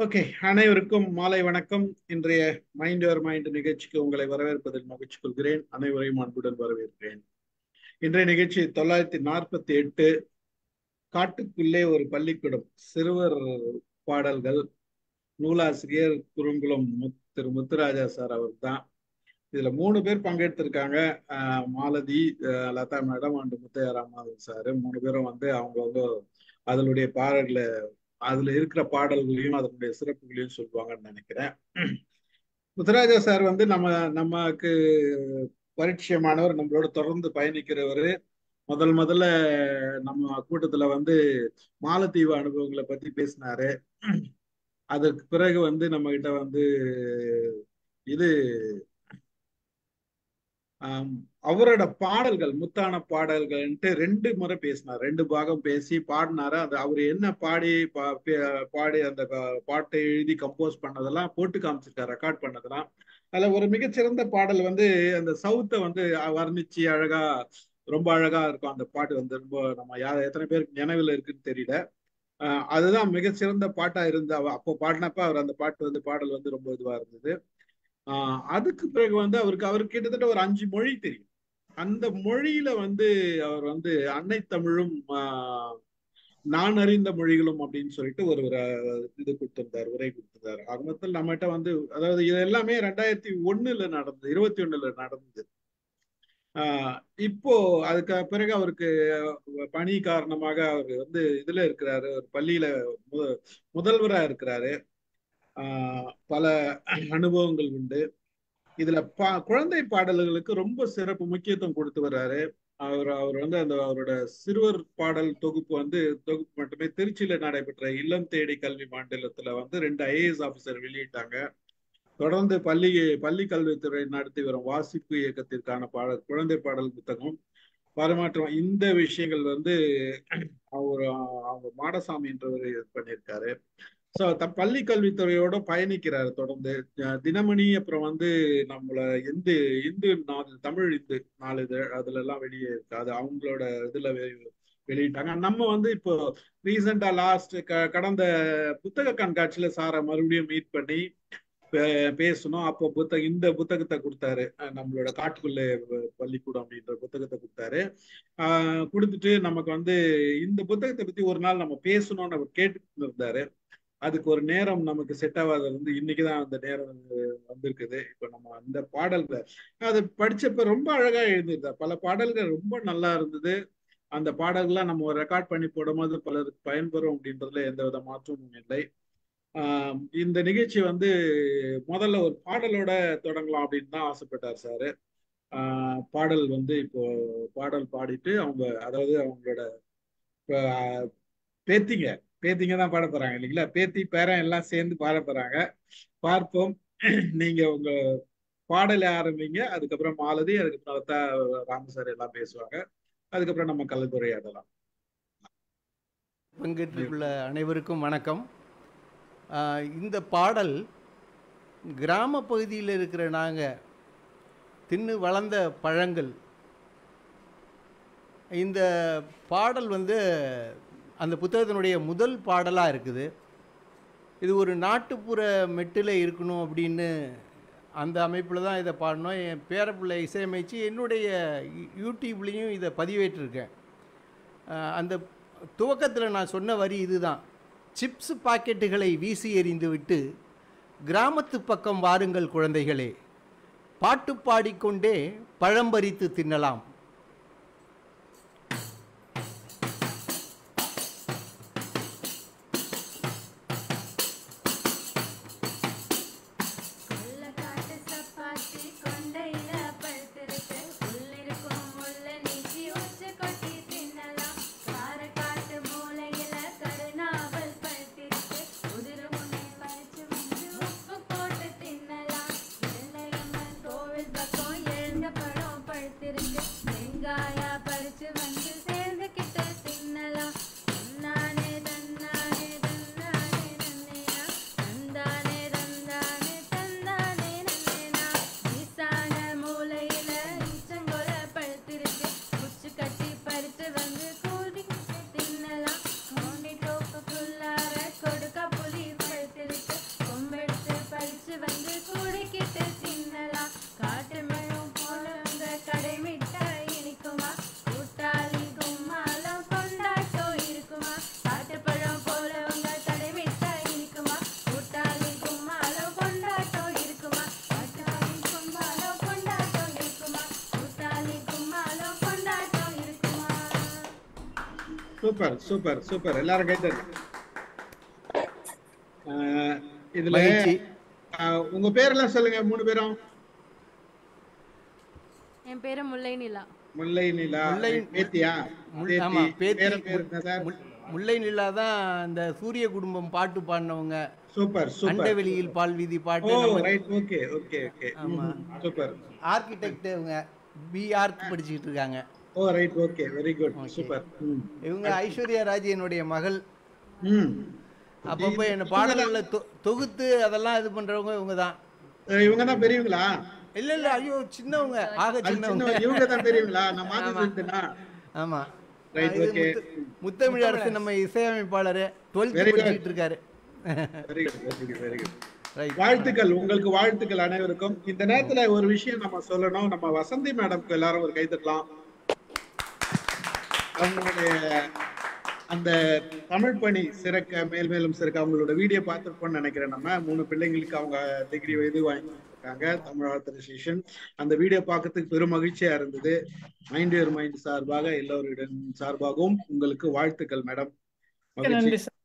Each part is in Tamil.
ஓகே, அனைவருக்கும் மாலை வணக்கம். இன்றைய மைண்ட் யுவர் மைண்ட் நிகழ்ச்சிக்கு உங்களை வரவேற்பதில் மகிழ்ச்சி கொள்கிறேன். அனைவரையும் அன்புடன் வரவேற்கிறேன். இன்றைய நிகழ்ச்சி 948 காட்டுக்குள்ளே ஒரு பள்ளிக்கூடம் சிறுவர் பாடல்கள். நூலாசிரியர் குறுங்குளம் திரு முத்துராஜா சார் அவர் தான். இதுல 3 பேர் பங்கெடுத்திருக்காங்க. Malathi, Latha madam and Muthaiya Ramanathan sir. 3 பேரும் அவங்க அதனுடைய பாடல்களை, அதுல இருக்கிற பாடல்களையும் அதனுடைய சிறப்புகளையும் சொல்லுவாங்கன்னு நினைக்கிறேன். முத்துராஜா சார் நமக்கு பரிச்சயமானவர், நம்மளோட தொடர்ந்து பயணிக்கிறவர். முதல்ல நம்ம கூட்டத்துல மாலத்தீவு அனுபவங்களை பத்தி பேசினாரு. அதற்கு பிறகு நம்ம கிட்ட இது அவரோட பாடல்கள், முத்தான பாடல்கள்ன்ட்டு 2 முறை பேசினார். 2 பாகம் பேசி பாடினாரு. அது அவர் என்ன பாடி அந்த பாட்டை எழுதி கம்போஸ் பண்ணதெல்லாம் போட்டு காமிச்சிருக்காரு, ரெக்கார்ட் பண்ணதெல்லாம். அதுல ஒரு மிகச்சிறந்த பாடல் அந்த சவுத்தை வர்ணிச்சு அழகா, ரொம்ப அழகா இருக்கும் அந்த பாட்டு. ரொம்ப நம்ம எத்தனை பேருக்கு நினைவுல இருக்குன்னு தெரியல. அதுதான் மிகச்சிறந்த பாட்டா இருந்த அப்போ பாடினப்ப அவர் அந்த பாடல் ரொம்ப இதுவா இருந்தது. அதுக்கு பிறகு அவருக்கு கிட்டத்தட்ட ஒரு 5 மொழி தெரியும். அந்த மொழியில அவர் அன்னை தமிழும் நான் அறிந்த மொழிகளும் அப்படின்னு சொல்லிட்டு ஒரு இது கொடுத்திருந்தார், உரை கொடுத்திருந்தார். ஆக மொத்தத்தில் நம்மகிட்ட அதாவது இது எல்லாமே 2001 நடந்தது, 21 நடந்தது. இப்போ அதுக்கு பிறகு அவருக்கு பணி காரணமாக அவர் இதுல இருக்கிறாரு, ஒரு பள்ளியில முதல்வரா இருக்கிறாரு. பல அனுபவங்கள் உண்டு. இதுல குழந்தை பாடல்களுக்கு ரொம்ப சிறப்பு முக்கியத்துவம் கொடுத்து வர்றாரு. அவர் அவரோட சிறுவர் பாடல் தொகுப்பு மட்டுமே திருச்சியில நடைபெற்ற இல்லம் தேடி கல்வி மண்டலத்துல 2 ஐஏஎஸ் ஆபிசர் வெளியிட்டாங்க. தொடர்ந்து பள்ளி கல்வித்துறை நடத்தி வரும் வாசிப்பு இயக்கத்திற்கான குழந்தை பாடல் புத்தகம் பரிமாற்றம், இந்த விஷயங்கள் அவங்க மாடசாமி என்றவர் பண்ணியிருக்காரு. ஸோ பள்ளி கல்வித்துறையோட பயணிக்கிறாரு தொடர்ந்து. தினமணி, அப்புறம் நம்மள இந்து இந்து தமிழ் இந்து நாளிதழ் அதுல எல்லாம் வெளியே இருக்கு. அது அவங்களோட இதுல வெளியிட்டாங்க. நம்ம இப்போ ரீசெண்டா கடந்த புத்தக கண்காட்சியில சாரை மறுபடியும் மீட் பண்ணி பேசணும். அப்போ இந்த புத்தகத்தை கொடுத்தாரு, நம்மளோட காட்டுக்குள்ளே பள்ளிக்கூடம் அப்படின்ற புத்தகத்தை கொடுத்தாரு. கொடுத்துட்டு நமக்கு இந்த புத்தகத்தை பத்தி ஒரு நாள் நம்ம பேசணும்னு அவர் கேட்டு இருந்தாரு. அதுக்கு ஒரு நேரம் நமக்கு செட் ஆகாத இன்னைக்குதான் அந்த நேரம் வந்திருக்குது. இப்ப நம்ம அந்த பாடல்கள் அது படிச்சப்ப ரொம்ப அழகா எழுந்திருந்தார். பல பாடல்கள் ரொம்ப நல்லா இருந்தது. அந்த பாடல்கள்லாம் நம்ம ரெக்கார்ட் பண்ணி போடும்போது பலருக்கு பயன்பெறும் அப்படின்றதுல எந்த வித மாற்றமும் இல்லை. இந்த நிகழ்ச்சி முதல்ல ஒரு பாடலோட தொடங்கலாம் அப்படின்னு தான் ஆசைப்பட்டார் சாரு. பாடல் இப்போ பாடல் பாடிட்டு அதாவது அவங்களோட பேத்திங்க தான் பாட போறாங்க இல்லைங்களா? பேத்தி பேரன் எல்லாம் சேர்ந்து பாட போறாங்க. பார்ப்போம். நீங்க உங்க பாடல ஆரம்பிங்க, அதுக்கப்புறம் மாலதி, அதுக்கப்புறம் ராமசார் எல்லாம் பேசுவாங்க. அதுக்கப்புறம் நம்ம கலந்துரையாடலாம். பங்கேற்றுள்ள அனைவருக்கும் வணக்கம். இந்த பாடல் கிராம பகுதியில் இருக்கிற நாங்கள் தின்னு வளர்ந்த பழங்கள். இந்த பாடல் அந்த புத்தகத்தினுடைய முதல் பாடலாக இருக்குது. இது ஒரு நாட்டுப்புற மெட்டில் இருக்கணும் அப்படின்னு அந்த அமைப்பில் தான் இதை பாடணும். என் பேரப்பிள்ளை இசையமைச்சு என்னுடைய யூடியூப்லேயும் இதை பதிவேற்றிருக்கேன். அந்த துவக்கத்தில் நான் சொன்ன வரி இதுதான்: சிப்ஸ் பாக்கெட்டுகளை வீசி எறிந்துவிட்டு கிராமத்து பக்கம் வாருங்கள் குழந்தைகளே, பாட்டு பாடிக்கொண்டே பழம்பறித்து தின்னலாம். சூப்பர் சூப்பர் சூப்பர், எல்லாரும் கைத்தட்டு. இதுல மகிழ்ச்சி. உங்க பேரெல்லாம் சொல்லுங்க 3 பேரும். என் பேரு முல்லை நிலா. முல்லை நிலா. முல்லை பேத்தியா? ஆமா பேத்தி. பேர் என்ன சார்? முல்லை நிலா தான் இந்த சூரிய குடும்பம் பாட்டு பாடினவங்க. Super super. அண்டவெளியில் பால் வீதி பாட்டு. Right, okay okay okay. ஆமா. சூப்பர். ஆர்கிடெக்ட் இவங்க, ஆர்க் படிச்சுக்கிட்டு இருக்காங்க. Right, okay, very good, super. இவங்க ஐஸ்வர்யா ராஜ் என்னுடைய மகள். ம். அப்பப்போ என்ன பாடல்களை தொகுத்து அதெல்லாம் இது பண்றவங்க இவங்க தான். இவங்க தான் பெரியவங்களா? இல்ல இல்ல, ஐயோ சின்னவங்க, ஆக சின்னவங்க. இவங்க தான் பெரியவங்களா? நான் மாத்தி சொல்லிட்டேனா? ஆமா. Right, okay. முத்தமிழ் அரசு நம்ம இசையமைப்பாளர் 12th படிச்சிட்டு இருக்காரு. Very good, very good, very good. Right. வாழ்த்துக்கள், உங்களுக்கு வாழ்த்துக்கள் அனைவருக்கும். இந்த நேரத்துல ஒரு விஷயம் நம்ம சொல்லணும். நம்ம வசந்தி மேடம்க்கு எல்லாரும் ஒரு கை தட்டலாம். அவங்களுடைய அந்த தமிழ் பணி சிறக்க, மேலும் சிறக்க, அவங்களோட வீடியோ பார்த்துருப்போம்னு நினைக்கிறேன். நம்ம 3 பிள்ளைங்களுக்கு அவங்க டிகிரி இது வாங்கியிருக்காங்க, தமிழ் ஆத்தரைசேஷன். அந்த வீடியோ பார்க்கறதுக்கு பெரும் மகிழ்ச்சியா இருந்தது. மைண்ட் யுவர் மைண்ட் சார்பாக எல்லோருடன் சார்பாகவும் உங்களுக்கு வாழ்த்துக்கள் மேடம். மகிழ்ச்சி.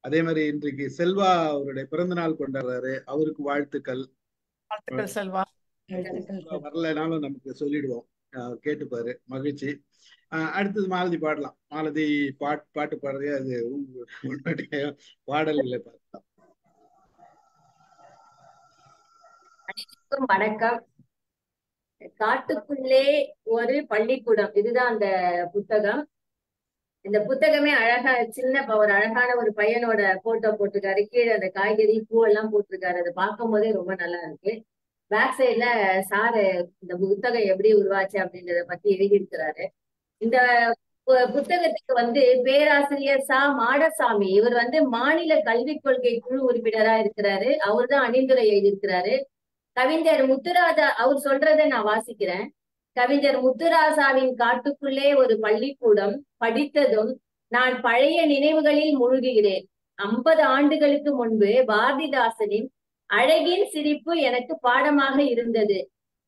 அதே மாதிரி இன்றைக்கு செல்வா அவருடைய பிறந்த நாள் கொண்டாடுறாரு, அவருக்கு வாழ்த்துக்கள். செல்வா வரலனாலும் நமக்கு சொல்லிடுவோம், கேட்டுப்பாரு. மகிழ்ச்சி. அடுத்தது மாலதி பாடலாம். மாலதி பாட்டு பாடுறதே அது உங்களுடைய பாடல்களை பார்க்கலாம். அனைவருக்கும் வணக்கம். காட்டுக்குள்ளே ஒரு பள்ளிக்கூடம், இதுதான் அந்த புத்தகம். இந்த புத்தகமே அழகா, ஒரு அழகான ஒரு பையனோட போட்டோ போட்டிருக்காரு. கீழே அந்த காய்கறி பூவெல்லாம் போட்டிருக்காரு. அதை பார்க்கும் போதே ரொம்ப நல்லா இருக்கு. பேக் சைட்ல சாரு இந்த புத்தகம் எப்படி உருவாச்சு அப்படின்றத பத்தி எழுதியிருக்கிறாரு. இந்த புத்தகத்துக்கு பேராசிரியர் மாடசாமி, இவர் மாநில கல்விக் கொள்கை குழு உறுப்பினரா இருக்கிறாரு. அவர் தான் அணிந்துரை எழுதியிருக்கிறாரு. கவிஞர் முத்துராஜா அவர் சொல்றதை நான் வாசிக்கிறேன். கவிஞர் முத்துராசாவின் காட்டுக்குள்ளே ஒரு பள்ளிக்கூடம் படித்ததும் நான் பழைய நினைவுகளில் மூழ்குகிறேன். 50 ஆண்டுகளுக்கு முன்பு பாரதிதாசனின் அழகின் சிரிப்பு எனக்கு பாடமாக இருந்தது.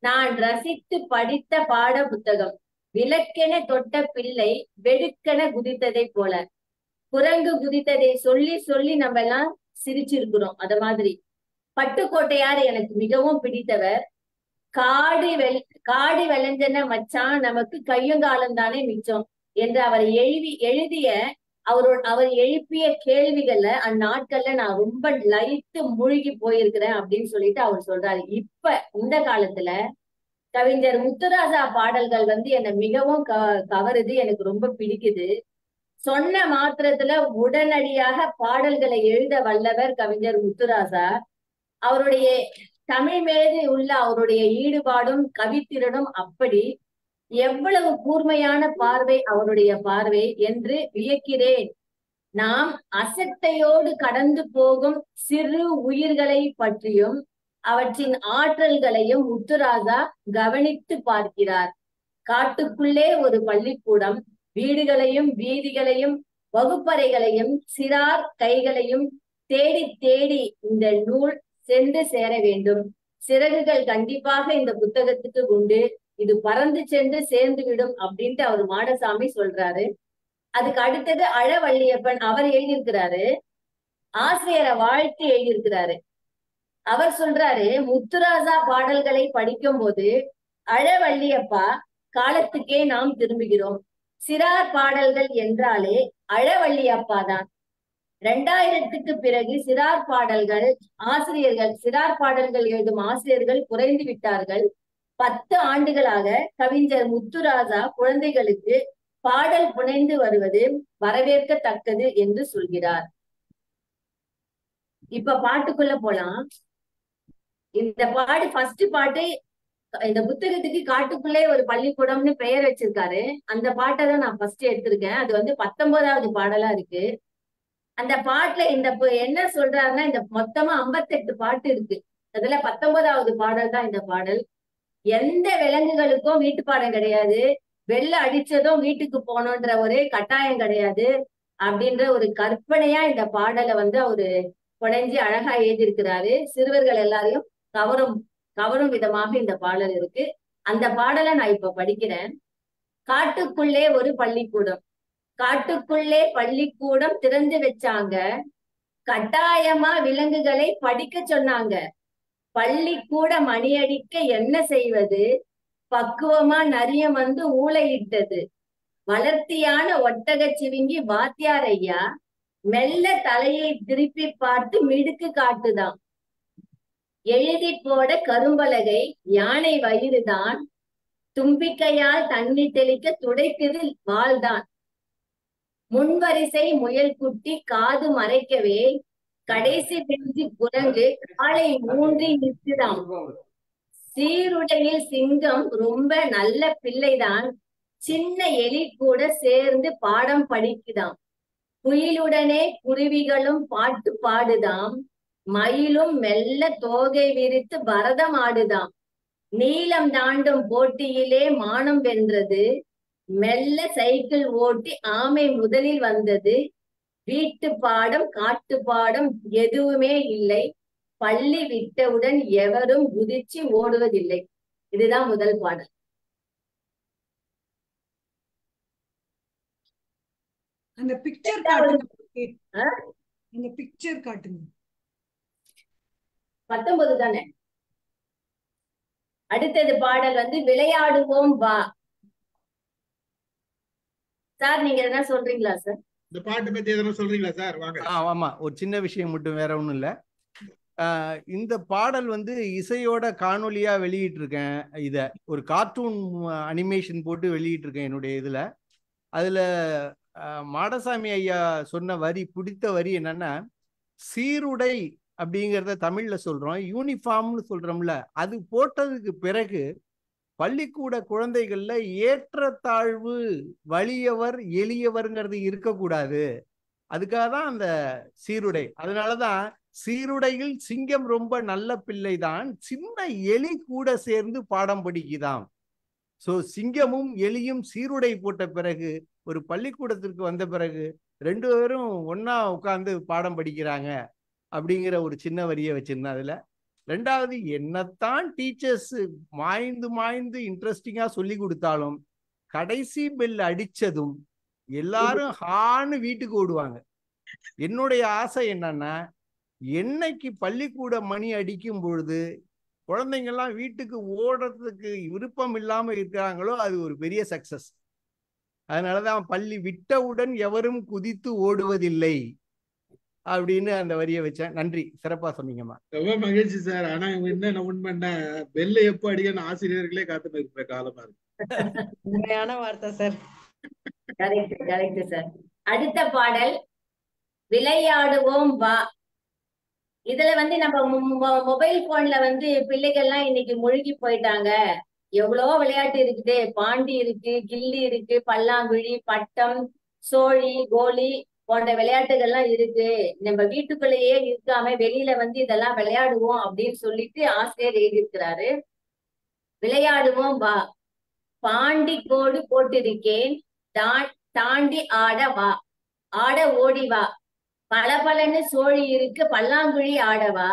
நான் ரசித்து படித்த பாட புத்தகம். விளக்கென தொட்ட பிள்ளை வெடுக்கென குதித்ததை போல, குரங்கு குதித்ததை சொல்லி சொல்லி நம்ம எல்லாம் சிரிச்சிருக்கிறோம். அத மாதிரி பட்டுக்கோட்டையார் எனக்கு மிகவும் பிடித்தவர். காடு விளைஞ்சன மச்சான், நமக்கு கையங்காலம் தானே மிச்சம் என்று அவர் எழுதிய அவர் எழுப்பிய கேள்விகள்ல அந்நாட்கள்ல நான் ரொம்ப லயித்து மூழ்கி போயிருக்கிறேன் அப்படின்னு சொல்லிட்டு அவர் சொல்றாரு. இப்ப இந்த காலத்துல கவிஞர் முத்துராஜா பாடல்கள் என்னை மிகவும் கவருது, எனக்கு ரொம்ப பிடிக்குது. சொன்ன மாத்திரத்துல உடனடியாக பாடல்களை எழுத வல்லவர் கவிஞர் முத்துராஜா. அவருடைய தமிழ் மீது உள்ள அவருடைய ஈடுபாடும் கவித்திறனும் அப்படி. எவ்வளவு கூர்மையான பார்வை அவருடைய பார்வை என்று வியக்கிறேன். நாம் அசட்டையோடு கடந்து போகும் சிறு உயிர்களை பற்றியும் அவற்றின் ஆற்றல்களையும் முத்துராஜா கவனித்து பார்க்கிறார். காட்டுக்குள்ளே ஒரு பள்ளிக்கூடம், வீடுகளையும் வீதிகளையும் வகுப்பறைகளையும் சிறார் கைகளையும் தேடி தேடி இந்த நூல் சென்று சேர வேண்டும். சிறகுகள் கண்டிப்பாக இந்த புத்தகத்துக்கு உண்டு, இது பறந்து சென்று சேர்ந்து விடும் அப்படின்ட்டு அவர் மாடசாமி சொல்றாரு. அதுக்கு அடுத்தது அழவள்ளியப்பன் அவர் எழுதியிருக்கிறாரு. ஆசிரியரை வாழ்த்து எழுதியிருக்கிறாரு. அவர் சொல்றாரு, முத்துராஜா பாடல்களை படிக்கும் போது அழவள்ளியப்பா காலத்துக்கே நாம் திரும்புகிறோம். சிறார் பாடல்கள் என்றாலே அழவள்ளியப்பா தான். 2000க்கு பிறகு சிறார் பாடல்கள் எழுதும் ஆசிரியர்கள் குறைந்து விட்டார்கள். 10 ஆண்டுகளாக கவிஞர் முத்துராஜா குழந்தைகளுக்கு பாடல் புனைந்து வருவது வரவேற்கத்தக்கது என்று சொல்கிறார். இப்ப பாட்டுக்குள்ள போலாம். இந்த ஃபர்ஸ்ட் பாட்டு இந்த புத்தகத்துக்கு காட்டுக்குள்ளே ஒரு பள்ளிக்கூடம்னு பெயர் வச்சிருக்காரு. அந்த பாட்டை தான் நான் ஃபர்ஸ்ட் எடுத்திருக்கேன். அது 19வது பாடலா இருக்கு. அந்த பாட்டுல என்ன சொல்றாருன்னா, இந்த மொத்தமா 58 பாட்டு இருக்கு. அதுல 19வது பாடல் தான் இந்த பாடல். எந்த விலங்குகளுக்கும் வீட்டு பாடம் கிடையாது, வெள்ளம் அடிச்சதும் வீட்டுக்கு போகணுன்ற ஒரு கட்டாயம் கிடையாது அப்படின்ற ஒரு கற்பனையா இந்த பாடலை அவரு புனைஞ்சு அழகா எழுதியிருக்கிறாரு. சிறுவர்கள் எல்லாரையும் கவரும் விதமாக இந்த பாடல் இருக்கு. அந்த பாடலை நான் இப்ப படிக்கிறேன். காட்டுக்குள்ளே ஒரு பள்ளிக்கூடம். காட்டுக்குள்ளே பள்ளிக்கூடம் திறந்து வச்சாங்க, கட்டாயமா விலங்குகளை படிக்க சொன்னாங்க. பள்ளிக்கூட மணியடிக்க என்ன செய்வது, பக்குவமா நரியம் வந்து ஊளையிட்டது. வளர்த்தியான ஒட்டகச் சிவிங்கி வாத்தியார் ஐயா மெல்ல தலையை திருப்பி பார்த்து மிடுக்கு காட்டுதான். எழுதி போட கரும்பலகை, யானை வயிறுதான், தும்பிக்கையால் தண்ணி தெளிக்க துடைக்குது வாள்தான். முன்வரிசை முயல் குட்டி காது மறைக்கவே, கடைசி பெஞ்சு குரங்கு காலை ஊன்றி நிற்குதாம். சீருடையில் சிங்கம் ரொம்ப நல்ல பிள்ளைதான், சின்ன எலி கூட சேர்ந்து பாடம் படிக்குதாம். குயிலுடனே குருவிகளும் பாட்டு பாடுதாம், மயிலும் மெல்ல தோகை விரித்து பரதம் ஆடுதாம். நீளம் தாண்டும் போட்டியிலே மானம் வென்றது, மெல்ல சைக்கிள் ஓட்டி ஆமை முதலில் வந்தது. வீட்டு பாடம் காட்டு பாடம் எதுவுமே இல்லை, பள்ளி விட்டவுடன் எவரும் குதிச்சு ஓடுவதில்லை. இதுதான் முதல் பாடல். அந்த பிக்சர் காட்டுங்க. இந்த பிக்சர் காட்டுங்க. 19 தானே. அடுத்தது பாடல் வந்து விளையாடுவோம் வா. சார் நீங்க எதனா சொல்றீங்களா சார்? இந்த பாட்டு பத்தி எதனா சொல்றீங்களா சார்? வாங்க. ஆமா, ஒரு சின்ன விஷயம் மட்டும், வேற ஒண்ணும் இல்ல. இந்த பாடல் வந்து இசையோட காணொலியா வெளியிட்டு இருக்கேன். இத ஒரு கார்ட்டூன் அனிமேஷன் போட்டு வெளியிட்டு இருக்கேன் என்னுடைய இதுல. அதுல மாடசாமி ஐயா சொன்ன வரி, பிடித்த வரி என்னன்னா, சீருடை அப்படிங்கிறத தமிழ்ல சொல்றோம், யூனிஃபார்ம்னு சொல்றோம்ல, அது போட்டதுக்கு பிறகு பள்ளிக்கூட குழந்தைகள்ல ஏற்றத்தாழ்வு, வலியவர் எளியவர்ங்கிறது இருக்கக்கூடாது. அதுக்காக தான் அந்த சீருடை. அதனாலதான் சீருடையில் சிங்கம் ரொம்ப நல்ல பிள்ளைதான், சின்ன எலி கூட சேர்ந்து பாடம் படிக்குதாம். சோ சிங்கமும் எலியும் சீருடை போட்ட பிறகு, ஒரு பள்ளிக்கூடத்திற்கு வந்த பிறகு 2 பேரும் ஒன்னா உட்கார்ந்து பாடம் படிக்கிறாங்க அப்படிங்கிற ஒரு சின்ன வரியை வச்சிருந்தேன் அதுல. 2வது, என்னத்தான் டீச்சர்ஸ் மாய்ந்து மாய்ந்து இன்ட்ரெஸ்டிங்கா சொல்லி கொடுத்தாலும் கடைசி பெல் அடிச்சதும் எல்லாரும் ஹான்னு வீட்டுக்கு ஓடுவாங்க. என்னுடைய ஆசை என்னன்னா, என்னைக்கு பள்ளிக்கூட மணி அடிக்கும் பொழுது குழந்தைங்கள்லாம் வீட்டுக்கு ஓடுறதுக்கு விருப்பம் இல்லாம இருக்கிறாங்களோ, அது ஒரு பெரிய சக்சஸ். அதனாலதான் பள்ளி விட்டவுடன் எவரும் குதித்து ஓடுவதில்லை அப்படின்னு அந்த வரியை வச்சேன். நன்றி, சிறப்பா சொன்னீங்கம்மா. ரொம்ப மகிழ்ச்சி சார். ஆனா என்ன உண்மைன்னா, வெள்ளை எப்போ அடிக்கணும் ஆசிரியர்களே காத்துட்டு இருக்கிற காலமா இருக்கு. உண்மையான வார்த்தை சார். Correct sir. அடுத்த பாடல் விளையாடுவோம் வா. இதுல வந்து நம்ம மொபைல் போன்ல வந்து பிள்ளைகள்லாம் இன்னைக்கு மூழ்கி போயிட்டாங்க. எவ்வளோ விளையாட்டு இருக்குது, பாண்டி இருக்கு, கில்லி இருக்கு, பல்லாங்குழி, பட்டம், சோழி, கோலி போன்ற விளையாட்டுகள்லாம் இருக்கு. நம்ம வீட்டுக்குள்ளேயே இருக்காம வெளியில வந்து இதெல்லாம் விளையாடுவோம் அப்படின்னு சொல்லிட்டு ஆசிரியர் எழுதியிருக்கிறாரு. விளையாடுவோம் வா, பாண்டி கோடு போட்டிருக்கேன், தாண்டி ஆட வா, ஆட ஓடி வா, பளபளன்னு சோழி இருக்கு பல்லாங்குழி ஆடவா,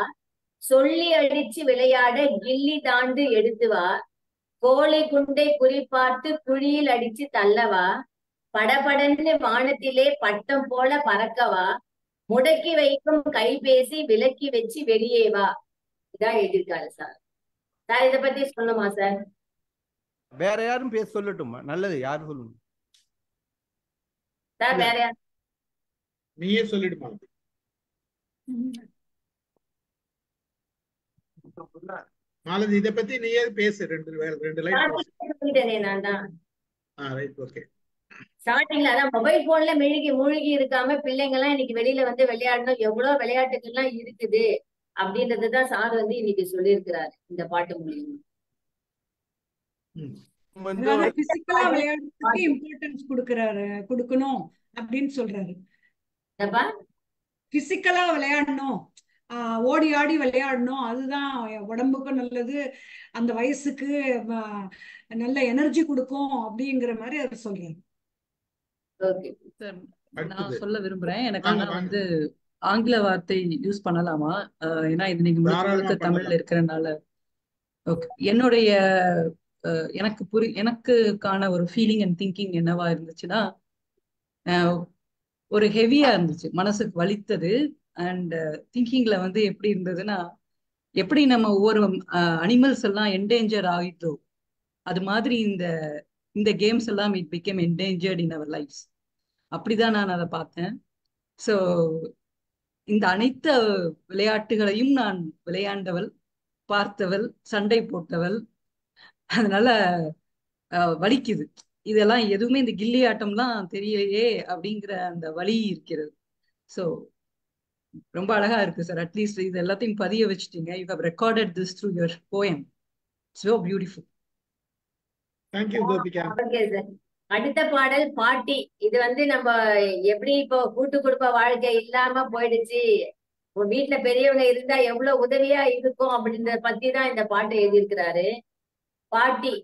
சொல்லி அடிச்சு விளையாட கில்லி தாண்டு எடுத்து வா, கோழி குண்டை குறிப்பார்த்து குழியில் அடிச்சு தள்ளவா, படபடன்னு வானத்திலே பட்டம் போல பறக்கவா, முடக்கி வைக்கும் கைபேசி விலக்கி வச்சு வெளியே வா. இதான் எழுதியிருக்காரு சார். சார் இதை பத்தி சொல்லணுமா சார்? வேற யாரும் பேச சொல்லட்டுமா? நல்லது, யாரும் சொல்லணும் சார்? வேற யாரும்? நீயே சொல்லிடுமா. மாலதி இத பத்தி நீயே பேசு. 2 லைன் சொல்லிட்டேனே நான் தான். Right, okay. ஸ்டார்டிங்ல அதான் மொபைல் போன்ல மூழ்கி இருக்காம பிள்ளைங்க எல்லாம் இன்னைக்கு வெளியில வந்து விளையாடணும், எவ்வளவு விளையாட்டுகள் எல்லாம் இருக்குது அப்படின்றதுதான் சார் வந்து இன்னைக்கு சொல்லியிருக்கிறாரு இந்த பாட்டு மூலியமா. பிசிக்கலா விளையாடுறதுக்கு இம்பார்ட்டன்ஸ் கொடுக்கணும் அப்படின்னு சொல்றாரு. பிசிக்கலா விளையாடணும், ஓடி ஆடி விளையாடணும், அதுதான் உடம்புக்கும் நல்லது, அந்த வயசுக்கு நல்ல எனர்ஜி கொடுக்கும் அப்படிங்கிற மாதிரி அவர் சொல்றாரு. நான் சொல்ல விரும்புறேன். எனக்கு ஆனா வந்து ஆங்கில வார்த்தை யூஸ் பண்ணலாமா? ஏன்னா இது நீங்க முழுக்க தமிழ்ல இருக்கிறனால. ஓகே. என்னுடைய எனக்குக்கான ஒரு ஃபீலிங் அண்ட் திங்கிங் என்னவா இருந்துச்சுன்னா, ஒரு ஹெவியா இருந்துச்சு, மனசுக்கு வலித்தது. அண்ட் திங்கிங்ல வந்து எப்படி இருந்ததுன்னா, எப்படி நம்ம ஒவ்வொரு அனிமல்ஸ் எல்லாம் என்டேஞ்சர் ஆகிட்டோ அது மாதிரி இந்த இந்த கேம்ஸ் எல்லாம் it became endangered in our lives. அப்படிதான் நான் அதை பார்த்தேன். ஸோ இந்த அனைத்து விளையாட்டுகளையும் நான் விளையாண்டவள், பார்த்தவள், சண்டை போட்டவள். அதனால வலிக்குது. இதெல்லாம் எதுவுமே இந்த கில்லி ஆட்டம்லாம் தெரியலையே அப்படிங்கிற அந்த வலி இருக்கிறது. ஸோ ரொம்ப அழகா இருக்கு சார். அட்லீஸ்ட் இது எல்லாத்தையும் பதிய வச்சுட்டீங்க. You have recorded this through your poem. So beautiful. Thank you Gopika. Okay sir. அடுத்த பாடல் பாட்டி. இது வந்து நம்ம எப்படி இப்போ கூட்டு குடும்ப வாழ்க்கை இல்லாம போயிடுச்சு, வீட்டுல பெரியவங்க இருந்தா எவ்வளவு உதவியா இருக்கும் அப்படின்றத பத்தி தான் இந்த பாட்டை எழுதியிருக்கிறாரு. பாட்டி.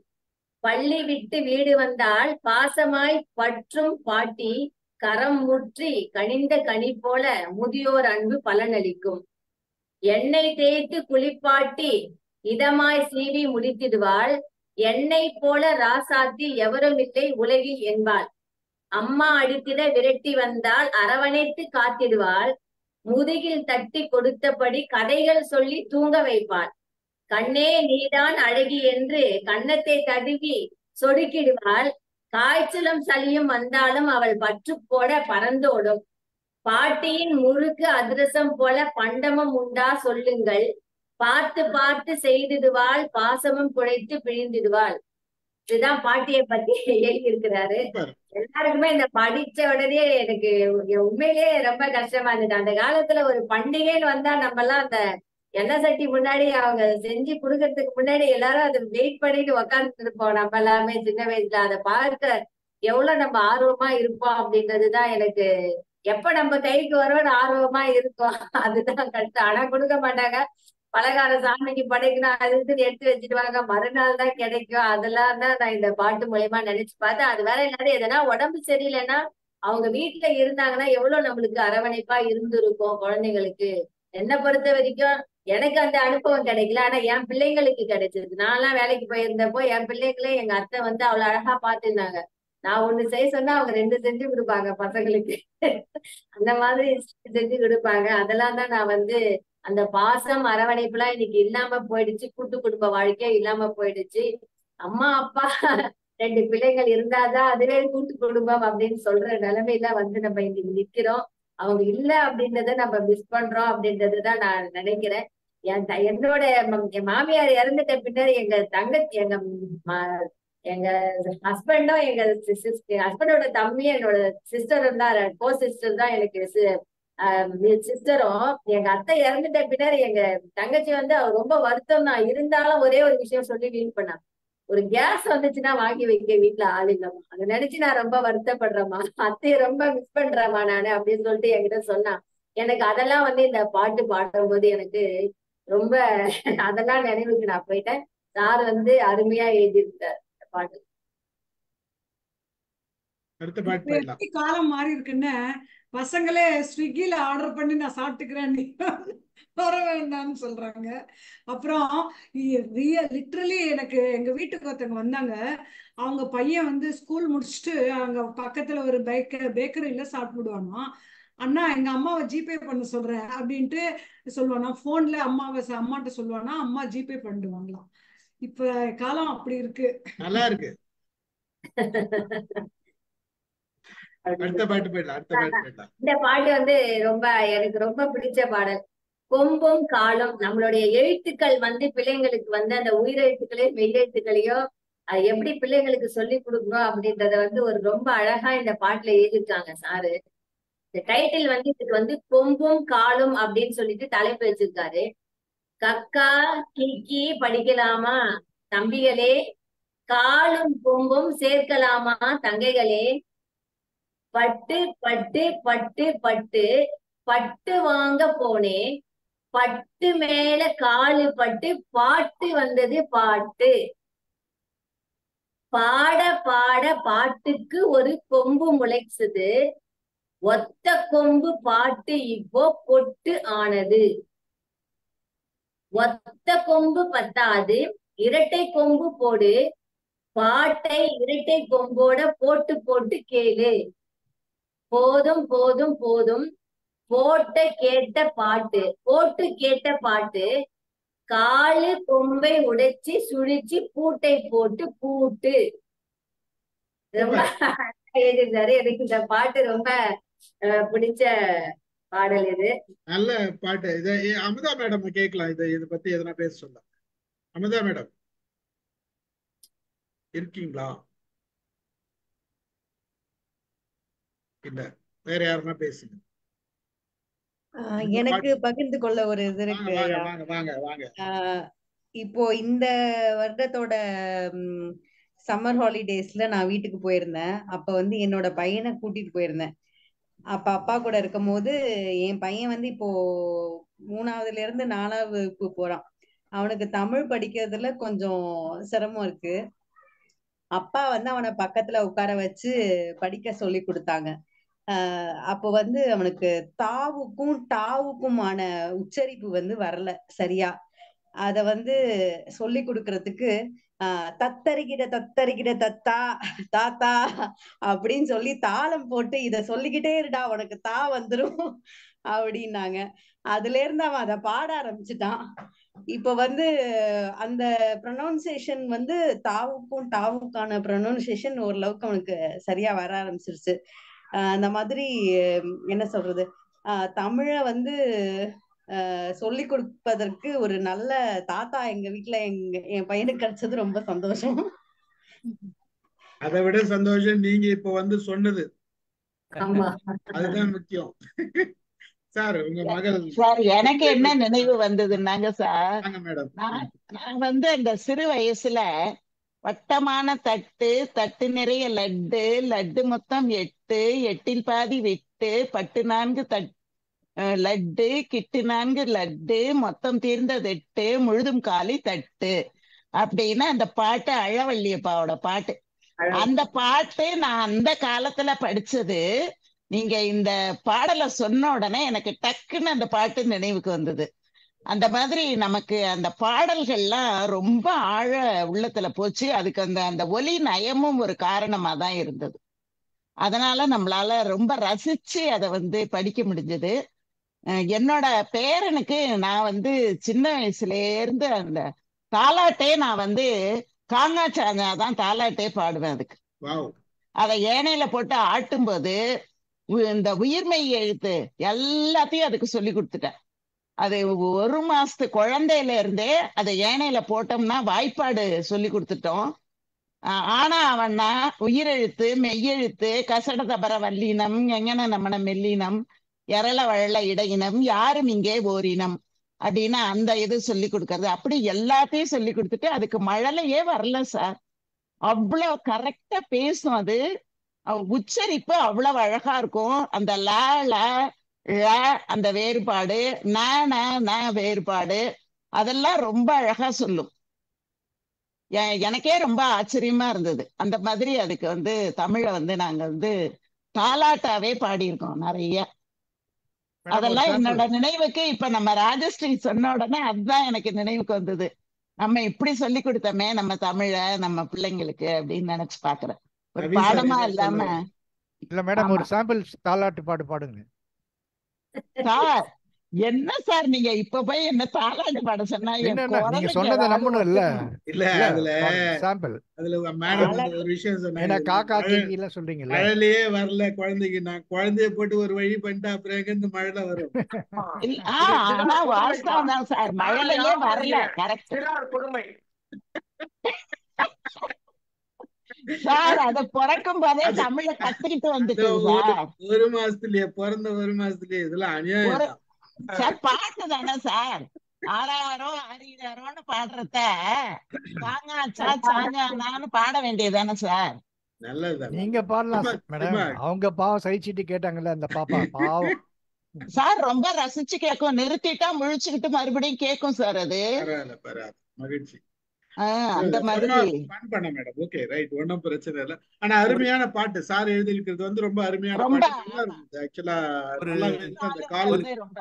பள்ளி விட்டு வீடு வந்தால் பாசமாய் பற்றும் பாட்டி, கரம் முற்றி கனிந்த கனி போல முதியோர் அன்பு பலனளிக்கும். எண்ணெய் தேய்த்து குளிப்பாட்டி இதமாய் சீவி முடித்திடுவாள், எண்ணெய் போல ராசாத்தி எவரும் இல்லை உலகில் என்பாள். அம்மா அடித்திட விரட்டி வந்தால் அரவணைத்து காத்திடுவாள், முதுகில் தட்டி கொடுத்தபடி கதைகள் சொல்லி தூங்க வைப்பாள். கண்ணே நீதான் அழகி என்று கன்னத்தை தடுவி சொடுக்கிடுவாள், காய்ச்சலும் சளியும் வந்தாலும் அவள் பற்று போட பறந்தோடும். பாட்டியின் முறுக்கு அதிரசம் போல பண்டமும் உண்டா சொல்லுங்கள், பார்த்து பார்த்து செய்திடுவாள், பாசமும் குழைத்து பிழிந்திடுவாள். இதுதான் பாட்டியை பத்தி எழுதியிருக்கிறாரு. எல்லாருக்குமே இந்த படிச்ச உடனே எனக்கு உண்மையிலேயே ரொம்ப கஷ்டமா இருந்தது. அந்த காலத்துல ஒரு பண்டிகைன்னு வந்தா நம்ம எல்லாம் அந்த எண்ணெய் சட்டி முன்னாடி அவங்க செஞ்சு குடுக்கறதுக்கு முன்னாடி எல்லாரும் அதை வெயிட் பண்ணிட்டு உக்காந்துட்டு இருப்போம். நம்ம எல்லாமே சின்ன வயசுல அதை பார்க்க எவ்வளவு நம்ம ஆர்வமா இருப்போம் அப்படின்றதுதான் எனக்கு, எப்ப நம்ம கைக்கு வரோம்னு ஆர்வமா இருக்கும். அதுதான் கஷ்டம். ஆனா கொடுக்க மாட்டாங்க. பலகாரம் சாமிக்கு படைக்கணும், அது எடுத்து வச்சுட்டு வாங்க, மறுநாள் தான் கிடைக்கும். அதெல்லாம் தான் நான் இந்த பாட்டு மூலியமா நினைச்சு பார்த்தேன். அது வேற இல்லாத எதனா உடம்பு சரியில்லைன்னா அவங்க வீட்டுல இருந்தாங்கன்னா எவ்வளவு நம்மளுக்கு அரவணைப்பா இருந்திருக்கும் குழந்தைங்களுக்கு. என்னை பொறுத்த வரைக்கும் எனக்கு அந்த அனுபவம் கிடைக்கல, ஆனா என் பிள்ளைங்களுக்கு கிடைச்சது. நான்லாம் வேலைக்கு போயிருந்தப்போ என் பிள்ளைங்களே எங்க அத்தை வந்து அவ்வளவு அழகா பாத்துருந்தாங்க. நான் ஒண்ணு செய்ய சொன்னா அவங்க 2 செஞ்சு கொடுப்பாங்க பசங்களுக்கு. அந்த மாதிரி செஞ்சு கொடுப்பாங்க. அதெல்லாம் தான் நான் வந்து அந்த பாசம் அரவணைப்புலாம் இன்னைக்கு இல்லாம போயிடுச்சு. கூட்டு குடும்ப வாழ்க்கை இல்லாம போயிடுச்சு. அம்மா அப்பா 2 பிள்ளைகள் இருந்தாதான் அதுவே கூட்டு குடும்பம் அப்படின்னு சொல்ற நிலைமையில வந்து நம்ம இன்னைக்கு நிக்கிறோம். அவங்க இல்ல அப்படின்றத நம்ம மிஸ் பண்றோம் அப்படின்றதுதான் நான் நினைக்கிறேன். என்னோட என் மாமியார் இறந்துட்ட பின்னாடி எங்க தங்கச்சி எங்க ஹஸ்பண்டும் எங்க ஹஸ்பண்டோட தம்பியும் என்னோட சிஸ்டரும் தான், கோ சிஸ்டர் தான் எனக்கு சிஸ்டரும். எங்க அத்தை இறந்துட்ட பின்னாடி எங்க தங்கச்சி வந்து அவர் ரொம்ப வருத்தம் தான் இருந்தாலும் ஒரே ஒரு விஷயம் சொல்லி வீண் பண்ணா, ஒரு கேஸ் வந்துச்சுன்னா வாங்கி வைக்க வீட்டுல ஆள் இல்லம்மா, அதை நினைச்சு நான் ரொம்ப வருத்தப்படுறேம்மா, அத்தையை ரொம்ப மிஸ் பண்றேம்மா நானு அப்படின்னு சொல்லிட்டு என்கிட்ட சொன்னா. எனக்கு அதெல்லாம் வந்து இந்த பாட்டு பாடும்போது எனக்கு ரொம்ப அதெல்லாம் நினைவுக்கு நான் போயிட்டேன். சார் வந்து அருமையா எழுதியிருக்கார் பாட்டு. அடுத்த பாட்டு போயிடலாம். எப்படி காலம் மாறி இருக்குன்னு பசங்களே ஸ்விக்கில ஆர்டர் பண்ணி நான் சாப்பிட்டுக்கிறேன் நீ வர வேண்டாம்னு சொல்றாங்க. அப்புறம் லிட்ரலி எனக்கு எங்க வீட்டுக்கு ஒருத்தவங்க வந்தாங்க. அவங்க பையன் வந்து ஸ்கூல் முடிச்சுட்டு அங்க பக்கத்துல ஒரு பேக்கரியில சாப்பிடுவானா, அண்ணா எங்க அம்மாவை ஜிபே பண்ண சொல்றேன் அப்படின்ட்டு சொல்லுவானா. போன்ல அம்மாட்ட சொல்லுவானா, அம்மா ஜிபே பண்ணிடுவாங்களாம். இப்ப காலம் அப்படி இருக்கு. நல்லா இருக்கு. அடுத்த பாட்டு போயிடலாம். அடுத்த பாட்டு போயிடலாம். இந்த பாட்டு வந்து ரொம்ப எனக்கு ரொம்ப பிடிச்ச பாடல். கொம்பும் காலும். நம்மளுடைய எழுத்துக்கள் வந்து பிள்ளைங்களுக்கு வந்து அந்த உயிரெழுத்துக்களையும் மெய்யெழுத்துக்களையும் அது எப்படி பிள்ளைங்களுக்கு சொல்லி கொடுக்கணும் அப்படின்றத வந்து ஒரு ரொம்ப அழகா இந்த பாட்டுல எழுதிருக்காங்க சாரு. இந்த டைட்டில் வந்து இதுக்கு வந்து கொம்பும் காலும் அப்படின்னு சொல்லிட்டு தலைப்பு வச்சிருக்காரு. கக்கா கிக்கி படிக்கலாமா தம்பிகளே, காலும் கொம்பும் சேர்க்கலாமா தங்கைகளே, பட்டு பட்டு பட்டு பட்டு பட்டு வாங்க போனேன், பட்டு மேல காலு பட்டு பாட்டு வந்தது பாட்டு, பாட பாட பாட்டுக்கு ஒரு கொம்பு முளைச்சது, ஒத்த கொம்பு பாட்டு இப்போ பொட்டு ஆனது, ஒத்த கொம்பு பத்தாது இரட்டை கொம்பு போடு, பாட்டை இரட்டை கொம்போட போட்டு போட்டு கேளு, போதும் போதும் போதும் போட்டு கேட்ட பாட்டு காலு கொம்பை உடைச்சி சுழிச்சு பூட்டை போட்டு பூட்டு. ரொம்ப எழுதிருந்தாரு. எனக்கு இந்த பாட்டு ரொம்ப பிடிச்ச பாடல் இது. நல்ல பாட்டு. இதை அமுதா மேடம் கேட்கலாம். இதை பத்தி எதனா பேச சொல்ல. அமுதா மேடம் இருக்கீங்களா? இல்ல, வேற யாருன்னா பேசுங்க. எனக்கு பகிர்ந்து கொள்ள ஒரு இது இருக்கு. வாங்க வாங்க வாங்க. இப்போ இந்த வருடத்தோட சம்மர் ஹாலிடேஸ்ல நான் வீட்டுக்கு போயிருந்தேன். அப்ப வந்து என்னோட பையனை கூட்டிட்டு போயிருந்தேன். அப்ப அப்பா கூட இருக்கும் போது என் பையன் வந்து இப்போ 3ஆவதுல இருந்து 4ஆவது வகுப்பு போறான். அவனுக்கு தமிழ் படிக்கிறதுல கொஞ்சம் சிரமம் இருக்கு. அப்பா வந்து அவனை பக்கத்துல உட்கார வச்சு படிக்க சொல்லி கொடுத்தாங்க. அப்போ வந்து அவனுக்கு தாவுக்கும் டாவுக்குமான உச்சரிப்பு வந்து வரல சரியா. அத வந்து சொல்லி கொடுக்கறதுக்கு தத்தரிக்கிற தத்தா தாத்தா அப்படின்னு சொல்லி தாளம் போட்டு இத சொல்லிக்கிட்டே இருடா உனக்கு தா வந்துரும் அப்படின்னாங்க. அதுல இருந்து அவன் அதை பாட ஆரம்பிச்சுட்டான். இப்ப வந்து அந்த ப்ரொனவுன்சியேஷன் வந்து தாவுக்கும் டாவுக்கான ப்ரொனவுன்சியேஷன் ஓரளவுக்கு அவனுக்கு சரியா வர ஆரம்பிச்சிருச்சு. அந்த மாதிரி என்ன சொல்றது, தமிழ வந்து சொல்லி கொடுப்பதற்கு ஒரு நல்ல தாத்தா எங்க வீட்டுல என் பையனுக்கு கிடைச்சது ரொம்ப சந்தோஷம். அதை விட சந்தோஷம் நீங்க இப்ப வந்து சொன்னது. ஆமா, அதுதான் முக்கியம். சார், உங்க மகள். சார், எனக்கு என்ன நினைவு வந்ததுன்னாங்க சார், மேடம், நான் வந்து அந்த சிறு வயசுல வட்டமான தட்டு, தட்டு நிறைய லட்டு, லட்டு மொத்தம் 8, 8ல் பாதி விட்டு, பட்டு 4 லட்டு, கிட்டு 4 லட்டு, மொத்தம் தீர்ந்தது 8, முழுதும் காலி தட்டு அப்படின்னு அந்த பாட்டு அழவள்ளியப்பாவோட பாட்டு. அந்த பாட்டு நான் அந்த காலத்துல படிச்சது. நீங்க இந்த பாடலை சொன்ன உடனே எனக்கு டக்குன்னு அந்த பாட்டு நினைவுக்கு வந்தது. அந்த மாதிரி நமக்கு அந்த பாடல்கள்லாம் ரொம்ப ஆழ உள்ளத்துல போச்சு. அதுக்கு அந்த ஒலி நயமும் ஒரு காரணமா தான் இருந்தது. அதனால நம்மளால ரொம்ப ரசிச்சு அதை வந்து படிக்க முடிஞ்சது. என்னோட பேரனுக்கு நான் வந்து சின்ன வயசுல இருந்து அந்த தாலாட்டே நான் வந்து காங்காச்சாதான் தாலாட்டே பாடுவேன். அதுக்கு அதை ஏனையில போட்டு ஆட்டும்போது இந்த உயிர்மெய் எழுத்து எல்லாத்தையும் அதுக்கு சொல்லி கொடுத்துட்டேன். அது 1 மாசத்து குழந்தையில இருந்தே அதை ஏனையில போட்டோம்னா வாய்ப்பாடு சொல்லி கொடுத்துட்டோம். ஆனா அவன்னா உயிரெழுத்து, மெய்யெழுத்து, கசட தபர வல்லினம், எங்கன நம்மன மெல்லினம், எரள வழல இடையினம், யாரும் இங்கே ஓரினம் அப்படின்னா அந்த இது சொல்லி கொடுக்கறது. அப்படி எல்லாத்தையும் சொல்லி கொடுத்துட்டு அதுக்கு மழலையே வரல சார். அவ்வளவு கரெக்டா பேசும். அது உச்சரிப்பு அவ்வளவு அழகா இருக்கும். அந்த ல அந்த வேறுபாடு, ந வேறுபாடு, அதெல்லாம் ரொம்ப அழகா சொல்லும். எனக்கே ரொம்ப ஆச்சரியமா இருந்தது. அந்த மாதிரி அதுக்கு வந்து தமிழ வந்து நாங்க வந்து தாலாட்டாவே பாடியிருக்கோம் நிறைய. அதெல்லாம் என்னோட நினைவுக்கு இப்ப நம்ம ராஜஸ்ரீ சொன்ன உடனே அதுதான் எனக்கு நினைவுக்கு வந்தது. நம்ம இப்படி சொல்லி கொடுத்தோமே நம்ம தமிழ நம்ம பிள்ளைங்களுக்கு அப்படின்னு நினைச்சு பாக்குறேன். ஒரு பாடமா இல்லாம. இல்ல மேடம், ஒரு சாம்பிள் தாலாட்டு பாட்டு பாடுங்க சார். என்ன சார் நீங்க இப்ப போய் என்ன தாலாட்டு பாட சொன்னா? நீங்க சொன்னதை நம்பணும். இல்ல அதுல சாம்பிள் அதுல மேடம் ஒரு விஷயம் சொன்னாங்க. காக்கா கிங்கி எல்லாம் சொல்றீங்கல்ல, மழையிலேயே வரல குழந்தைக்கு. நான் குழந்தைய போட்டு ஒரு வழி பண்ணிட்டு அப்புறம் எங்க இருந்து மழையில வரும்? ஆனா வாஸ்தவம் தான் சார், மழையிலேயே வரல. Correct sir. அத பிறக்கும் போதே தமிழ கத்துக்கிட்டு வந்துட்டு 1 மாசத்துலயே பிறந்த 1 மாசத்துலயே இதெல்லாம் அநியாயம் சார். பாட்டு தானே சார். ஆறாரோ ஆறீராரோன்னு பாடுறத சாங்காச்சா சாங்கானான்னு பாட வேண்டியதானே சார். நல்லதுதான். நீங்க பாடலாம் மேடம். அவங்க பாவம் சகிச்சுட்டு கேட்டாங்கல்ல அந்த பாப்பா பாவம் சார். ரொம்ப ரசிச்சு கேட்கும். நிறுத்திட்டா முழிச்சுக்கிட்டு மறுபடியும் கேட்கும் சார். அது மகிழ்ச்சி. அந்த மாதிரி பண்ண மேடம். ஓகே, ரைட், ஒன்னும் பிரச்சனை இல்லை. ஆனா அருமையான பாட்டு சார் எழுதியிருக்கிறது வந்து ரொம்ப அருமையான பாட்டு. ஆக்சுவலா அந்த கால்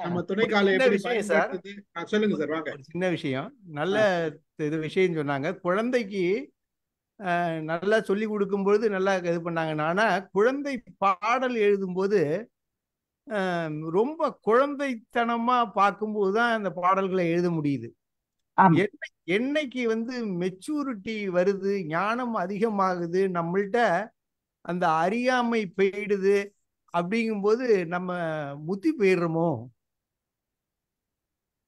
நம்ம துணை காலை எப்படி பயன்படுத்துது. சொல்லுங்க சார், வாங்க. சின்ன விஷயம், நல்ல இது விஷயம் சொன்னாங்க. குழந்தைக்கு நல்லா சொல்லி கொடுக்கும்பொழுது நல்லா இது பண்ணாங்க. ஆனால் குழந்தை பாடல் எழுதும்போது ரொம்ப குழந்தைத்தனமா பார்க்கும்போது தான் அந்த பாடல்களை எழுத முடியுது. என்னைக்கு மெச்சூரிட்டி வருது, ஞானம் அதிகமாகுது, நம்மள்ட்ட அந்த அறியாமை போயிடுது அப்படிங்கும்போது நம்ம முத்தி போயிடுறோமோ,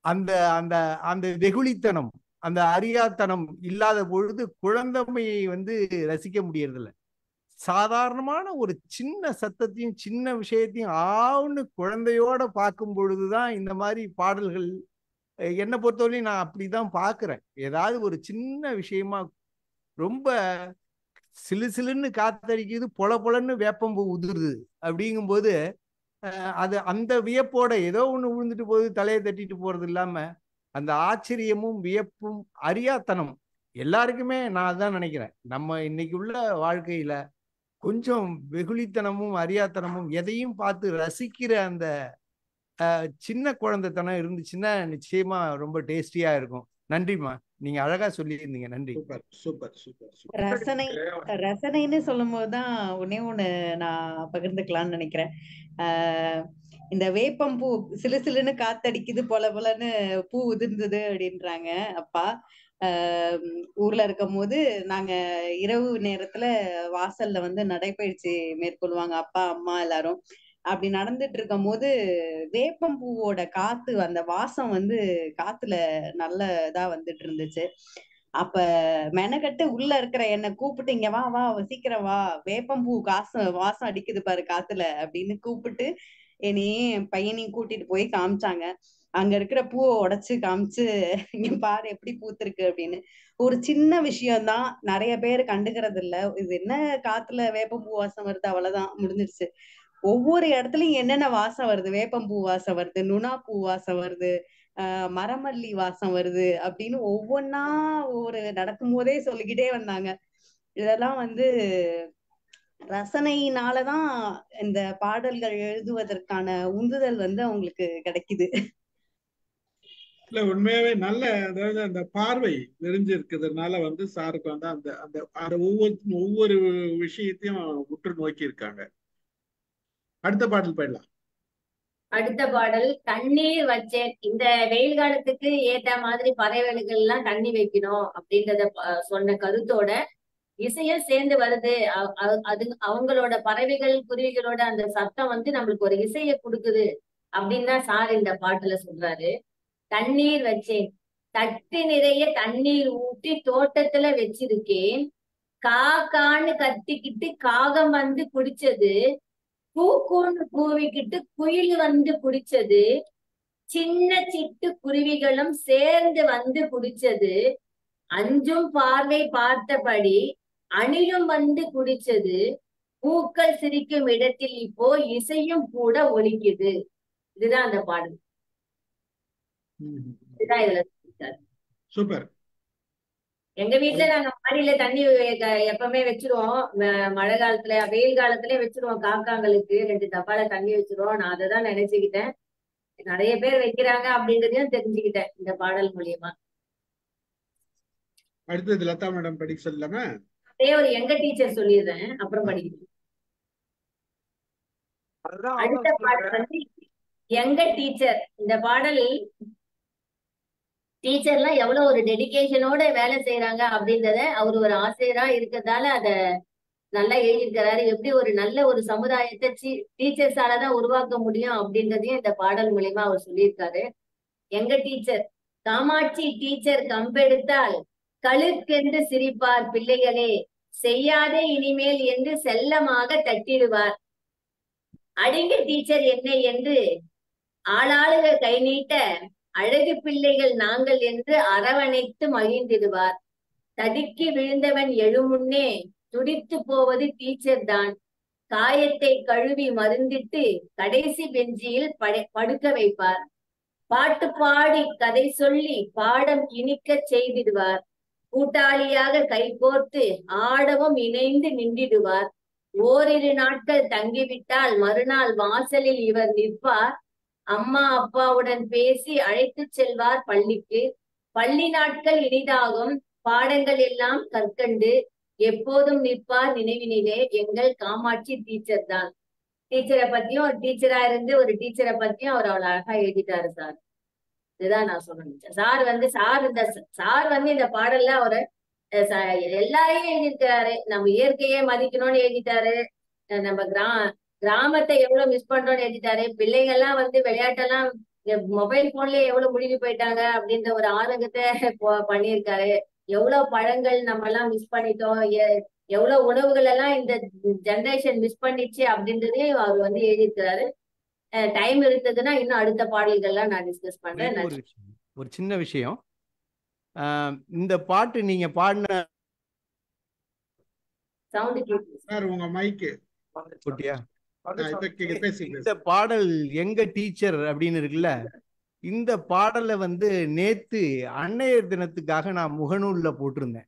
அந்த அந்த அந்த வெகுளித்தனம், அந்த அறியாத்தனம் இல்லாத பொழுது குழந்தைமையை ரசிக்க முடியறதில்ல. சாதாரணமான ஒரு சின்ன சத்தத்தையும் சின்ன விஷயத்தையும் ஆவுன்னு குழந்தையோட பார்க்கும் பொழுதுதான் இந்த மாதிரி பாடல்கள் என்னை பொறுத்தவரையும் நான் அப்படிதான் பார்க்கிறேன். ஏதாவது ஒரு சின்ன விஷயமா ரொம்ப சிலு சிலுன்னு காத்தடிக்குது, பொல பொலன்னு வேப்பம்பூ உதிருது அப்படிங்கும்போது அது அந்த வியப்போட ஏதோ ஒண்ணு விழுந்துட்டு போகுது, தலையை தட்டிட்டு போறது இல்லாம அந்த ஆச்சரியமும் வியப்பும் அறியாத்தனம் எல்லாருக்குமே நான் அதான் நினைக்கிறேன். நம்ம இன்னைக்கு உள்ள வாழ்க்கையில கொஞ்சம் வெகுளித்தனமும் அறியாத்தனமும் எதையும் பார்த்து ரசிக்கிற அந்த சின்ன குழந்தைத்தனம் இருந்துச்சுன்னா நிச்சயமா ரொம்ப டேஸ்டியா இருக்கும். நன்றிமா, நீங்க அழகா சொல்லியிருந்தீங்க. நன்றி. Super super super. ரசனைன்னு சொல்லும் போதுதான் ஒன்னே ஒண்ணு நான் பகிர்ந்துக்கலாம்னு நினைக்கிறேன். இந்த வேப்பம்பூ சிலு சிலுன்னு காத்தடிக்குது, பொல பொலன்னு பூ உதிர்ந்தது அப்படின்றாங்க அப்பா. ஊர்ல இருக்கும் போது நாங்க இரவு நேரத்துல வாசல்ல நடைப்பயிற்சி மேற்கொள்வாங்க அப்பா அம்மா எல்லாரும். அப்படி நடந்துட்டு இருக்கும் போது வேப்பம்பூவோட காத்து, அந்த வாசம் காத்துல நல்ல இதா வந்துட்டு இருந்துச்சு. அப்ப மெனக்கட்டு உள்ள இருக்கிற என்னை கூப்பிட்டு, இங்க வா வா சீக்கிரம் வா, வேப்பம்பூ வாசம் அடிக்குது பாரு காத்துல அப்படின்னு கூப்பிட்டு என்னையும் பையனையும் கூட்டிட்டு போய் காமிச்சாங்க. அங்க இருக்கிற பூவை உடைச்சு காமிச்சு, இங்க பாரு எப்படி பூத்திருக்கு அப்படின்னு. ஒரு சின்ன விஷயம்தான், நிறைய பேர் கண்டுக்கிறது இல்ல. இது என்ன காத்துல வேப்பம்பூ வாசம் வருது, அவ்வளவுதான் முடிஞ்சிருச்சு. ஒவ்வொரு இடத்துலயும் என்னென்ன வாசம் வருது, வேப்பம்பூ வாசம் வருது, நுணா பூ வாசம் வருது, மரமல்லி வாசம் வருது அப்படின்னு ஒவ்வொன்னா ஒரு நடக்கும் போதே சொல்லிக்கிட்டே வந்தாங்க. இதெல்லாம் ரசனையினாலதான் இந்த பாடல்கள் எழுதுவதற்கான உந்துதல் அவங்களுக்கு கிடைக்குது. இல்ல உண்மையாவே நல்ல, அதாவது அந்த பார்வை விரிஞ்சிருக்கிறதுனால சாருக்கு அந்த அந்த அந்த ஒவ்வொரு விஷயத்தையும் உற்று நோக்கி இருக்காங்க. அடுத்த பாடல் போயிடலாம். அடுத்த பாடல் தண்ணீர் வச்சேன். இந்த வெயில் காலத்துக்கு ஏற்ற மாதிரி பறவைகளுக்கு எல்லாம் தண்ணி வைக்கணும் அப்படின்றத சொன்ன கருத்தோட இசையும் சேர்ந்து வருது. அது அவங்களோட பறவைகள் குருவிகளோட அந்த சத்தம் நம்மளுக்கு ஒரு இசையை கொடுக்குது அப்படின்னு தான் சார் இந்த பாட்டுல சொல்றாரு. தண்ணீர் வச்சேன், தட்டு நிறைய தண்ணீர் ஊற்றி தோட்டத்துல வச்சிருக்கேன், காக்கான்னு கத்திக்கிட்டு காகம் குடிச்சது, கூக்கூன்னு கூவிக்கிட்டு குயில் குடிச்சது, சின்ன சிட்டு குருவிகளும் சேர்ந்து குடிச்சது, அஞ்சும் பார்வை பார்த்தபடி அணிலும் குடிச்சது, பூக்கள் சிரிக்கும் இடத்தில் இப்போ இசையும் கூட ஒலிக்குது. இதுதான் அந்த பாடல். இதுதான் இதுல சூப்பர். எங்க வீட்டுல நாங்க மாடியில தண்ணி எப்பவுமே வச்சிருவோம். மழை காலத்துல வெயில் காலத்துல வச்சிருவோம். காக்காங்களுக்கு 2 டப்பால தண்ணி வச்சிருவோம். நான் அதைதான் நினைச்சுக்கிட்டேன். நிறைய பேர் வைக்கிறாங்க அப்படின்றதையும் தெரிஞ்சுக்கிட்டேன் இந்த பாடல் மூலியமா. அடுத்தது லதா மேடம் படிக்க சொல்லலாமா? அதே ஒரு எங்க டீச்சர் சொல்லிடுறேன், அப்புறம் படிக்கிறேன். அடுத்த பாடல் எங்க டீச்சர். இந்த பாடல் டீச்சர்லாம் எவ்வளவு ஒரு டெடிகேஷனோட வேலை செய்யறாங்க அப்படின்றத அவர் ஒரு ஆசிரியரா இருக்கிறதால அத நல்லா எழுதியிருக்கிறாரு. எப்படி ஒரு நல்ல ஒரு சமுதாயத்தை டீச்சர்ஸாலதான் உருவாக்க முடியும் அப்படின்றதையும் இந்த பாடல் மூலியமா அவர் சொல்லியிருக்காரு. எங்க டீச்சர். காமாட்சி டீச்சர் கம்பெடுத்தால் கழுக்கென்று சிரிப்பார் பிள்ளைகளே, செய்யாதே இனிமேல் என்று செல்லமாக தட்டிடுவார். அடிங்க டீச்சர் என்னை என்று ஆளாளுக கை நீட்ட, அழகு பிள்ளைகள் நாங்கள் என்று அரவணைத்து மகிழ்ந்திடுவார். தடுக்கி விழுந்தவன் எழுமுன்னே துடித்து போவது டீச்சர் தான். காயத்தை கழுவி மருந்திட்டு கடைசி பெஞ்சியில் படுக்க வைப்பார். பாட்டு பாடி கதை சொல்லி பாடம் இனிக்க செய்திடுவார். கூட்டாளியாக கைகோர்த்து ஆடவும் இணைந்து நின்றிடுவார். ஓரிரு நாட்கள் தங்கிவிட்டால் மறுநாள் வாசலில் இவர் நிற்பார். அம்மா அப்பாவுடன் பேசி அழைத்து செல்வார் பள்ளிக்கு. பள்ளி நாட்கள் இனிதாகும், பாடங்கள் எல்லாம் கற்கண்டு எப்போதும் நிற்பார் நினைவினிலே எங்கள் காமாட்சி டீச்சர் தான். டீச்சரை பத்தியும், டீச்சரா இருந்து ஒரு டீச்சரை பத்தியும் அவர் அவ்வளவு அழகா எழுதிட்டாரு சார். இதுதான் நான் சொல்ல நினைச்சேன். சார் வந்து இந்த பாடல்ல அவரு எல்லாரையும் எழுதியிருக்கிறாரு. நம்ம இயற்கையே மதிக்கணும்னு எழுதிட்டாரு. நம்ம கிராமத்தை எவ்வளவு மிஸ் பண்றோம்னு எழுதிட்டாரு. பிள்ளைங்கள்லாம் வந்து விளையாட்டெல்லாம் மொபைல் போன்லயே எவ்வளவு முழுகி போயிட்டாங்க அப்படின்ற ஒரு ஆதங்கத்தை பண்ணியிருக்காரு. எவ்வளவு பழங்கள் நம்ம எல்லாம் மிஸ் பண்ணிட்டோம், எவ்வளவு உணவுகள் எல்லாம் இந்த ஜெனரேஷன் மிஸ் பண்ணிச்சு அப்படின்றதையும் அவர் வந்து எழுதியிருக்கிறாரு. டைம் இருந்ததுன்னா இன்னும் அடுத்த பாடல்கள்லாம் நான் டிஸ்கஸ் பண்றேன். ஒரு சின்ன விஷயம், இந்த பாட்டு நீங்க பாடின சவுண்ட் சார் உங்க மைக்கு போட்டியா? பேசி இந்த பாடல் எங்க டீச்சர் அப்படின்னு இருக்குல்ல, இந்த பாடலை வந்து நேத்து அன்னையர் தினத்துக்காக நான் முகநூல்ல போட்டிருந்தேன்.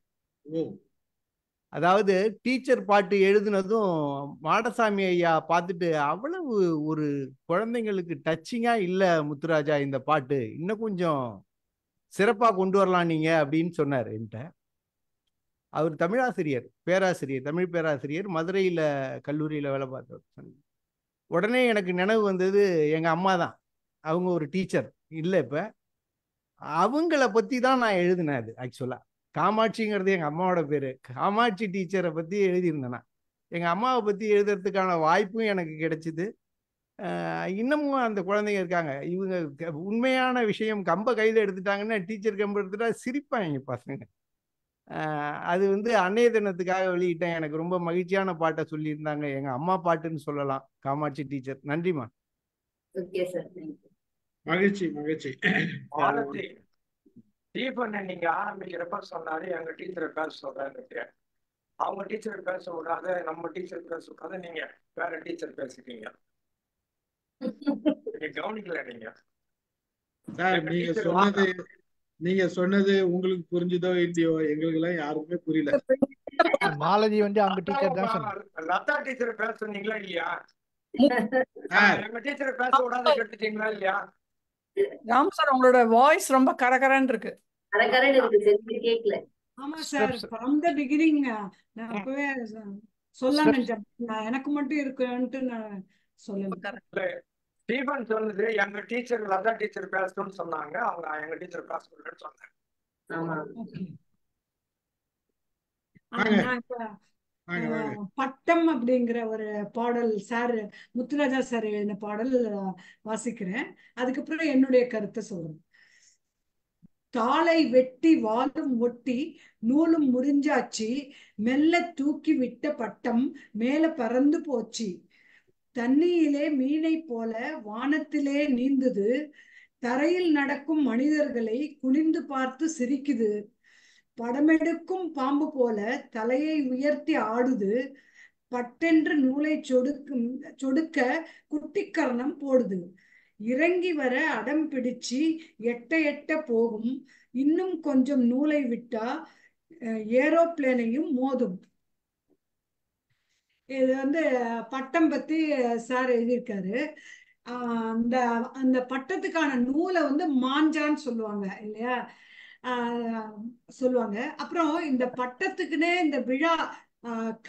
அதாவது டீச்சர் பாட்டு எழுதுனதும் மாடசாமி ஐயா பார்த்துட்டு அவ்வளவு ஒரு குழந்தைங்களுக்கு டச்சிங்கா இல்ல முத்துராஜா, இந்த பாட்டு இன்னும் கொஞ்சம் சிறப்பா கொண்டு வரலாம் நீங்க அப்படின்னு சொன்னார் என்கிட்ட. அவர் தமிழாசிரியர், பேராசிரியர், தமிழ் பேராசிரியர், மதுரையில கல்லூரியில வேலை பார்த்தவர். உடனே எனக்கு நினைவு வந்தது எங்க அம்மா தான். அவங்க ஒரு டீச்சர் இல்லை, இப்ப அவங்கள பத்தி தான் நான் எழுதினேன். அது ஆக்சுவலா காமாட்சிங்கிறது எங்க அம்மாவோட பேரு. காமாட்சி டீச்சரை பத்தி எழுதியிருந்தேன். எங்க அம்மாவை பத்தி எழுதுறதுக்கான வாய்ப்பும் எனக்கு கிடைச்சிது. இன்னமும் அந்த குழந்தைங்க இருக்காங்க. இவங்க உண்மையான விஷயம் கம்ப கையில எடுத்துட்டாங்கன்னா, டீச்சர் கம்ப எடுத்துட்டா சிரிப்பாங்க பசங்க. அது வந்து அன்னைய தினத்துக்காக வெளியிட்டேன். எனக்கு ரொம்ப மகிழ்ச்சியான பாட்டை சொல்லியிருந்தாங்க. எங்க அம்மா பாட்டுன்னு சொல்லலாம், காமாட்சி டீச்சர். நன்றிமா. மகிழ்ச்சி மகிழ்ச்சி. நீங்க ஆரம்பிக்கிறப்ப சொன்னாரு எங்க டீச்சரை பேச சொல்றாரு. அவங்க டீச்சர் பேச விடாத, நம்ம டீச்சர் பேச விடாத, நீங்க வேற டீச்சர் பேசிட்டீங்க. கவனிக்கல நீங்க சார். நீங்க சொன்னது உங்களுக்கு புரிஞ்சுதோ இல்லையோ, எங்களுக்கு எல்லாம் யாருக்குமே புரியல. மாலதி வந்து அவங்க டீச்சர் தான் சொன்னாங்க. லதா டீச்சர் பேச சொன்னீங்களா இல்லையா? எங்க டீச்சரை பேச விடாத கேட்டுட்டீங்களா இல்லையா? ராம் சார், உங்களோட வாய்ஸ் ரொம்ப கரகரன்னு இருக்கு. ஆமா சார், from the beginning நான் அப்பவே சொல்ல நினைச்சேன், எனக்கு மட்டும் இருக்குன்ட்டு நான் சொல்லல. ஸ்டீபன் சொன்னது எங்க டீச்சர் லதா டீச்சர் பேசணும்னு சொன்னாங்க. அவங்க எங்க டீச்சர் பேசணும்னு சொன்னாங்க. பட்டம் அப்படிங்கிற ஒரு பாடல் சார் முத்துராஜா சார் எழுதின பாடல் வாசிக்கிறேன். அதுக்கப்புறம் என்னுடைய கருத்தை சொல்றேன். தாளை வெட்டி வாலும் ஒட்டி நூலும் முறிஞ்சாச்சு, மெல்ல தூக்கி விட்ட பட்டம் மேல பறந்து போச்சு. தண்ணியிலே மீனை போல வானத்திலே நீந்துது, தரையில் நடக்கும் மனிதர்களை குனிந்து பார்த்து சிரிக்குது. படமெடுக்கும் பாம்பு போல தலையை உயர்த்தி ஆடுது, பட்டென்று நூலை சொடுக்க குட்டிக்கரணம் போடுது. இறங்கி வர அடம் பிடிச்சு எட்ட எட்ட போகும், இன்னும் கொஞ்சம் நூலை விட்டா ஏரோப்ளேனையும் மோதும். இது வந்து பட்டம் பத்தி சார் எழுதியிருக்காரு. அந்த அந்த பட்டத்துக்கான நூலை வந்து மாஞ்சான்னு சொல்லுவாங்க இல்லையா, சொல்லுவாங்க. அப்புறம் இந்த பட்டத்துக்குன்னே இந்த விழா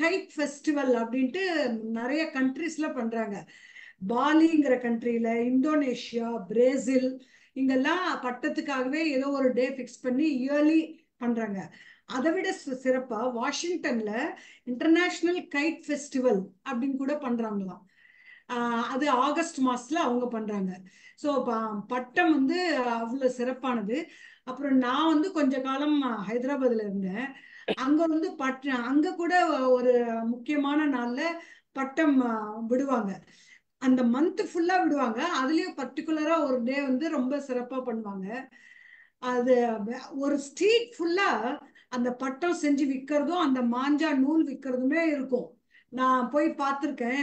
கைட் ஃபெஸ்டிவல் அப்படின்ட்டு நிறைய கண்ட்ரீஸ்ல பண்றாங்க. பாலிங்கிற கண்ட்ரியில, இந்தோனேஷியா, பிரேசில், இங்கெல்லாம் பட்டத்துக்காகவே ஏதோ ஒரு டே ஃபிக்ஸ் பண்ணி இயர்லி பண்றாங்க. அதை விட சிறப்பா வாஷிங்டன்ல இன்டர்நேஷனல் கைட் ஃபெஸ்டிவல் அப்படின்னு கூட பண்றாங்களாம். அது ஆகஸ்ட் மாசத்துல அவங்க பண்றாங்க. ஸோ பட்டம் வந்து அவ்வளவு சிறப்பானது. அப்புறம் நான் வந்து கொஞ்ச காலம் ஹைதராபாத்ல இருந்தேன். அங்க வந்து அங்க கூட ஒரு முக்கியமான நாள்ல பட்டம் விடுவாங்க. அந்த மந்த் ஃபுல்லா விடுவாங்க. அதுலயும் பர்டிகுலரா ஒரு டே வந்து ரொம்ப சிறப்பா பண்ணுவாங்க. அது ஒரு ஸ்ட்ரீட் ஃபுல்லா அந்த பட்டம் செஞ்சு விற்கிறதும் அந்த மாஞ்சா நூல் விற்கிறதுமே இருக்கும். நான் போய் பார்த்துருக்கேன்.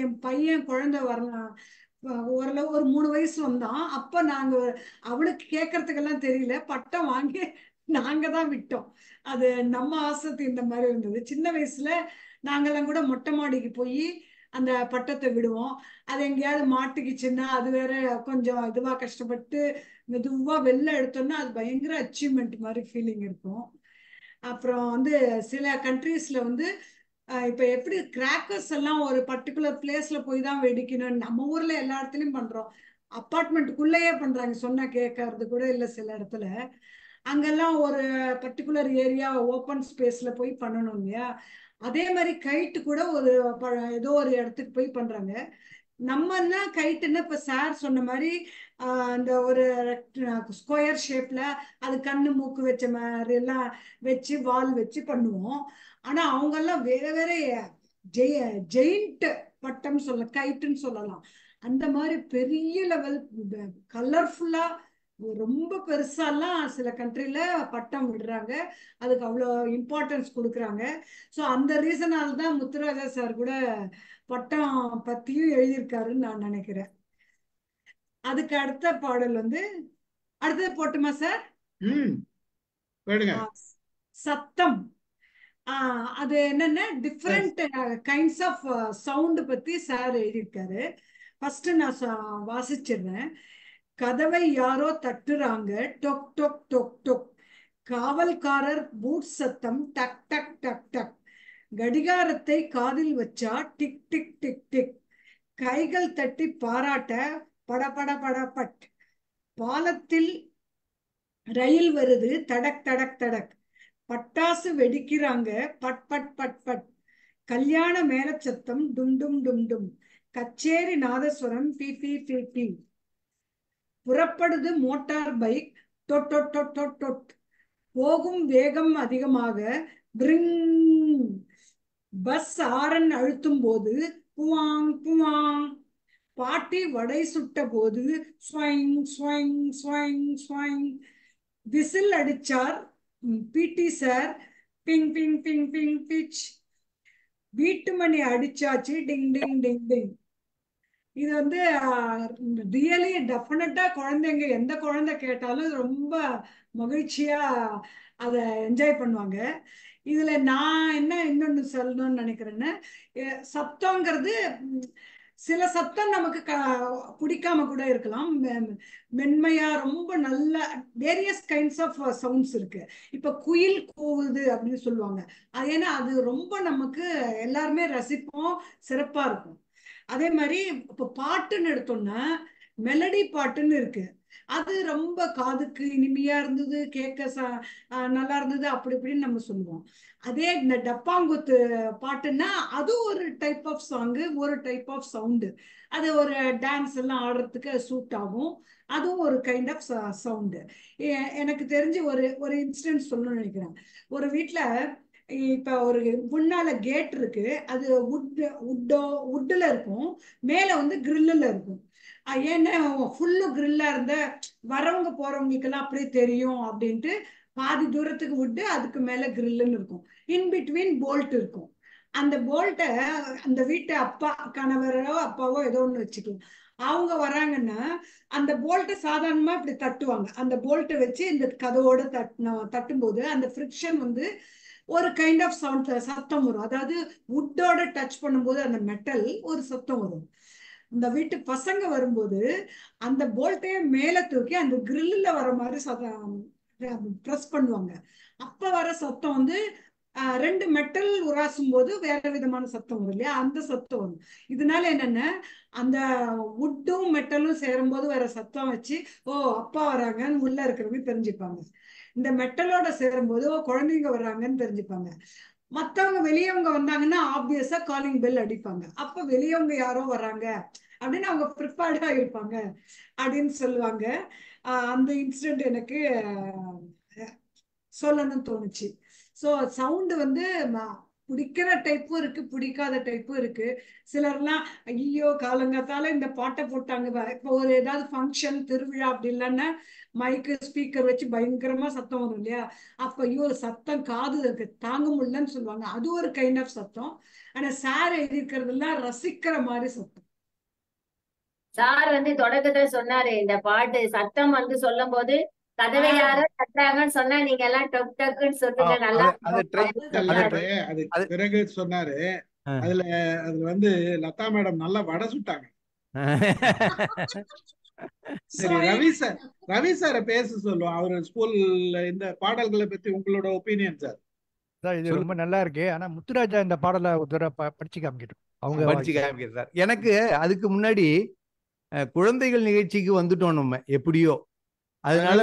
என் பையன் குழந்தை வரலாம், ஓரளவு ஒரு 3 வயசு வந்தான். அப்ப நாங்க அவளுக்கு கேட்கறதுக்கெல்லாம் தெரியல, பட்டம் வாங்கி நாங்க தான் விட்டோம். அது நம்ம ஆசை இந்த மாதிரி இருந்தது. சின்ன வயசுல நாங்கெல்லாம் கூட மொட்டை மாடிக்கு போய் அந்த பட்டத்தை விடுவோம். அது எங்கேயாவது மாட்டுக்குச்சுன்னா அது வேற கொஞ்சம் இதுவா கஷ்டப்பட்டு மெதுவா வெளில எடுத்தோம்னா அது பயங்கர அச்சீவ்மெண்ட் மாதிரி ஃபீலிங் இருக்கும். அப்புறம் வந்து சில கண்ட்ரீஸ்ல வந்து இப்ப எப்படி கிராக்கர்ஸ் எல்லாம் ஒரு பர்டிகுலர் பிளேஸ்ல போய் தான் வெடிக்கணும். நம்ம ஊர்ல எல்லா இடத்துலயும் பண்றோம், அப்பார்ட்மெண்ட்டுக்குள்ளேயே பண்றாங்க, சொன்னா கேட்கறது கூட இல்ல சில இடத்துல. அங்கெல்லாம் ஒரு பர்டிகுலர் ஏரியா ஓப்பன் ஸ்பேஸ்ல போய் பண்ணணும் இல்லையா? அதே மாதிரி கைட்டு கூட ஒரு ஏதோ ஒரு இடத்துக்கு போய் பண்றாங்க. நம்மன்னா கைட்டுன்னா இப்ப சார் சொன்ன மாதிரி அந்த ஒரு ஸ்கொயர் ஷேப்ல அது கண்ணு மூக்கு வச்ச மாதிரி எல்லாம் வச்சு வால் வச்சு பண்ணுவோம். ஆனா அவங்க எல்லாம் வேற வேற ஜெயிண்ட் பட்டம் கைட்டுன்னு சொல்லலாம். அந்த மாதிரி பெரிய லெவல் கலர்ஃபுல்லா ரொம்ப பெருசாலாம் சில கண்ட்ரில பட்டம் விடுறாங்க, அதுக்கு அவ்வளோ இம்பார்ட்டன்ஸ் கொடுக்குறாங்க. ஸோ அந்த ரீசனால தான் முத்துராஜா சார் கூட பட்டம் பத்தியும் எழுதியிருக்காருன்னு நான் நினைக்கிறேன். அதுக்கு அடுத்த பாடல் வந்து அடுத்தது போட்டுமா சார்? சத்தம். அது என்னன்னா டிஃப்ரெண்ட் கைண்ட்ஸ் ஆஃப் சவுண்ட் பத்தி சார் எழுதியிருக்காரு. ஃபர்ஸ்ட் நான் வாசிச்சிடுறேன். கதவை யாரோ தட்டுறாங்க, டொக் டொக் டொக் டொக். காவல்காரர் பூட் சத்தம், டக் டக் டக் டக். கடிகாரத்தை காதில் வச்சா டிக் டிக் டிக் டிக். கைகள் தட்டி பாராட்ட படபட படபட். பாலத்தில் ரயில் வருது, தடக் தடக் தடக். பட்டாசு வெடிக்கிறாங்க, பட் பட் பட் பட். கல்யாண மேல சத்தம், டும் டும் டும் டும். கச்சேரி நாதஸ்வரம், பி பி பி பி. புறப்படுது மோட்டார் பைக், டொட் டொட் டொட் டொட் டொட். போகும் வேகம் அதிகமாக, பிரிங். பஸ் ஆரன் அழுத்தும் போது புவாங் புவாங். பாட்டி வடை சுட்ட போது ஸ்வைங் ஸ்வைங் ஸ்வைங் ஸ்வைங். விசில் அடிச்சார் பிடி sir, ping ping ping ping பிச். வீட்டு மணி அடிச்சாச்சு, டிங் டிங் டிங் டிங். இது வந்து ரியலி டெஃபினட்டா குழந்தைங்க எந்த குழந்தை கேட்டாலும் ரொம்ப மகிழ்ச்சியா அதை என்ஜாய் பண்ணுவாங்க. இதுல நான் என்ன இன்னொன்னு சொல்லணும்னு நினைக்கிறேன்னா, சத்தங்கிறது சில சத்தம் நமக்கு பிடிக்காம கூட இருக்கலாம். மென்மையா ரொம்ப நல்ல வேரியஸ் கைண்ட்ஸ் ஆஃப் சவுண்ட்ஸ் இருக்கு. இப்ப குயில் கூவுது அப்படின்னு சொல்லுவாங்க, அது ஏன்னா அது ரொம்ப நமக்கு எல்லாருமே ரசிப்போம், சிறப்பா இருக்கும். அதே மாதிரி இப்ப பாட்டுன்னு எடுத்தோம்னா மெலடி பாட்டுன்னு இருக்கு, அது ரொம்ப காதுக்கு இனிமையா இருந்தது, கேட்க நல்லா இருந்தது, அப்படி இப்படின்னு நம்ம சொல்லுவோம். அதே இந்த டப்பாங்குத்து பாட்டுன்னா அது ஒரு டைப் ஆஃப் சாங்கு, ஒரு டைப் ஆஃப் சவுண்டு, அது ஒரு டான்ஸ் எல்லாம் ஆடுறதுக்கு சூட் ஆகும், அதுவும் ஒரு கைண்ட் ஆஃப் சவுண்டு. எனக்கு தெரிஞ்சு ஒரு ஒரு இன்சிடென்ட் சொல்லணும்னு நினைக்கிறேன். ஒரு வீட்டுல இப்ப ஒரு முன்னால கேட் இருக்கு, அது உட்ல இருக்கும், மேல வந்து கிரில்ல இருக்கும். ஏன்னா ஃபுல்லு கிரில்லா இருந்த வரவங்க போறவங்களுக்கு எல்லாம் அப்படியே தெரியும் அப்படின்ட்டு பாதி தூரத்துக்கு விட்டு அதுக்கு மேல கிரில்லுன்னு இருக்கும், இன் பிட்வீன் போல்ட் இருக்கும். அந்த போல்ட்டை அந்த வீட்டு அப்பா கணவரோ அப்பாவோ ஏதோ ஒண்ணு வச்சுக்கலாம், அவங்க வராங்கன்னா அந்த போல்ட்டை சாதாரணமா இப்படி தட்டுவாங்க. அந்த போல்ட்டை வச்சு இந்த கதவோட தட்டும்போது அந்த ஃப்ரிக்ஷன் வந்து ஒரு கைண்ட் ஆஃப் சவுண்ட் சத்தம் வரும். அதாவது வுட்டோட டச் பண்ணும்போது அந்த மெட்டல் ஒரு சத்தம் வரும். இந்த வீட்டு பசங்க வரும்போது அந்த போல்ட்டையே மேல தூக்கி அந்த கிரில்ல வர மாதிரி ப்ரெஸ் பண்ணுவாங்க. அப்ப வர சத்தம் வந்து ரெண்டு மெட்டல் உராசும் போது வேற விதமான சத்தம் வரும் இல்லையா, அந்த சத்தம் வரும். இதனால என்னன்னா அந்த வுட்டும் மெட்டலும் சேரும் போது வர சத்தம் வச்சு ஓ அப்பா வராங்கன்னு உள்ள இருக்கிறவங்க தெரிஞ்சுப்பாங்க. இந்த மெட்டலோட சேரும் போது ஓ குழந்தைங்க வர்றாங்கன்னு தெரிஞ்சுப்பாங்க. மத்தவங்க வெளியவங்க வந்தாங்கன்னா ஆப்வியஸா காலிங் பெல் அடிப்பாங்க, அப்ப வெளியவங்க யாரோ வர்றாங்க அப்படின்னு அவங்க ப்ரிப்பேர்டா இருப்பாங்க அப்படின்னு சொல்லுவாங்க. அந்த இன்சிடென்ட் எனக்கு சொல்லணும்னு தோணுச்சு. ஸோ சவுண்டு வந்து பிடிக்கிற டைப்பும் இருக்கு, பிடிக்காத டைப்பும் இருக்கு. சிலர்லாம் ஐயோ காலங்காத்தால இந்த பாட்டை போட்டாங்க, இப்போ ஒரு ஏதாவது ஃபங்க்ஷன் திருவிழா அப்படி இல்லைன்னா மைக்கு ஸ்பீக்கர் வச்சு பயங்கரமா சத்தம் வரும் இல்லையா, அப்ப ஐயோ சத்தம் காது தாங்க முடியலன்னு சொல்லுவாங்க, அது ஒரு கைண்ட் ஆஃப் சத்தம். ஆனா சார் எழுதியிருக்கிறதுலாம் ரசிக்கிற மாதிரி சத்தம். சார் வந்து தொடக்கத்துல சொன்னாரு இந்த பாட்டு சத்தம் வந்து சொல்லும் போது கதவை யாரோ தட்டுறாங்கன்னு சொன்னா நீங்க எல்லாம் டொக் டக்குன்னு சொன்னீங்க, நல்லா அது பிறகு சொன்னாரு. அதுல வந்து லதா மேடம் நல்லா வடை சுட்டாங்க. சரி ரவி சார பேச சொல்லுவோம், அவரு ஸ்கூல்ல இந்த பாடல்களை பத்தி உங்களோட ஒப்பீனியன் சார். இது ரொம்ப நல்லா இருக்கு. ஆனா முத்துராஜா இந்த பாடலை ஒரு தடவை படிச்சு காமிக்கட்டும். அவங்க படிச்சு காமிக்கிறேன் சார். எனக்கு அதுக்கு முன்னாடி குழந்தைகள் நிகழ்ச்சிக்கு வந்துட்டோம் நம்ம எப்படியோ. அதனால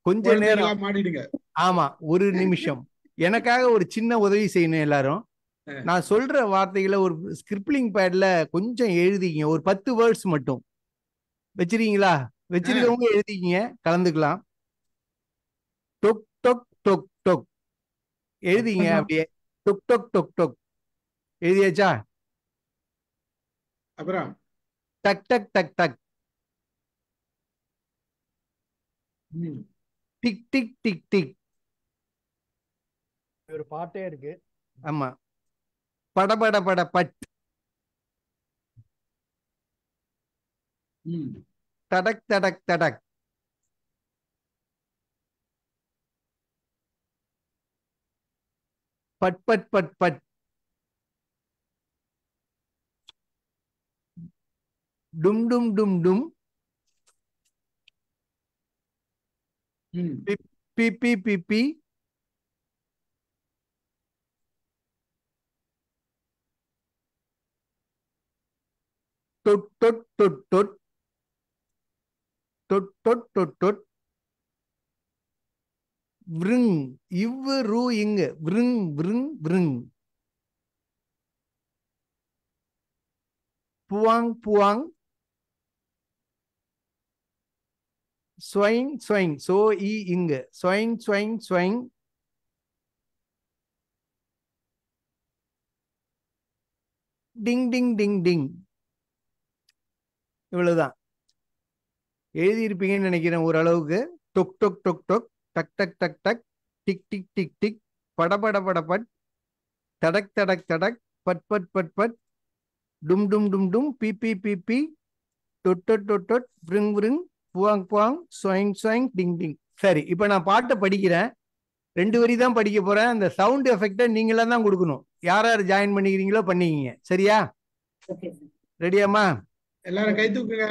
கொஞ்ச நேரம் மாடிடுங்க. ஆமா, ஒரு நிமிஷம் எனக்காக ஒரு சின்ன உதவி செய்யணும் எல்லாரும். நான் சொல்ற வார்த்தைகளை ஒரு ஸ்கிரிப்லிங் பேட்ல கொஞ்சம் எழுதிங்க. ஒரு 10 வேர்ட்ஸ் மட்டும் வச்சிருக்கீங்களா? வச்சிருக்கவங்க எழுதிக்கிங்க, கலந்துக்கலாம். டொக் டொக் டொக் டொக் எழுதிங்க. அப்படியே டொக் டொக் டொக் டொக் எழுதியாச்சா? அப்புறம் டக் டக் டக் டக், டிக் டிக் டிக் டிக். ஒரு பாட்டே இருக்கு. ஆமா, படபட பட பட், தடக் தடக் தடக், பட் பட் பட் பட், டும் டும் டும் டும், பி பி பி பி, தொட் தொட் தொட் தொட், தொட் தொட் தொட் தொட், விருங் இவ்வு ரூ இங்கு, விருங் விருங் விருங், புவாங் புவாங், ஸ்வைங் ஸ்வைங், சோ இ இங்கு, ஸ்வைங் ஸ்வைங் ஸ்வைங், டிங் டிங் டிங் டிங். இவ்வளவுதான் எழுதியிருப்பீங்கன்னு நினைக்கிறேன் ஓரளவுக்கு. டொக் டொக் டொக் டொக், டக் டக் டக் டக், டிக் டிக் டிக் டிக், படபட பட பட், தடக் தடக் தடக், பட் பட் பட் பட், டும் டும் டும் டும், பி பி பி பி, டொட் டொட் டொட் டொட், விருங் விருங், புவாங் புவாங், ஸ்வைங் ஸ்வைங், டிங் டிங். சரி, இப்போ நான் பாட்டை படிக்கிறேன். 2 வரி தான் படிக்க போறேன். அந்த சவுண்ட் எஃபெக்டை நீங்களா தான் கொடுக்கணும். யார் யார் ஜாயின் பண்ணிக்கிறீங்களோ பண்ணிக்கிங்க. சரியா? ரெடியாமா? எல்லாரும் கை தூக்குங்க.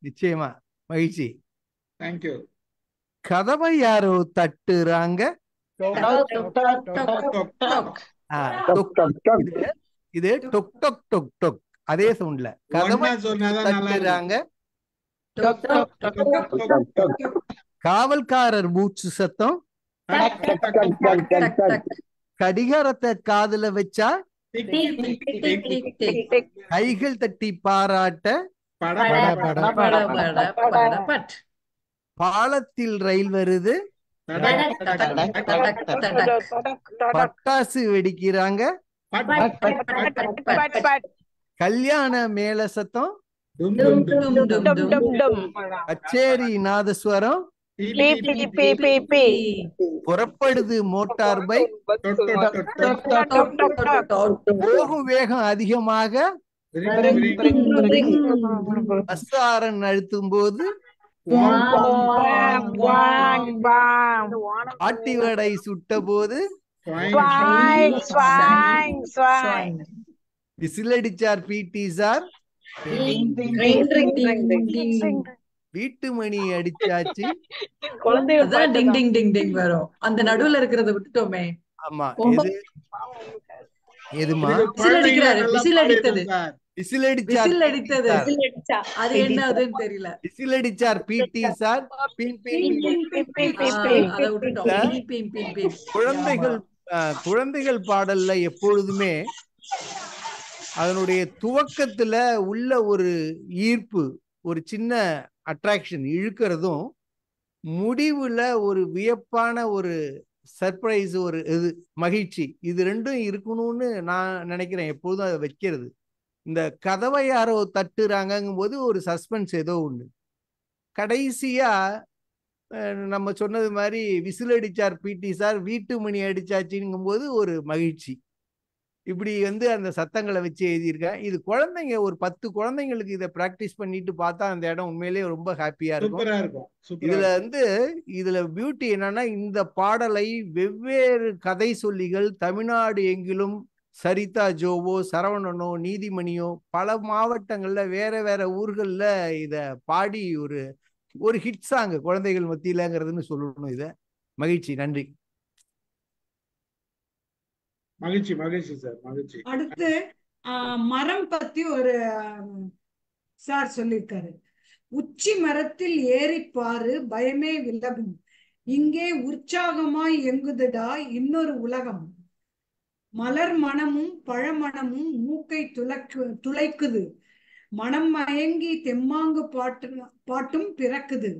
நிச்சயமா, மகிழ்ச்சி. தேங்க்யூ. கதவை யாரோ தட்டுறாங்க, இது டொக் டொக் டொக் டொக், அதே சவுண்ட்ல. கதவை தட்டுறாங்க, காவல்காரர் மூச்சு சத்தம், கடிகாரத்தை காதுல வச்சா கைகள் தட்டி பாராட்ட, பாலத்தில் ரயில் வருது, பட்டாசு வெடிக்கிறாங்க, கல்யாண மேல சத்தம், கச்சேரி நாதஸ்வரம், புறப்படுது மோட்டார் பைக், போகும் வேகம் அதிகமாக, பஸ்ஸாரன் அழுத்தும் போது, ஆட்டி வடை சுட்ட போது, விசிலடிச்சார் பிடி சார், வீட்டு மணி அடிச்சாச்சு. டிங் டிங் டிங் டிங் வரும். அந்த நடுவுல இருக்கிறத விட்டுட்டோமே. ஆமா, எதுமா? விசில் அடிக்கிறாரு, விசில் அடித்தது, விசில் அடிச்சார், விசில் அடித்தது, அது என்ன அதுன்னு தெரியல. விசில் அடிச்சார் பிடி சார், அதை விட்டுட்டோம். குழந்தைகள் பாடல்ல எப்பொழுதுமே அதனுடைய துவக்கத்துல உள்ள ஒரு ஈர்ப்பு, ஒரு சின்ன அட்ராக்ஷன் இழுக்கிறதும், முடிவுல ஒரு வியப்பான ஒரு சர்ப்ரைஸ், ஒரு இது மகிழ்ச்சி, இது ரெண்டும் இருக்கணும்னு நான் நினைக்கிறேன். எப்போதும் அதை வைக்கிறது. இந்த கதவை யாரோ தட்டுறாங்கும் போது ஒரு சஸ்பென்ஸ் ஏதோ ஒண்ணு. கடைசியா நம்ம சொன்னது மாதிரி விசில் அடிச்சார் பிடி சார், வீட்டு மணி அடிச்சாச்சுங்கும் போது ஒரு மகிழ்ச்சி. இப்படி அந்த சத்தங்களை வச்சு எழுதியிருக்கேன். இது குழந்தைங்க, ஒரு 10 குழந்தைங்களுக்கு இதை பிராக்டிஸ் பண்ணிட்டு பார்த்தா அந்த இடம் உண்மையிலேயே ரொம்ப ஹாப்பியா இருக்கும். இதுல பியூட்டி என்னன்னா, இந்த பாடலை வெவ்வேறு கதை சொல்லிகள் தமிழ்நாடு எங்கிலும், சரிதா ஜோவோ, சரவணனோ, நீதிமணியோ, பல மாவட்டங்கள்ல வேற வேற ஊர்கள்ல இத பாடி ஒரு ஹிட் சாங் குழந்தைகள் மத்தியிலங்கிறதுன்னு சொல்லணும். இத மகிழ்ச்சி. நன்றி. மகிழ்ச்சி மகிழ்ச்சி சார், மகிழ்ச்சி. அடுத்து மரம் பத்தி ஒரு சார் சொல்லியிருக்காரு. உச்சி மரத்தில் ஏறி பாரு பயமே விலகும், இங்கே உற்சாகமாய் எங்குதடா இன்னொரு உலகம். மலர் மனமும் பழமணமும் மூக்கை துளைக்குது, மனம் மயங்கி தெம்மாங்கு பாட்டும் பிறக்குது.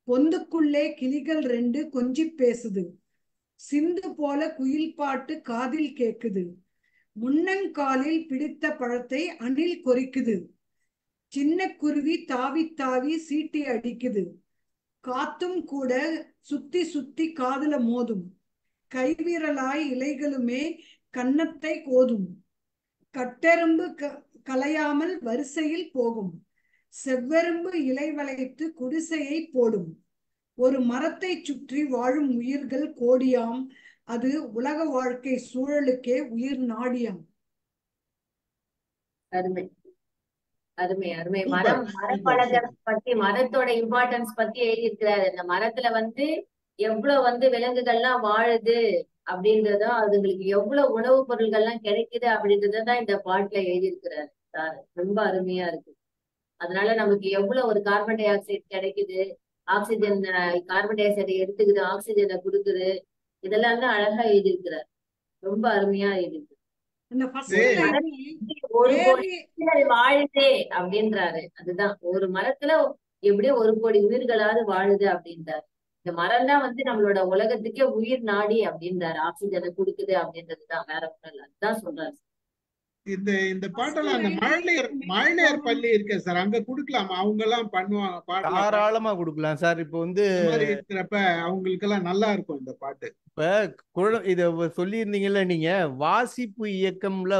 பொந்துக்குள்ளே கிளிகள் 2 கொஞ்சி பேசுது, சிந்து போல குயில் பாட்டு காதில் கேக்குது. முன்னங்காலில் பிடித்த பழத்தை அணில் கொறிக்குது, சின்ன குருவி தாவி தாவி சீட்டி அடிக்குது. காத்தும் கூட சுத்தி சுத்தி காதுல மோதும், கைவிரலாய் இலைகளுமே கன்னத்தை கோதும். கட்டெரும்பு கலையாமல் வரிசையில் போகும், செவ்வெரும்பு இலை வளைத்து குடிசையை போடும். ஒரு மரத்தை சுற்றி வாழும் உயிர்கள் கோடியாம், அது உலக வாழ்க்கை சூழலுக்கே உயிர் நாடியாம். அருமை அருமை அருமை. மரப்பழக்கம் பத்தி, மரத்தோட இம்பார்ட்டன்ஸ் பத்தி எழுதியிருக்கிறாரு. இந்த மரத்துல எவ்வளவு விலங்குகள்லாம் வாழுது அப்படின்றதும், அதுங்களுக்கு எவ்வளவு உணவுப் பொருள்கள்லாம் கிடைக்குது அப்படின்றதான் இந்த பாட்டுல எழுதியிருக்கிறாரு சார். ரொம்ப அருமையா இருக்கு. அதனால நமக்கு எவ்வளவு ஒரு கார்பன் டை ஆக்சைடு கிடைக்குது, ஆக்சிஜன் கார்பன் டை ஆக்சைடை எடுத்துக்குது, ஆக்சிஜனை கொடுக்குது, இதெல்லாம் தான் அழகா எழுதியிருக்கிறார். ரொம்ப அருமையா எழுதிருக்கு. ஒரு கோடி வாழுதே அப்படின்றாரு. அதுதான், ஒரு மரத்துல எப்படியோ 1 கோடி உயிர்களாவது வாழுது அப்படின்றாரு. இந்த மரம் தான் நம்மளோட உலகத்துக்கே உயிர் நாடி அப்படின்றாரு. ஆக்சிஜனை கொடுக்குது அப்படின்றதுதான், வேற ஒண்ணும் இல்லை. அதுதான் சொல்றாரு. இந்த பாட்டெல்லாம் அந்த மழலையர் பள்ளி இருக்கு சார், அங்க குடுக்கலாமா? அவங்க எல்லாம் பண்ணுவாங்க, தாராளமா கொடுக்கலாம் சார். இப்போ இருக்கிறப்ப அவங்களுக்கு எல்லாம் நல்லா இருக்கும் இந்த பாட்டு. இப்ப இத சொல்லியிருந்தீங்கல்ல நீங்க, வாசிப்பு இயக்கம்ல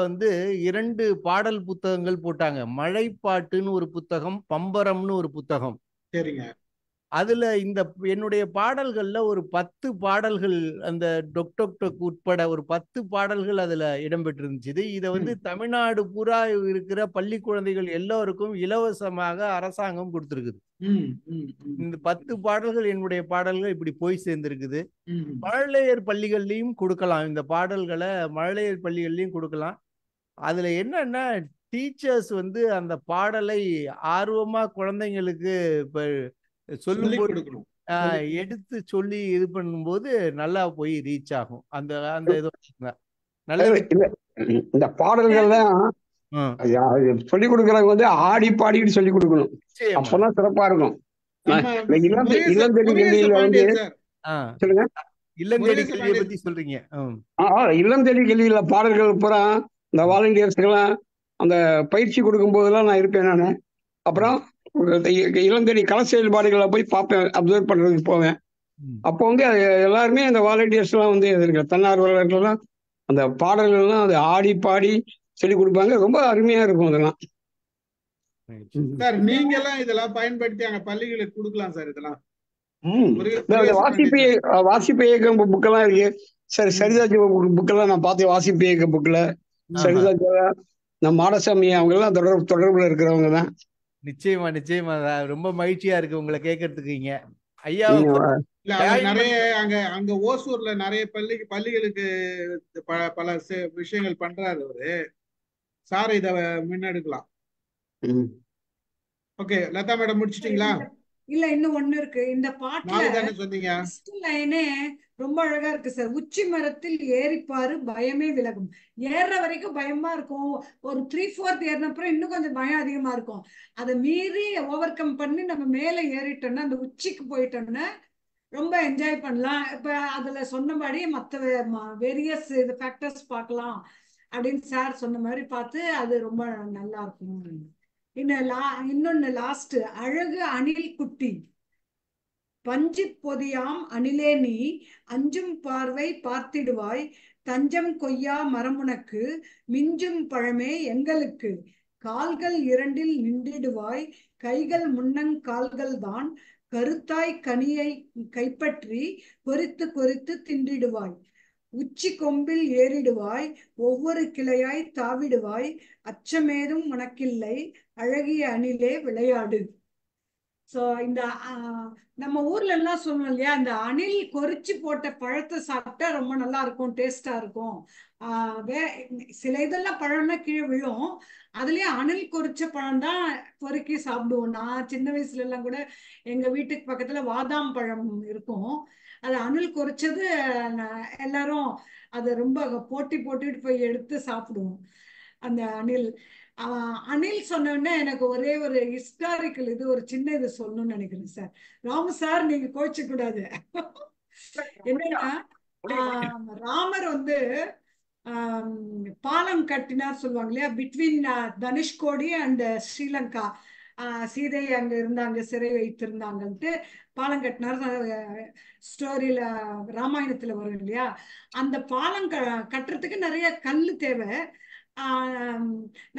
2 பாடல் புத்தகங்கள் போட்டாங்க. மழைப்பாட்டுன்னு ஒரு புத்தகம், பம்பரம்னு ஒரு புத்தகம். சரிங்க. அதுல என்னுடைய பாடல்கள்ல ஒரு 10 பாடல்கள், அந்த டொக் டொக் டொக் உட்பட ஒரு 10 பாடல்கள் அதுல இடம்பெற்றிருந்துச்சு. இதை தமிழ்நாடு பூரா இருக்கிற பள்ளி குழந்தைகள் எல்லோருக்கும் இலவசமாக அரசாங்கம் கொடுத்திருக்குது. இந்த 10 பாடல்கள் என்னுடைய பாடல்கள் இப்படி போய் சேர்ந்திருக்குது. மழலையர் பள்ளிகள்லயும் கொடுக்கலாம் இந்த பாடல்களை, மழலையர் பள்ளிகள்லயும் கொடுக்கலாம். அதுல என்னன்னா, டீச்சர்ஸ் அந்த பாடலை ஆர்வமா குழந்தைங்களுக்கு இப்ப சொல்லும்போது எடுத்து சொல்லி இது பண்ணும்போது நல்லா போய் ரீச் ஆகும். அந்த இந்த பாடல்கள்லாம் சொல்லிக் கொடுக்கறவங்க ஆடி பாடிட்டு சொல்லிக் கொடுக்கணும், அப்பதான் சிறப்பா இருக்கும். சொல்லுங்க, இல்லந்தேடி கல்வியை பத்தி சொல்றீங்க. இல்லந்தேடி கல்வியில பாடல்கள் பூரா இந்த வாலண்டியர்ஸ்க்கெல்லாம் அந்த பயிற்சி கொடுக்கும் போதெல்லாம் நான் இருப்பேன் நானு. அப்புறம் இளந்தேடி கள செயல்பாடுகளை போய் பார்ப்பேன், அப்சர்வ் பண்றதுக்கு போவேன். அப்போ எல்லாருமே அந்த வாலண்டியர்ஸ் எல்லாம் தன்னார்வலர்கள்லாம் அந்த பாடல்கள்லாம் அது ஆடி பாடி சொல்லிக் கொடுப்பாங்க. ரொம்ப அருமையா இருக்கும் அதெல்லாம். சார் நீங்க எல்லாம் இதெல்லாம் பயன்படுத்தி அங்க பள்ளிகளுக்கு கொடுக்கலாம் சார். இதெல்லாம் வாசிப்பு இயக்கம் புக்கெல்லாம் இருக்கு சார். சரிதா புக்கெல்லாம் நான் பார்த்தேன். வாசிப்பு இயக்க புக்ல சரிதா, நம்ம மாடசாமி அவங்க எல்லாம் தொடர்புல இருக்கிறவங்க தான். நிச்சயமா நிச்சயமா, ரொம்ப மகிழ்ச்சியா இருக்கு உங்களை கேட்கறதுக்கு. ஐயா நிறைய அங்க ஓசூர்ல நிறைய பள்ளிகளுக்கு பல விஷயங்கள் பண்றாரு அவரு சார். இத முன்னெடுக்கலாம். ஓகே லதா மேடம், முடிச்சிட்டீங்களா? இல்ல, இன்னும் ஒண்ணு இருக்கு. இந்த பாட்டுல சொன்னீங்க லைனே ரொம்ப அழகா இருக்கு சார். உச்சி மரத்தில் ஏறிப்பாரு பயமே விலகும். ஏறுற வரைக்கும் பயமா இருக்கும், ஒரு 3/4 ஏறின அப்புறம் இன்னும் கொஞ்சம் பயம் அதிகமா இருக்கும். அதை மீறி ஓவர் கம் பண்ணி நம்ம மேல ஏறிட்டோம்னா, அந்த உச்சிக்கு போயிட்டோம்னா ரொம்ப என்ஜாய் பண்ணலாம். இப்ப அதுல சொன்னபடி மற்ற வேரியஸ் ஃபேக்டர்ஸ் பார்க்கலாம் அப்படின்னு சார் சொன்ன மாதிரி பார்த்து அது ரொம்ப நல்லா இருக்கும். இன்னொன்னு லாஸ்ட், அழகு அணில் குட்டி பஞ்சு பொதியாம் அணிலே நீ அஞ்சும் பார்வை பார்த்திடுவாய், தஞ்சம் கொய்யா மரமுனக்கு மிஞ்சும் பழமே எங்களுக்கு, கால்கள் 2இல் நின்றிடுவாய் கைகள் முன்னங்கால்கள் தான், கருத்தாய் கனியை கைப்பற்றி கொறித்து கொறித்து தின்றிடுவாய், உச்சி கொம்பில் ஏறிடுவாய் ஒவ்வொரு கிளையாய் தாவிடுவாய், அச்சமேதும் உனக்கில்லை அழகிய அணிலே விளையாடு. ஸோ இந்த நம்ம ஊர்ல எல்லாம் சொல்லுவோம் இல்லையா, இந்த அணில் கொறிச்சு போட்ட பழத்தை சாப்பிட்டா ரொம்ப நல்லா இருக்கும், டேஸ்டா இருக்கும். சில இதெல்லாம் பழம்னா கீழே விழும், அதுலயே அணில் கொறிச்ச பழம் தான் பொறுக்கி சாப்பிடுவோம். நான் சின்ன வயசுல எல்லாம் கூட எங்க வீட்டுக்கு பக்கத்துல வாதாம் பழம் இருக்கும், அது அணில் கொறிச்சது. எல்லாரும் அதை ரொம்ப போட்டி போட்டுட்டு போய் எடுத்து சாப்பிடுவோம் அந்த அணில். அணில் சொன்னோடனே எனக்கு ஒரே ஒரு ஹிஸ்டாரிக்கல் இது, ஒரு சின்ன இது சொல்லணும்னு நினைக்கிறேன் சார். ராமு சார் நீங்க கோச்சு கூடாது. என்னன்னா ராமர் வந்து பாலம் கட்டினார் சொல்லுவாங்க இல்லையா, பிட்வீன் தனுஷ்கோடி அண்ட் ஸ்ரீலங்கா. சீதை அங்க இருந்தாங்க, சிறை வைத்திருந்தாங்கன்ட்டு பாலம் கட்டினார். ஸ்டோரியில ராமாயணத்துல வரும் இல்லையா. அந்த பாலம் கட்டுறதுக்கு நிறைய கல்லு தேவை.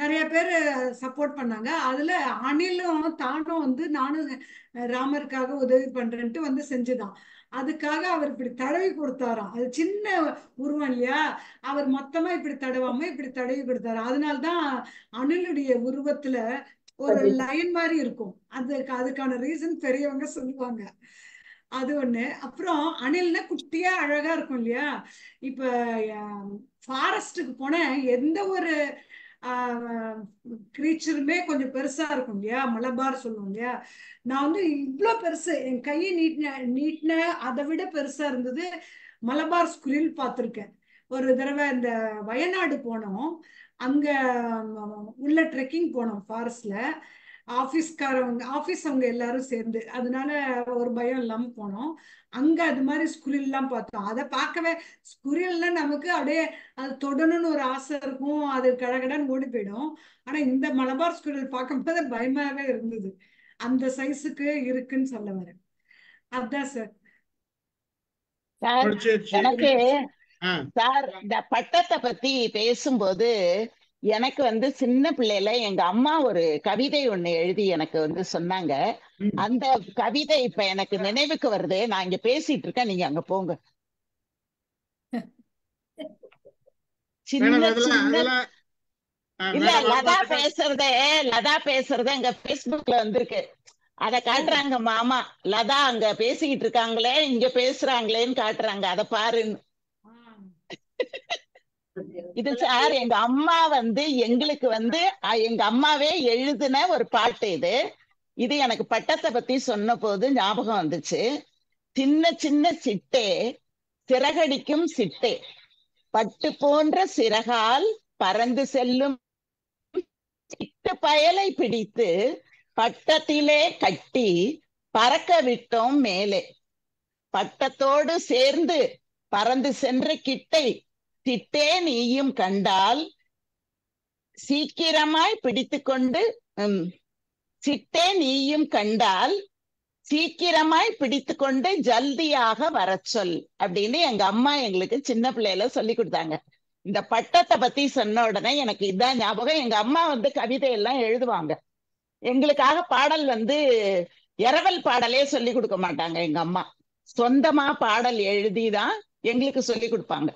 நிறைய பேர் சப்போர்ட் பண்ணாங்க. அதுல அணிலும் தானும் வந்து நானும் ராமருக்காக உதவி பண்றேன்ட்டு வந்து செஞ்சுதான். அதுக்காக அவர் இப்படி தடவி கொடுத்தாராம். அது சின்ன உருவம் இல்லையா, அவர் மொத்தமா இப்படி தடவாம இப்படி தடவி கொடுத்தாரு. அதனால்தான் அணிலுடைய உருவத்துல ஒரு லைன் மாதிரி இருக்கும். அதுக்கான ரீசன் பெரியவங்க சொல்லுவாங்க. அது ஒண்ணு. அப்புறம் அணில்னா குட்டியா அழகா இருக்கும் இல்லையா. இப்ப ஃபாரஸ்டுக்கு போன எந்த ஒரு கிரீச்சருமே கொஞ்சம் பெருசா இருக்கும் இல்லையா, மலபார் சொல்லுவோம் இல்லையா. நான் வந்து இவ்வளோ பெருசு என் கையை நீட்டின அதை விட பெருசா இருந்தது மலபார் ஸ்குரில் பார்த்துருக்கேன். ஒரு தடவை இந்த வயநாடு போனோம், அங்க உள்ள ட்ரெக்கிங் போனோம் ஃபாரஸ்ட்ல. ஆபீஸ் அவங்க எல்லாரும் சேர்ந்து, அதனால ஒரு பயம் இல்லாம போனோம். அங்க அது மாதிரி ஸ்குரில் எல்லாம் பார்த்தோம். அதை பார்க்கவே, ஸ்குரில்லாம் நமக்கு அப்படியே அது தொடணும்னு ஒரு ஆசை இருக்கும், அது கடகடன்னு ஓடி போயிடும். ஆனா இந்த மலபார் ஸ்குரில் பார்க்கும்போது பயமாவே இருந்தது. அந்த சைஸுக்கு இருக்குன்னு சொல்ல வரேன். அதான் சார். எனக்கு சார் இந்த பட்டத்தை பத்தி பேசும்போது எனக்கு வந்து சின்ன பிள்ளையில எங்க அம்மா ஒரு கவிதை ஒண்ணு எழுதி எனக்கு வந்து சொன்னாங்க. அந்த கவிதை இப்ப எனக்கு நினைவுக்கு வருது. நான் இங்க பேசிட்டு இருக்கேன், நீங்க அங்க போங்க. சின்ன சின்ன இல்ல லதா பேசுறதே எங்க பேஸ்புக்ல வந்திருக்கு. அத காட்டுறாங்க. மாமா லதா அங்க பேசிக்கிட்டு இருக்காங்களே, இங்க பேசுறாங்களேன்னு காட்டுறாங்க, அத பாருன்னு. இது சார் எங்க அம்மா வந்து எங்களுக்கு வந்து எங்க அம்மாவே எழுதின ஒரு பாட்டு இது. இது எனக்கு பட்டத்தை பத்தி சொன்ன போது ஞாபகம் வந்துச்சு. சின்ன சின்ன சிட்டே சிறகடிக்கும் சிட்டே, பட்டு போன்ற சிறகால் பறந்து செல்லும் சிட்டு பயலை பிடித்து பட்டத்திலே கட்டி பறக்க விட்டோம் மேலே. பட்டத்தோடு சேர்ந்து பறந்து சென்ற கிட்டை சிட்டே நீயும் கண்டால் சீக்கிரமாய் பிடித்துக்கொண்டு சிட்டே நீயும் கண்டால் சீக்கிரமாய் பிடித்துக்கொண்டு ஜல்தியாக வர சொல் அப்படின்னு எங்க அம்மா எங்களுக்கு சின்ன பிள்ளையில சொல்லி கொடுத்தாங்க. இந்த பட்டத்தை பத்தி சொன்ன உடனே எனக்கு இதான் ஞாபகம். எங்க அம்மா வந்து கவிதை எல்லாம் எழுதுவாங்க. எங்களுக்காக பாடல் வந்து இரவல் பாடலே சொல்லி கொடுக்க மாட்டாங்க. எங்க அம்மா சொந்தமா பாடல் எழுதிதான் எங்களுக்கு சொல்லி கொடுப்பாங்க.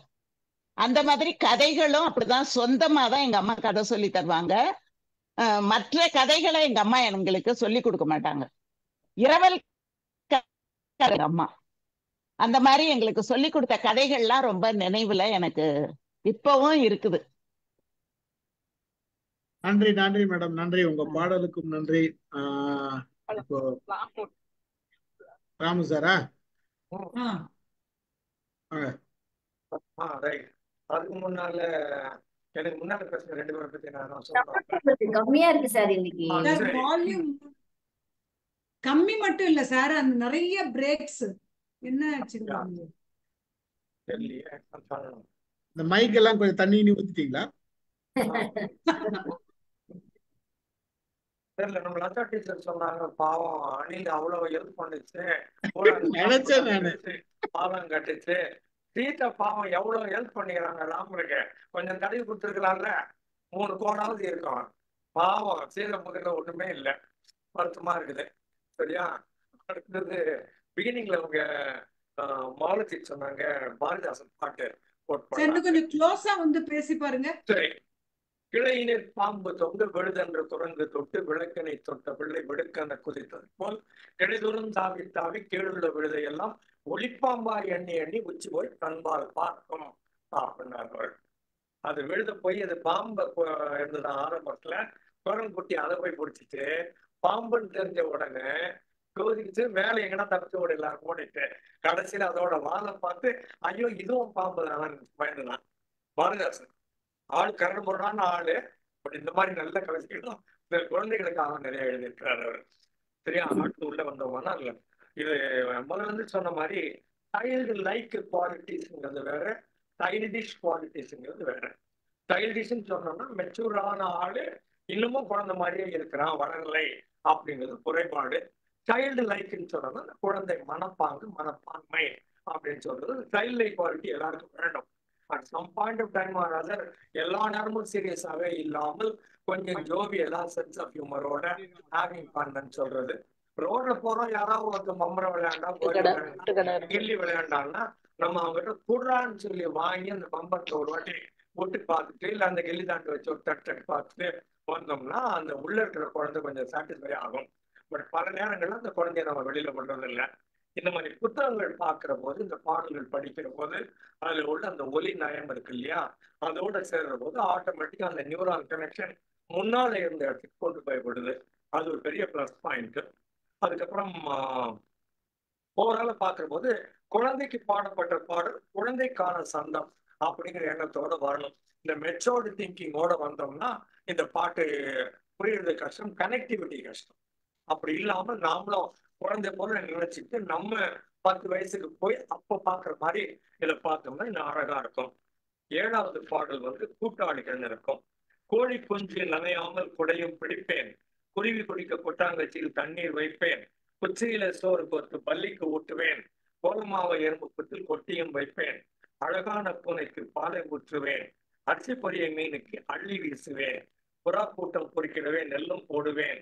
அந்த மாதிரி கதைகளும் அப்படிதான், சொந்தமா தான் எங்க அம்மா கதை சொல்லி தருவாங்க. மற்ற கதைகளை எங்க அம்மா எங்களுக்கு சொல்லி கொடுக்க மாட்டாங்க. இரவல் அம்மா அந்த மாதிரி எங்களுக்கு சொல்லி கொடுத்த கதைகள்லாம் ரொம்ப நினைவுல எனக்கு இப்பவும் இருக்குது. நன்றி நன்றி மேடம், நன்றி. உங்க பாடலுக்கும் நன்றி. இப்போ ராமு சாரா? அதுக்கு முன்னால எனக்கு முன்னால பேசுற 2 பேரை பத்தி நான் சொல்றேன். கம்மியா இருக்கு சார் இன்னைக்கு. வால்யூம் கம்மி மட்டும் இல்ல சார், அந்த நிறைய பிரேக்ஸ். என்ன ஆச்சு? இந்த மைக் எல்லாம் கொஞ்சம் தண்ணி ஊத்திட்டீங்களா? தெரியல. நம்ம லதா டீச்சர் சொன்னாங்க, பாவம் அணில் அவ்வளவு ஹெல்ப் பண்ணுச்சு, பாலம் கட்டுச்சு. சீத்தை பாவம் எவ்வளவு ஹெல்ப் பண்ணிக்கிறாங்க ராமருக்கு, கொஞ்சம் தடவி கொடுத்துருக்கலாம்ல, 3 கோடாவது இருக்கும். பாவம் சீதை முதல்ல ஒண்ணுமே இல்லை, வருத்தமா இருக்குது. சரியா? அடுத்தது பிகினிங்ல உங்க மாலதி சொன்னாங்க பாரதிதாசன் பாட்டு கொஞ்சம் க்ளோஸா வந்து பேசி பாருங்க. சரி, கிளையினில் பாம்பு தொங்கு விழுதென்று குரங்கு தொட்டு விளக்கினை தொட்ட பிள்ளை விடுக்கென குதித்தது போல் கிடைதொரும் தாவி தாவி கீழுள்ள விழுதையெல்லாம் ஒளிப்பாம்பாய் எண்ணி எண்ணி உச்சி போய் கண்பால் பார்க்கும் அப்படின்னார்கள். அது விழுத போய் அது பாம்பை இருந்துதான் ஆரம்பத்துல குரங்குட்டி அதை போய் பிடிச்சிட்டு பாம்புன்னு தெரிஞ்ச உடனே கோதிக்கிட்டு மேல எங்கன்னா தப்பிச்சு ஓடிடலாம் ஓடிட்டு கடைசியில அதோட வாழை பார்த்து ஐயோ இதுவும் பாம்பு தான் பயந்துதான். பாரதிதாசன் ஆளு கரடு போடுறான்னு ஆளு பட் இந்த மாதிரி நல்ல கவிதைகளும் இந்த குழந்தைகளுக்காக நிறைய எழுதியிருக்கிறார் அவர். சரியா ஆட்டு உள்ள வந்தோம்னா இல்ல இது முதல்ல இருந்து சொன்ன மாதிரி சைல்டு லைக் குவாலிட்டிஸ்ங்கிறது வேற, சைல்டிஷ் குவாலிட்டிஸ்ங்கிறது வேற. சைல்டிஷ்ன்னு சொன்னோம்னா மெச்சூரான ஆளு இன்னமும் குழந்தை மாதிரியே இருக்கிறான், வளரலை அப்படிங்கிறது குறைபாடு. சைல்டு லைக்ன்னு சொன்னோம்னா குழந்தை மனப்பாங்கு மனப்பான்மை அப்படின்னு சொல்றது சைல்டு லைக் குவாலிட்டி எல்லாருக்கும் வேணும். At some point of time or other எல்லா நேரமும் சீரியஸாவே இல்லாமல் கொஞ்சம் ஜோவியலா சென்ஸ் ஆஃப் ஹியூமரோட ஹேவிங் ஃபன்னு சொல்றது. ரோட்ல போறோம் யாராவது ஒருத்தர் மம்பரம் விளையாண்டா கில்லி விளையாண்டான்னா நம்ம அவங்ககிட்ட குடுறான்னு சொல்லி வாங்கி அந்த பம்பரத்தை ஒரு வாட்டி விட்டு பார்த்துட்டு இல்லை அந்த கில்லி தாண்டு வச்சு ஒரு தட்டு பார்த்துட்டு வந்தோம்னா அந்த உள்ள இருக்கிற குழந்தை கொஞ்சம் சாட்டிஸ்ஃபை ஆகும். பட் பல நேரங்கள்ல அந்த குழந்தைய நம்ம வெளியில பண்றது இல்லை. இந்த மாதிரி புத்தகங்கள் பார்க்கிற போது இந்த பாடல்கள் படிக்கிற போது அதுல உள்ள அந்த ஒலி நயம் இருக்கு இல்லையா, அதோட சேர்ற போது ஆட்டோமேட்டிக்கா அந்த நியூரான் கனெக்ஷன் முன்னால இருந்த இடத்துக்கு கொண்டு போய்விடுது. அது ஒரு பெரிய பிளஸ் பாயிண்ட். அதுக்கப்புறம் ஓவரால பார்க்கிற போது குழந்தைக்கு பாடப்பட்ட பாடல் குழந்தைக்கான சந்தம் அப்படிங்கிற எண்ணத்தோட வரணும். இந்த மெச்சோர்டு திங்கிங்கோட வந்தோம்னா இந்த பாட்டு புரியுறது கஷ்டம், கனெக்டிவிட்டி கஷ்டம். அப்படி இல்லாம நாமளும் குழந்தை போல நினைச்சிட்டு நம்ம 10 வயசுக்கு போய் அப்ப பாக்குற மாதிரி இதை பார்த்தோம்னா இன்னும் அழகா இருக்கும். 7வது பாடல் கூட்டாளிகள் இருக்கும். கோழி குஞ்சு நனையாமல் குடையும் பிடிப்பேன், குருவி குடிக்க கொட்டாங்கச்சியில் தண்ணீர் வைப்பேன், குச்சியில சோறு கோர்த்து பள்ளிக்கு ஊட்டுவேன், கோலமாவை எறும்பு புத்தில் கொட்டியும் வைப்பேன், அழகான பூனைக்கு பாலை ஊற்றுவேன், அரிசி பொரிய மீனுக்கு அள்ளி வீசுவேன், புறா கூட்டம் பொறிக்கிடவே நெல்லும் போடுவேன்,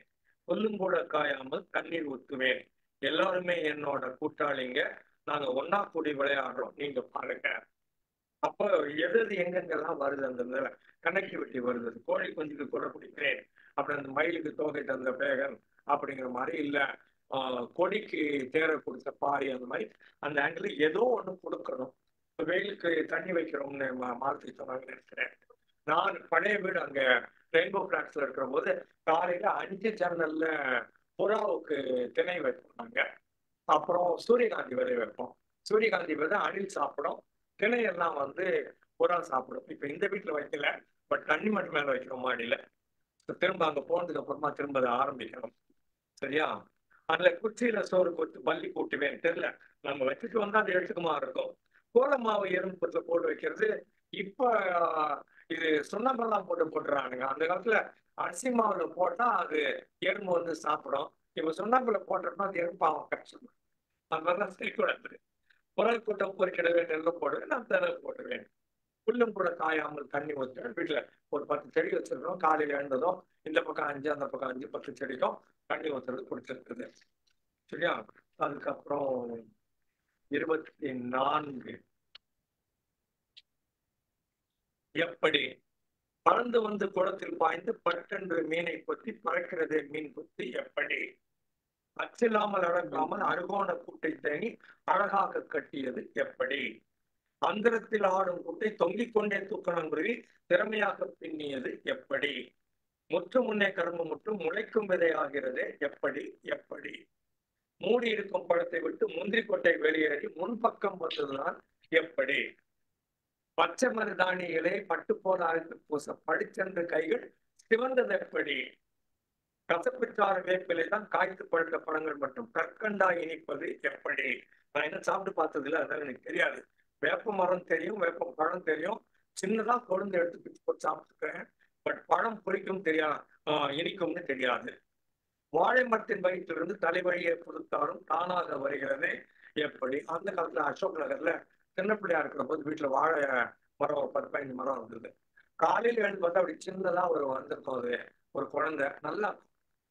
புல்லும் கூட காயாமல் தண்ணீர் ஊற்றுவேன், எல்லாருமே என்னோட கூட்டாளிங்க, நாங்க ஒன்னா கூடி விளையாடுறோம் நீங்க பாருங்க. அப்போ எது எங்கெங்கெல்லாம் வருது அந்த கனெக்டிவிட்டி வருது. கோழி குஞ்சுக்கு கூட பிடிக்கிறேன், அப்புறம் அந்த மயிலுக்கு தோகை தந்த பேகன் அப்படிங்கிற மாதிரி இல்ல கொடிக்கு தேரை கொடுத்த பாரி, அந்த மாதிரி அந்த ஆங்கிள் ஏதோ ஒண்ணு கொடுக்கணும். வெயிலுக்கு தண்ணி வைக்கிறோம்னு மாற்றி சொன்னாங்க நினைக்கிறேன். நான் பழைய வீடு அங்க ரெயின்போ பிளாட்ஸ்ல இருக்கிற போது காலையில 5 ஜன்னல்ல புறாவுக்கு திணை வைப்பாங்க. அப்புறம் சூரியகாந்தி விதை வைப்போம். சூரியகாந்தி விதை அணில் சாப்பிடும், திணையெல்லாம் புறா சாப்பிடும். இப்ப இந்த வீட்டுல வைக்கல, பட் தண்ணி மட்டும் மேல வைக்கிறோம் மாடியில. திரும்ப அங்க போனதுக்கு அப்புறமா திரும்ப அதை ஆரம்பிக்கணும். சரியா? அதுல குச்சியில சோறு கொத்து பள்ளி கூட்டுவேன் தெரியல, நம்ம வச்சுட்டு வந்தா அது எடுத்துக்குமா இருக்கும். கோலமாவை எறும்புல போட்டு வைக்கிறது இப்ப இது சுண்ணாம்பெல்லாம் போட்டுறானுங்க. அந்த காலத்துல அரிசி மாவுல போட்டா அது எறும்பு சாப்பிடும். இப்ப சுண்ணாம்புல போட்டோம்னா அது எறும்பாவும் கஷ்டம். அந்த மாதிரிலாம் செய்யக்கூடாது. குரல் கூட்டம் பொறிக்கிடவே நெல்லும் போடுவேன், நான் திரல் போட்டுவேன், புல்லும் கூட காயாமல் தண்ணி ஊற்றுவேன். வீட்டுல ஒரு 10 செடி வச்சிருக்கோம். காலையில எழுந்ததும் இந்த பக்கம் 5 அந்த பக்கம் 5 10 செடிக்கும் தண்ணி ஊற்றுறது பிடிச்சிருக்குது. சரியா? அதுக்கப்புறம் 24 எப்படி பறந்து குளத்தில் பாய்ந்து பட்டென்று மீனை கொத்தி பறக்கிறதே மீன் கொத்தி எப்படி, அச்சில்லாமல் அடங்காமல் அருகோண கூட்டை தேனி அழகாக கட்டியது எப்படி, அந்தரத்தில் ஆடும் கூட்டை தொங்கிக் கொண்டே தூக்கணங்குருவி திறமையாக பின்னியது எப்படி, முற்று முன்னே கரும்பு முற்றும் முளைக்கும் விதை ஆகிறது எப்படி எப்படி, மூடி இருக்கும் பழத்தை விட்டு முந்திரி கொட்டை வெளியேறி முன்பக்கம் வந்ததுதான் எப்படி, பச்சை மருதாணிகளை பட்டு போல அழைத்து பூச படிச்சென்று கைகள் சிவந்தது எப்படி, கசப்புச்சாறு வேப்பிலை தான் காய்த்து பழுத்த பழங்கள் மட்டும் கற்கண்டாய் இனிப்பது எப்படி. நான் என்ன சாப்பிட்டு பார்த்ததில்ல, அதனால எனக்கு தெரியாது. வேப்ப மரம் தெரியும், வேப்ப பழம் தெரியும், சின்னதா கொழுந்து எடுத்து பிச்சு போட்டு சாப்பிட்டுக்கிறேன். பட் பழம் புளிக்கும் இனிக்கும்னு தெரியாது. வாழை மரத்தின் வயிற்றிலிருந்து தலைவழியை புதுத்தாரும் தானாக வருகிறது எப்படி. அந்த காலத்துல அசோக் நகர்ல சின்ன பிள்ளையா இருக்கிற போது வீட்டுல வாழை மரம் 10-15 மரம் இருந்தது. காலையில எழுந்து பார்த்தா அப்படி சின்னதா வந்திருக்கும். அது ஒரு குழந்தை நல்லா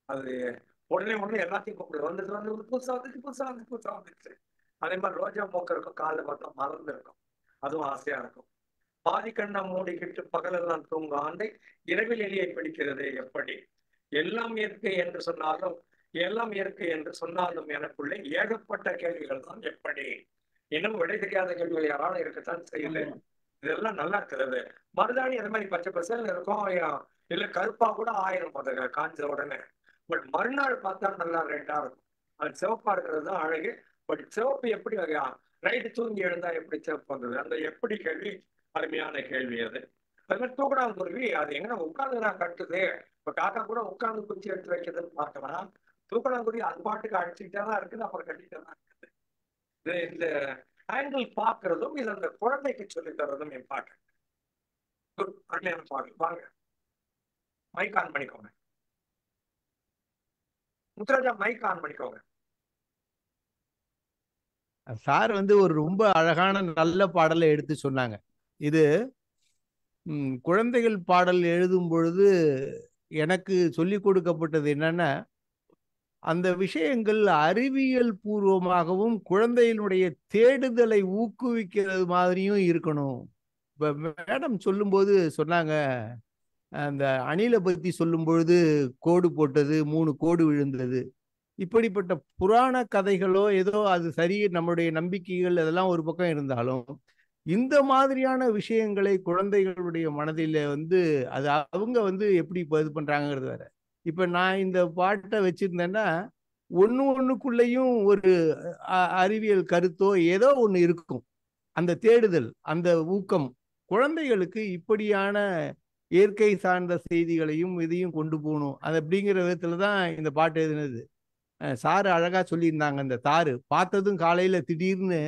அது உடனே எல்லாத்தையும் கூப்பிடு வந்துட்டு புதுசா வந்துச்சு. அதே மாதிரி ரோஜா மோக்க இருக்கும், காலைல பார்த்தா மலர்ந்து இருக்கும், அதுவும் ஆசையா இருக்கும். பாதி கண்ணை மூடிக்கிட்டு பகலெல்லாம் தூங்க ஆண்டை இரவில் எலியை பிடிக்கிறது எப்படி? எல்லாம் இயற்கை என்று சொன்னாலும் எனக்குள்ளே ஏகப்பட்ட கேள்விகள் தான் எப்படி? இன்னும் விடை தெரியாத கேள்விகள் யாராலும் இருக்கத்தான் செய்யுது. இதெல்லாம் நல்லா இருக்கிறது. மருதாணி அது மாதிரி பச்சை பசல் இருக்கும், இல்ல கருப்பா கூட ஆயிரம் பார்த்துக்க காஞ்ச உடனே. பட் மறுநாள் பார்த்தா நல்லா ரெட்டா இருக்கும். அது சிவப்பா இருக்கிறது தான் அழகு. பட் சிவப்பு எப்படி நைட்டு தூங்கி எழுந்தா எப்படி சிவப்பு வந்தது? அந்த எப்படி கேள்வி அருமையான கேள்வி. அது மாதிரி தூக்கணாங்குருவி அது எங்க உட்கார்ந்துதான் கட்டுது. இப்ப காக்கா கூட உட்கார்ந்து குச்சி எடுத்து வைக்கிறதுன்னு பார்க்கலாம். தூக்கணாங்குருவி அது பாட்டுக்கு அடிச்சுக்கிட்டே தான் இருக்குது, அப்புறம் கட்டிட்டே தான் இருக்குது. இந்த ஆங்கிள் பார்க்கறதும் இது அந்த குழந்தைக்கு சொல்லி தர்றதும் என் பாட்டு. அருமையான பாட்டு. வாங்க மைக் ஆன் பண்ணிக்கோங்க. முத்துராஜா மைக் ஆன் பண்ணிக்கோங்க. சார் வந்து ஒரு ரொம்ப அழகான நல்ல பாடலை எடுத்து சொன்னாங்க. இது குழந்தைகள் பாடல் எழுதும் பொழுது எனக்கு சொல்லி கொடுக்கப்பட்டது என்னன்னா, அந்த விஷயங்கள் அறிவியல் பூர்வமாகவும் குழந்தையினுடைய தேடுதலை ஊக்குவிக்கிறது மாதிரியும் இருக்கணும். இப்போ மேடம் சொல்லும்போது சொன்னாங்க, அந்த அணிலை பற்றி சொல்லும் பொழுது கோடு போட்டது 3 கோடு விழுந்தது. இப்படிப்பட்ட புராண கதைகளோ ஏதோ அது சரி, நம்மளுடைய நம்பிக்கைகள் அதெல்லாம் ஒரு பக்கம் இருந்தாலும் இந்த மாதிரியான விஷயங்களை குழந்தைகளுடைய மனதில் வந்து அது அவங்க வந்து எப்படி இது பண்றாங்கிறது வேற. இப்ப நான் இந்த பாட்டை வச்சிருந்தேன்னா ஒண்ணுக்குள்ளேயும் ஒரு அறிவியல் கருத்தோ ஏதோ ஒண்ணு இருக்கும். அந்த தேடுதல், அந்த ஊக்கம் குழந்தைகளுக்கு இப்படியான இயற்கை சார்ந்த செய்திகளையும் இதையும் கொண்டு போகணும். அது அப்படிங்கிற விதத்துல தான் இந்த பாட்டு எழுதினது. சாரு அழகா சொல்லியிருந்தாங்க. அந்த தாறு பார்த்ததும் காலையில திடீர்னு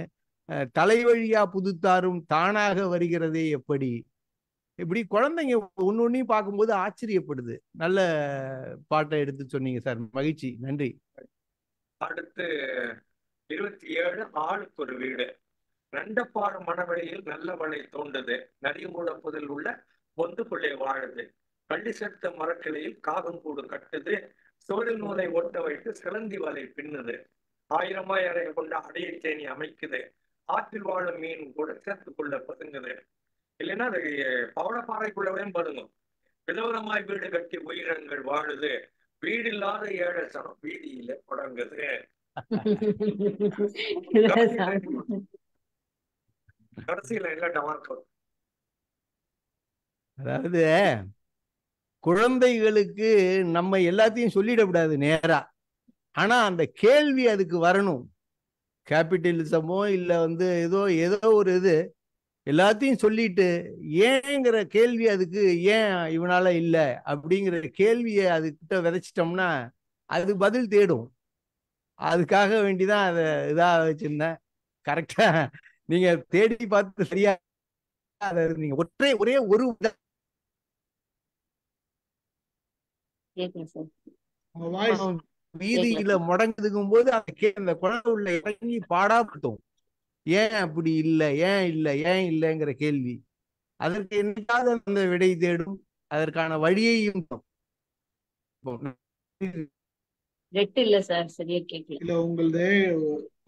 தலை வழியா புதுத்தாரும் தானாக வருகிறதே எப்படி? இப்படி குழந்தைங்க ஒன்னொன்னையும் பார்க்கும்போது ஆச்சரியப்படுது. நல்ல பாட்டை எடுத்து சொன்னீங்க சார், மகிழ்ச்சி, நன்றி. அடுத்து 27 ஆளுக்கு ஒரு வீடு. நண்டப்பாடு மணவெளியில் நல்லவளை தோண்டது, நரிமூடப்புதில் உள்ள பொந்துக்குள்ளே வாழுது, கள்ளி சேர்த்த மரக்கிளையில் காகம் கூடு கட்டுது, சோழில் நூலை ஓட்ட வைத்து சிலந்தி வலை பின்னுது, 1000 அறை கொண்ட அடையை தேனி அமைக்குது, ஆற்றில் வாழும் மீன் கூட சேர்த்துக்குள்ள பதுங்குது. இல்லைன்னா அது பவளப்பாறைக்குள்ளவே பதுங்கும். விதவிதமாய் வீடு கட்டி உயிரங்கள் வாழுது, வீடில்லாத ஏழை சனம் வீதியில தொடங்குது. கடைசியில இல்ல டமார்க்கோ. அதாவது குழந்தைகளுக்கு நம்ம எல்லாத்தையும் சொல்லிடக்கூடாது நேரா. ஆனா அந்த கேள்வி அதுக்கு வரணும். கேபிட்டலிசமோ இல்ல வந்து ஏதோ ஒரு இது எல்லாத்தையும் சொல்லிட்டு ஏங்கிற கேள்வி அதுக்கு, ஏன் இவனால இல்ல அப்படிங்கிற கேள்வியை அதுகிட்ட விதைச்சிட்டோம்னா அது பதில் தேடும். அதுக்காக வேண்டிதான் அதை இதா வச்சிருந்தேன். கரெக்டா நீங்க தேடி பார்த்து சரியா நீங்க ஒரே ஒரு வீதியில முடங்குதுக்கும் போது அந்த குழந்தை உள்ள இறங்கி பாடாப்பட்டோம். ஏன் அப்படி இல்லை, ஏன் இல்லை, ஏன் இல்லைங்கிற கேள்வி அதற்கு என்னைக்காவது அந்த விடை தேடும், அதற்கான வழியையும். இல்ல சார், சரியா கேட்கல. இல்ல உங்களது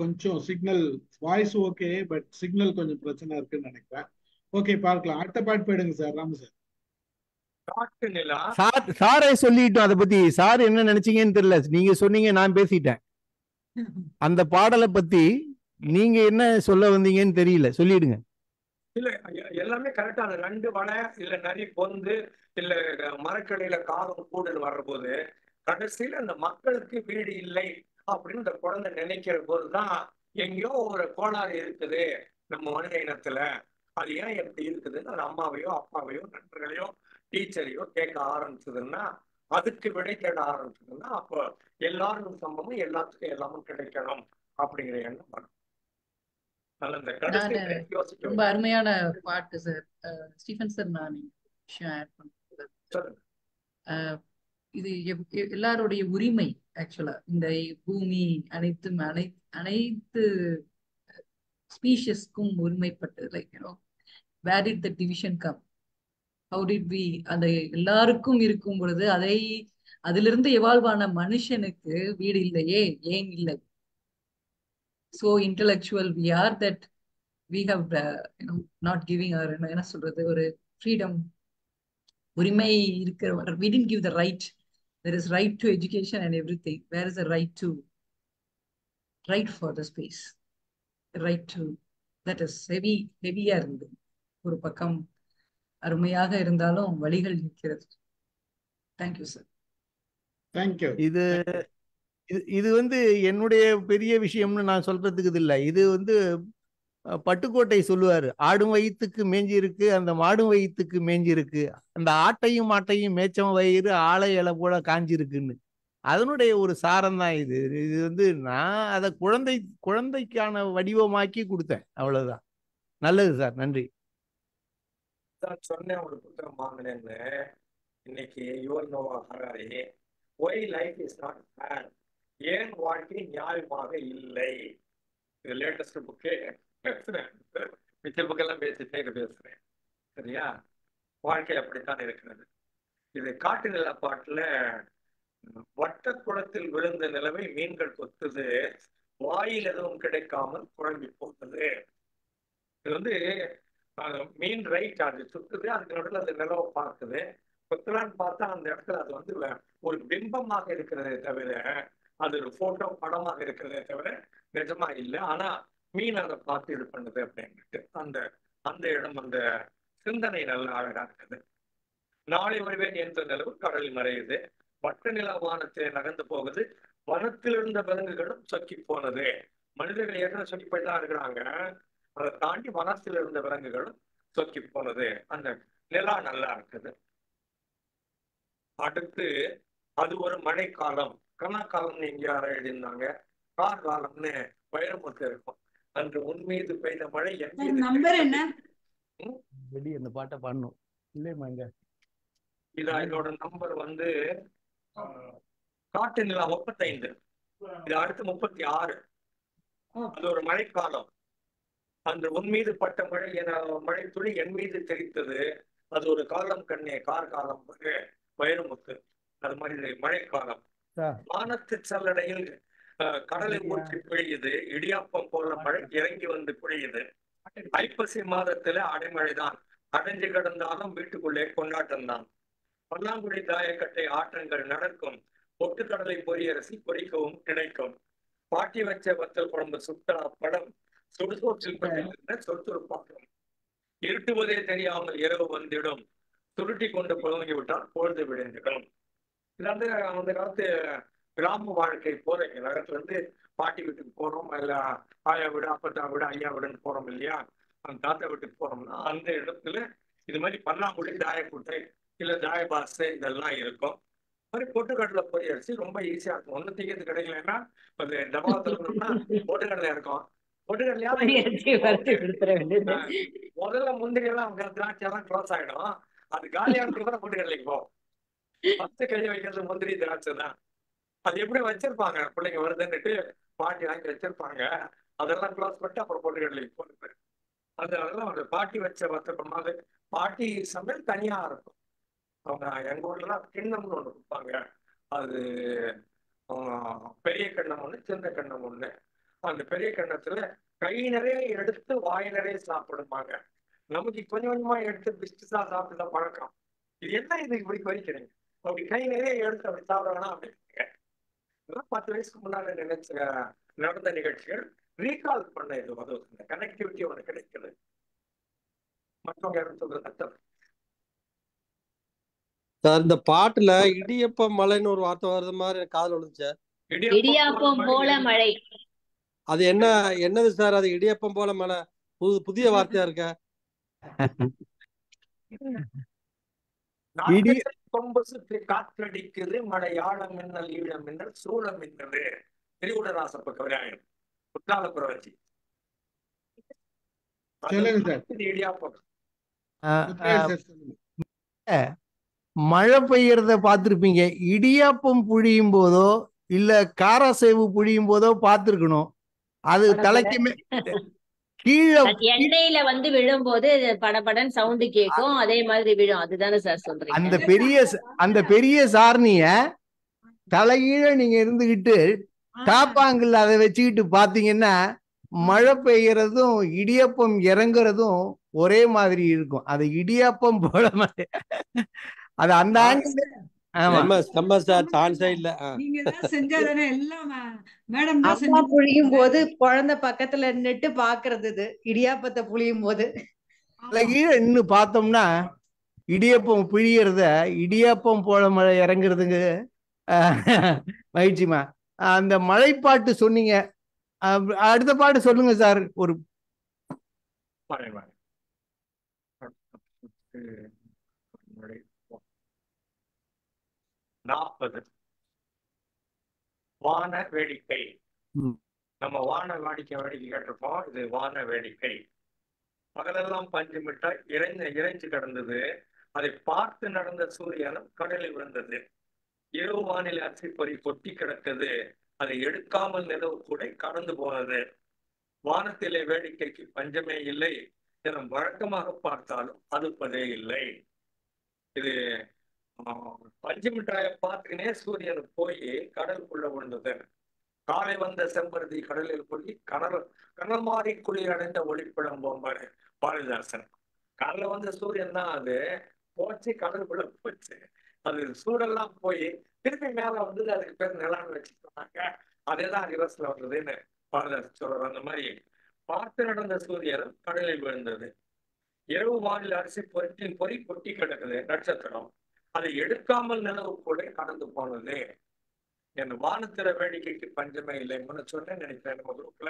கொஞ்சம் signal voice okay, but signal கொஞ்சம் பிரச்சனை இருக்குன்னு நினைக்கிறேன். ஓகே, பார்க்கலாம். அடுத்த பாட்டு போயிடுங்க சார். ராமு சார். சாரே சொல்லிட்டோம் அதை பத்தி. சார் என்ன நினைச்சீங்கன்னு தெரியல, நீங்க சொன்னீங்க, நான் பேசிட்டேன். அந்த பாடலை பத்தி நீங்க என்ன சொல்ல வந்தீங்கன்னு தெரியல, சொல்லிடுங்க. இல்ல எல்லாமே கரெக்டா. அந்த 2 வலை இல்ல நரி பொந்து இல்ல மரக்கடையில காகம் கூடுன்னு வர்ற போது கடைசியில அந்த மக்களுக்கு வீடு இல்லை அப்படின்னு இந்த குழந்தை நினைக்கிற போதுதான் எங்கேயோ ஒரு கோளாறு இருக்குது நம்ம மனித இனத்துல. அது ஏன் எப்படி இருக்குதுன்னு அது அம்மாவையோ அப்பாவையோ நண்பர்களையோ டீச்சரையோ கேட்க ஆரம்பிச்சதுன்னா, அதுக்கு விடை தேட ஆரம்பிச்சதுன்னா, அப்போ எல்லாரும் சம்பவம் எல்லாத்துக்கும் எல்லாமும் கிடைக்கணும் அப்படிங்கிற எண்ணம் வரும். ரொம்ப அருமையான பாட்டு சார். ஸ்டீஃபன் சார், நான் விஷயம் ஆட் பண்ணுறேன். இது எல்லாருடைய உரிமை. ஆக்சுவலா இந்த பூமி அனைத்து ஸ்பீஷஸ்க்கும் உரிமைப்பட்டு, like where did the division come, how did we, அந்த எல்லாருக்கும் இருக்கும் பொழுது அதிலிருந்து எவால்வ் ஆன மனுஷனுக்கு வீடு இல்லையே, ஏன் இல்லை? So intellectual we are that we have not giving our என்ன சொல்றது ஒரு ஃப்ரீடம் உரிமை இருக்கிற we didn't give the right. There is right to education and everything. Where is the right for the space, the right to that is heavyயா இருந்தது. ஒரு பக்கம் அருமையாக இருந்தாலும் வழிகள் இருக்கிறது. Thank you sir. தேங்க்யூ. இது வந்து என்னுடைய பெரிய விஷயம்னு நான் சொல்றதுக்கு இது இல்லை. இது வந்து பட்டுக்கோட்டை சொல்லுவாரு, ஆடும் வயிற்றுக்கு மேஞ்சி இருக்கு, அந்த மாடும் வயிற்றுக்கு மேஞ்சி இருக்கு, அந்த ஆட்டையும் மாட்டையும் மேய்ச்சம் வயிறு ஆலை இலை போல காஞ்சிருக்குன்னு. அதனுடைய ஒரு சாரம் தான் இது. இது வந்து நான் அதை குழந்தைக்கான வடிவமாக்கி கொடுத்தேன், அவ்வளவுதான். நல்லது சார், நன்றி. சொன்னேன் ஒரு புத்தகம் வாங்கினேன்னு. இன்னைக்கு Yuval Noah Harari why life is not fair, ஏன் வாழ்க்கை நியாயமாக இல்லை, இது லேட்டஸ்ட் புக்கே. பேசுறேன், மிச்ச புக்கெல்லாம் பேசிட்டே பேசுறேன். சரியா? வாழ்க்கை அப்படித்தான் இருக்கிறது. இது காட்டு நில பாட்டுல வட்ட குளத்தில் விழுந்த நிலவை மீன்கள் கொத்துது, வாயில் எதுவும் கிடைக்காமல் குழம்பி போகுது. இது வந்து மீன் ரைட், அது சுத்துது, அதுக்கு நடுவில் அந்த நிலவை பார்க்குது, கொத்தலான்னு பார்த்தா அந்த இடத்துல அது வந்து ஒரு பிம்பமாக இருக்கிறதே தவிர, அது ஒரு போட்டோ படமாக இருக்கிறதே தவிர நிஜமா இல்லை. ஆனா மீன் அதை பார்த்து இது பண்ணுது அப்படின்ட்டு அந்த இடம், அந்த சிந்தனை நல்ல அழகா இருக்குது. நாளை வருவேன் என்ற நிலவு கடலில் மறையுது, வட்ட நில வானத்தை நகர்ந்து போகுது, வனத்தில் இருந்த விலங்குகளும் சொக்கி போனது. மனிதர்கள் ஏற்கனவே சொக்கி போய்தான் இருக்கிறாங்க, அதை தாண்டி வனத்தில் இருந்த விலங்குகளும் சொக்கி போனது. அந்த நிலா நல்லா இருக்குது. அடுத்து அது ஒரு மழைக்காலம், கனாக்காலம்னு இங்க யாரும் எழுதியிருந்தாங்க, கார் காலம்னு வைரமுத்து இருக்கும். அன்று உன்மீது பெய்த மழை நம்பர் என்ன? அந்த பாட்டை பாடணும் இல்லையம்மா இங்க. இதா இதோட நம்பர் வந்து காட்டு நிலா 35, இது அடுத்து 36. அது ஒரு மழைக்காலம். அன்று உன் மீது பட்ட மழை என மழை துளி என் மீது தெரித்தது, அது ஒரு காலம் கண்ணே கார் காலம் வைரமுத்து. அது மாதிரி மழைக்காலம். வானத்து சல்லடையில் கடலை ஊற்றி பொழியுது, இடியாப்பம் போல மழை இறங்கி வந்து பொழியுது. ஐப்பசி மாதத்துல அடைமழைதான், அடைஞ்சு கிடந்தாலும் வீட்டுக்குள்ளே கொண்டாட்டம் தான். பல்லாங்குழி தாயக்கட்டை ஆட்டங்கள் நடக்கும், பொட்டுக்கடலை பொரியரசி பொறிக்கவும் கிடைக்கும். பாட்டி வச்ச வத்தல் குழம்பு சுட்டா படம், சுடுசோற்றில் பட்டிருந்த சொத்துருப்பாக்கம். இருட்டுவதே தெரியாமல் இரவு வந்திடும், சுருட்டி கொண்டு புழங்கி விட்டால் பொழுது விழுந்திடும். இது வந்து அந்த காலத்து கிராம வாழ்க்கை போற நகரத்துல இருந்து பாட்டி வீட்டுக்கு போறோம், இல்ல ஆயா வீடு அப்பத்தா வீடு ஐயா வீடுன்னு போறோம் இல்லையா, அந்த தாத்தா வீட்டுக்கு போறோம்னா அந்த இடத்துல இது மாதிரி பல்லாங்குழி தாயக்குட்டை இல்ல தாயபாசு இதெல்லாம் இருக்கும். மாதிரி பொட்டுக்கடலை பொரியரிசி ரொம்ப ஈஸியா இருக்கும். ஒன்னும் திங்கிறது கிடைக்கலன்னா அது டபாத்திரம்னா பொட்டுக்கடலை இருக்கும். முதல்ல முந்திரி எல்லாம் திராட்சை எல்லாம் க்ளோஸ் ஆயிடும், அது காலியான பொட்டுக்கடலைக்கு போகும். பத்து கழி வைக்கிறது முந்திரி திராட்சை தான். அது எப்படி வச்சிருப்பாங்க, பிள்ளைங்க வருதுன்னுட்டு பாட்டி வாங்கி வச்சிருப்பாங்க, அதெல்லாம் க்ளோஸ் பண்ணிட்டு அப்புறம் பொட்டுக்கடலைக்கு போடுது. அதெல்லாம் ஒரு பாட்டி வச்ச வத்தப்பமாவது பாட்டி சமையல் தனியா இருக்கும். அவங்க எங்க ஊர்லாம் கிண்ணம்னு ஒண்ணு கொடுப்பாங்க, அது பெரிய கிண்ணம் ஒண்ணு சின்ன கிண்ணம் ஒண்ணு. அந்த பெரிய கிண்ணத்துல கை நிறைய எடுத்து வாய் நிறைய சாப்பிடுவாங்க. நமக்கு கொஞ்சம் கொஞ்சமா எடுத்து பிஸ்டிஸா சாப்பிட்டு பழக்கம். இது என்ன இது இப்படி பறிக்கிறீங்க, அப்படி கை நிறைய எடுத்து அப்படி சாப்பிட வேணாம் அப்படின்னு 10 வயசுக்கு முன்னாடி நினைச்ச நடந்த நிகழ்ச்சிகள் ரீகால் பண்ண இது உதவுது. கனெக்டிவிட்டி ஒன்று கிடைக்குது. மற்றவங்க சொல்ற கத்தம் சார், இந்த பாட்டுல இடியப்பம் மழைன்னு ஒரு வார்த்தை வருது மாதிரி எனக்கு காதுல விழுந்துச்சு. இடியாப்பம் போல மழை, அது என்னது சார்? அது இடியப்பம் போல மழை புதிய வார்த்தையா இருக்க. கொம்பு சுற்றி காற்றடிக்குது, மழையாள மின்னல் ஈழ மின்னல் சூழ மின்னது. திருவுடராசப்ப கவிராயன் குற்றாலப்புரவச்சி. இடியாப்பம் மழை பெய்யறத பார்த்திருப்பீங்க. இடியாப்பம் புழியும் போதோ இல்ல காரசேவு புழியும் போதோ பார்த்திருக்கணும். அது தலைக்குமே கீழே எண்ணெயில வந்து விழும்போது படபடன் சவுண்ட் கேட்கும், அதே மாதிரி விழும். அதுதானே சார் சொல்றீங்க? அந்த பெரிய சாரணிய தலைகீழ நீங்க இருந்துகிட்டு டாப்பாங்கில் அதை வச்சுக்கிட்டு பாத்தீங்கன்னா மழை பெய்யறதும் இடியப்பம் இறங்குறதும் ஒரே மாதிரி இருக்கும். அது இடியப்பம் போல மாதிரி அது அந்த ஆங்கிள். ஆமா செம்ம சார் தான் சைடுல நீங்க தான் செஞ்சாதானே எல்லாம் மேடம் தான் அம்மா செஞ்சு புழியும் போது குழந்தை பக்கத்துல நின்னுட்டு பாக்குறது, இது இடியாப்பத்தை புழியும் போது. கீழே இன்னும் பார்த்தோம்னா இடியப்பம் பிழியறத இடியப்பம் போல மழை இறங்குறதுங்க. மகிழ்ச்சிமா, அந்த மழைப்பாட்டு சொன்னீங்க. அடுத்த பாட்டு சொல்லுங்க சார். ஒரு 40 வான வேடிக்கை. நம்ம வான வேடிக்கை கேட்டிருப்போம். இது வான வேடிக்கை. பகலெல்லாம் பஞ்சு மிட்டாய் இறைஞ்சு கிடந்தது. அதை பார்த்து நடந்த சூரியனும் கடலில் விழுந்தது. இரவு வானிலை அரிசி பொறி கொட்டி கிடக்குது. அதை எடுக்காமல் நிலவு கூட கடந்து போனது. வானத்திலே வேடிக்கைக்கு பஞ்சமே இல்லை. தினம் வழக்கமாக பார்த்தாலும் அதுப்பதே இல்லை. இது பஞ்சு மிட்டாயை பார்த்துக்கினே சூரியன் போய் கடலுக்குள்ள விழுந்தது. காலை வந்த செம்பருதி கடலில் போய் கடல் மாறி குளிர் அடைந்த ஒளிப்படம் போம்பாரு பாரதிதாசன். கடல வந்த சூரியன் தான் அது போச்சு, கடலுக்குள்ள போச்சு. அது சூடெல்லாம் போய் திருப்பி மேல வந்தது. அதுக்கு பேர் நிலான்னு வச்சுருந்தாங்க. அதேதான் ரிவர்ஸ்ல வந்ததுன்னு பாரதிதாசன் சொல்றாரு. அந்த மாதிரி பார்த்து நடந்த சூரியன் கடலில் விழுந்தது. இரவு வானில் அரிசி பொறி கொட்டி கிடக்குது நட்சத்திரம். அதை எடுக்காமல் நிலவு கூட கடந்து போனது. என் வானத்திர வேடிக்கைக்கு பஞ்சமே இல்லை. முன்ன சொன்னேன்னு நினைக்கிறேன். நம்ம குரூப்ல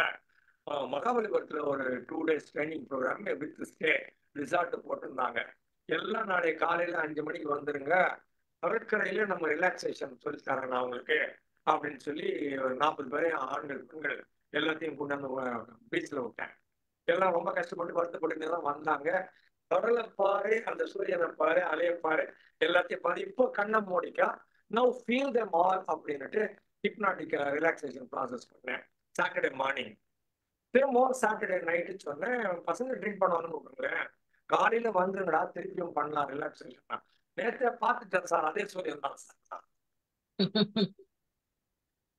மகாபலிபுரத்துல ஒரு 2 days training programme with stay resort போட்டிருந்தாங்க. எல்லாம் நாளை காலையில 5 மணிக்கு வந்துருங்க, கடற்கரையில நம்ம ரிலாக்ஸேஷன் சொல்லி தரேன் அவங்களுக்கு அப்படின்னு சொல்லி 40 பேரை ஆண்கள் பெண்கள் எல்லாத்தையும் கொண்டாந்து பீச்ல விட்டேன். எல்லாம் ரொம்ப கஷ்டப்பட்டு வருத்தப்பட்டு தான் வந்தாங்க. கடலை பாரு, அந்த சூரியனை பாரு, அலைய பாரு, எல்லாத்தையும் பாரு. இப்போ கண்ணை மூடிக்கா, நவ் ஃபீல் தெம் ஆல் அப்படின்னுட்டு ஹிப்னாட்டிக் ரிலாக்ஸேஷன் ப்ராசஸ் பண்ணேன் சாட்டர்டே மார்னிங். திரும்பவும் சாட்டர்டே நைட்டு சொன்னேன், பசங்க ட்ரிங்க் பண்ணுவாங்கன்னு கூப்பிடுங்களேன், காலையில வந்துருங்கடா திருப்பியும் பண்ணலாம் ரிலாக்ஸேஷன். நேற்று பார்த்துட்டேன் சார், அதே சூரியன் தான் சார்.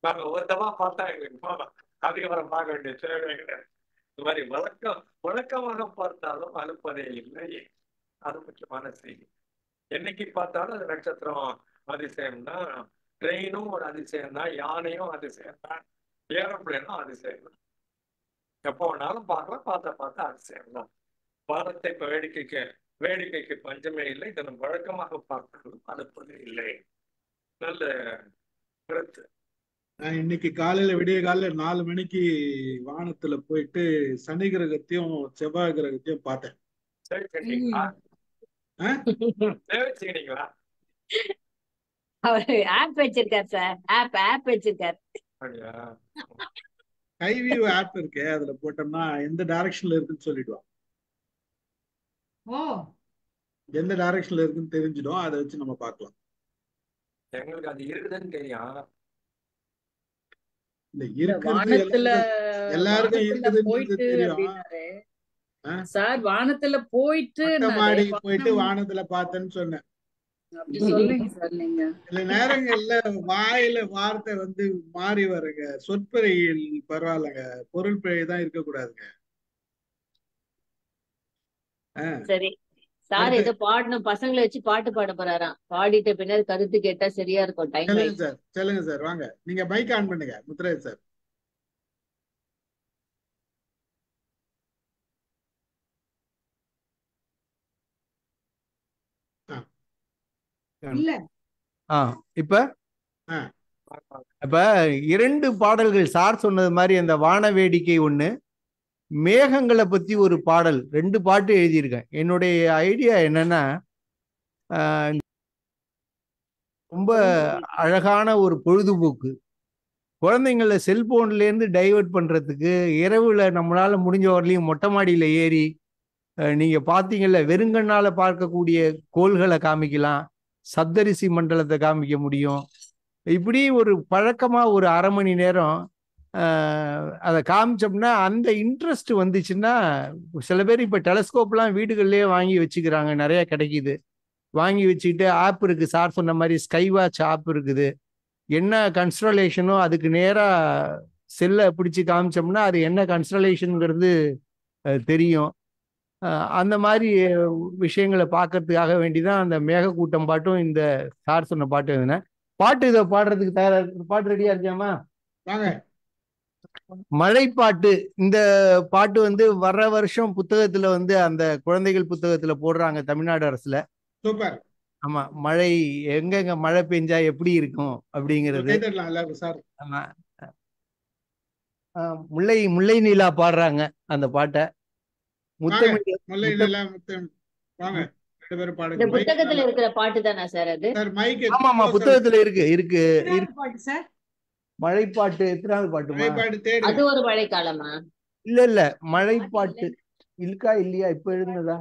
நாங்க ஒருத்தமா பார்த்தா எங்களுக்கு போகலாம், அதுக்கப்புறம் பார்க்க வேண்டிய தேவை கிடையாது. இந்த மாதிரி வழக்கமாக பார்த்தாலும் அனுப்பதே இல்லை. அது முக்கியமான செய்தி. என்னைக்கு பார்த்தாலும் அது நட்சத்திரம் அதிசயம் தான், ட்ரெயினும் ஒரு அதிசயம் தான், யானையும் அதிசயம் தான், ஏரோப்ளேனும் அதிசயம் தான். எப்போ வேணாலும் பார்க்கலாம், பார்த்தா அதிசயம் தான். வானத்தை இப்ப வேடிக்கைக்கு பஞ்சமே இல்லை. இதை நம்ம வழக்கமாக பார்த்தாலும் அனுப்பதே இல்லை. நல்ல கருத்து. நான் இன்னைக்கு காலையில விடிய காலையில 4 மணிக்கு வானத்துல போயிட்டு சனி கிரகத்தையும் செவ்வாய் கிரகத்தையும் பார்த்தேன். அவரு ஆப் வச்சிருக்காரு சார், ஆப் வச்சிருக்காரு. கைவியூ ஆப் இருக்கு, அதுல போட்டோம்னா எந்த டைரக்ஷன்ல இருக்குன்னு சொல்லிடுவான். எந்த டைரக்ஷன்ல இருக்குன்னு தெரிஞ்சிடும். அதை வச்சு நம்ம பார்க்கலாம். எங்களுக்கு அது இருக்குதுன்னு தெரியும். எல்லாருக்கும் இருக்குதுன்னு தெரியும் சார். வானத்துல போயிட்டு வானத்துல பார்த்தேன்னு சொன்னேன். சொல்லுங்க சார். நீங்க சில நேரங்கள்ல வாயில வார்த்தை மாறி வருங்க. சொற்பிழையில் பரவாயில்லங்க, பொருள் பிழை தான் இருக்கக்கூடாதுங்க. சரி சார், ஏதோ பாடணும், பசங்களை வச்சு பாட்டு பாட போறாராம். பாடிட்ட பின்னாடி கருத்து கேட்டா சரியா இருக்கும். டைம் சார் சொல்லுங்க சார், வாங்க நீங்க மைக் ஆன் பண்ணுங்க. முத்துராஜ் சார். இப்ப 2 பாடல்கள் சார் சொன்னது மாதிரி, அந்த வான வேடிக்கை ஒண்ணு, மேகங்களை பத்தி ஒரு பாடல், 2 பாட்டு எழுதியிருக்கேன். என்னுடைய ஐடியா என்னன்னா, ரொம்ப அழகான ஒரு பொழுதுபோக்கு. குழந்தைங்கள செல்போன்ல இருந்து டைவர்ட் பண்றதுக்கு இரவுல நம்மளால முடிஞ்ச வரலையும் மொட்டை மாடியில ஏறி நீங்க பாத்தீங்கல்ல, வெறுங்கண்ணால பார்க்கக்கூடிய கோள்களை காமிக்கலாம், சப்தரிசி மண்டலத்தை காமிக்க முடியும். இப்படி ஒரு பழக்கமா ஒரு அரை மணி நேரம் அதை காமிச்சோம்னா அந்த இன்ட்ரெஸ்ட் வந்துச்சுன்னா, சில பேர் இப்போ டெலஸ்கோப்லாம் வீடுகள்லேயே வாங்கி வச்சுக்கிறாங்க, நிறைய கிடைக்குது. வாங்கி வச்சுக்கிட்டு ஆப் இருக்குது, சார் சொன்ன மாதிரி ஸ்கை வாட்ச் ஆப் இருக்குது. என்ன கன்ஸ்டலேஷனோ அதுக்கு நேராக செல்லை பிடிச்சி காமிச்சோம்னா அது என்ன கன்ஸ்டலேஷனுங்கிறது தெரியும். அந்த மாதிரி விஷயங்களை பார்க்கறதுக்காக வேண்டிதான் அந்த மேகக்கூட்டம் பாட்டும் இந்த சார் சொன்ன பாட்டு எழுதினேன். பாட்டு இதை பாடுறதுக்கு தயாரா இருக்கு. பாட்டு ரெடியா இருக்கியாமா? வாங்க. மழைப்பாட்டு. இந்த பாட்டு வந்து வர்ற வருஷம் புத்தகத்துல வந்து அந்த குழந்தைகள் புத்தகத்துல போடுறாங்க தமிழ்நாடு அரசுல. சூப்பர். ஆமா, மழை எங்கெங்க மழை பெஞ்சா எப்படி இருக்கும் அப்படிங்கிறது. ஆமா, முல்லை முல்லை நிலா பாடுறாங்க அந்த பாட்டை. புத்தகத்துல இருக்கிற பாட்டு தானா சார் அது? ஆமா ஆமா, புத்தகத்துல இருக்கு. மழைப்பாட்டு எத்தனாவது பாட்டுமா? அது ஒரு மழைக்காலமா? இல்ல மழைப்பாட்டு இருக்கா இல்லையா? இப்ப எழுதுனதா?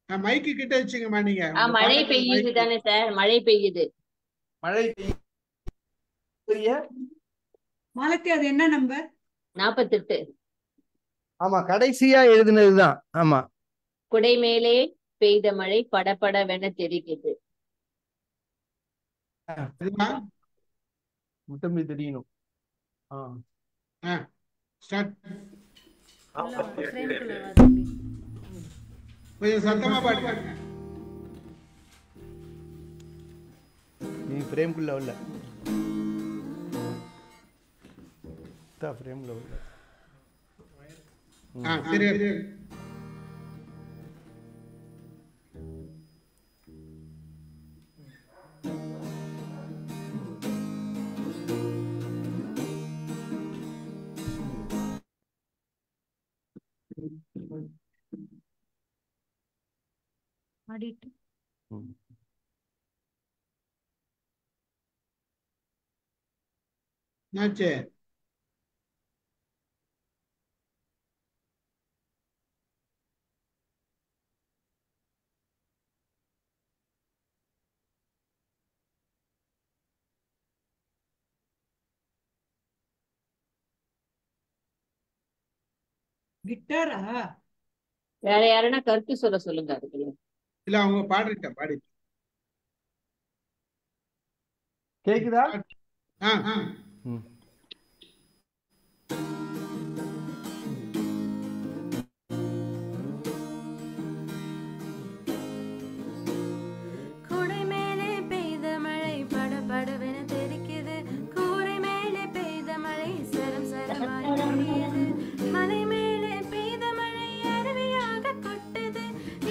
மைக்கு கிட்ட வச்சுங்கம்மா நீங்க. மழை பெய்யுது தானே சார்? மழை பெய்யுது. மழை மாலத்தி, அது என்ன நம்பர்? 48. ஆமா, கடைசியா எழுதுனதுதான். ஆமா. குடை மேலே பெய்த மழை படபடவென தெரிக்குது. முத்தம்பி தெரியணும். கொஞ்சம் சத்தமா பாடுங்க. நீ ஃப்ரேம்குள்ள வரல. ஃப்ரேம்ல வரல. சரி. என்னாச்சு? கிட்டாரா? வேற யாருன்னா கருத்து சொல்ல சொல்லுங்க அதுக்குள்ள. இல்ல, அவங்க பாடி கேக்குதா? குடை மேலே பெய்த மழை படபடவென தெரிக்குது. கூரை மேலே பெய்த மழை சரம் சரமாய் பொழியுது. மலை மேலே பெய்த மழை அருவியாக கொட்டுது.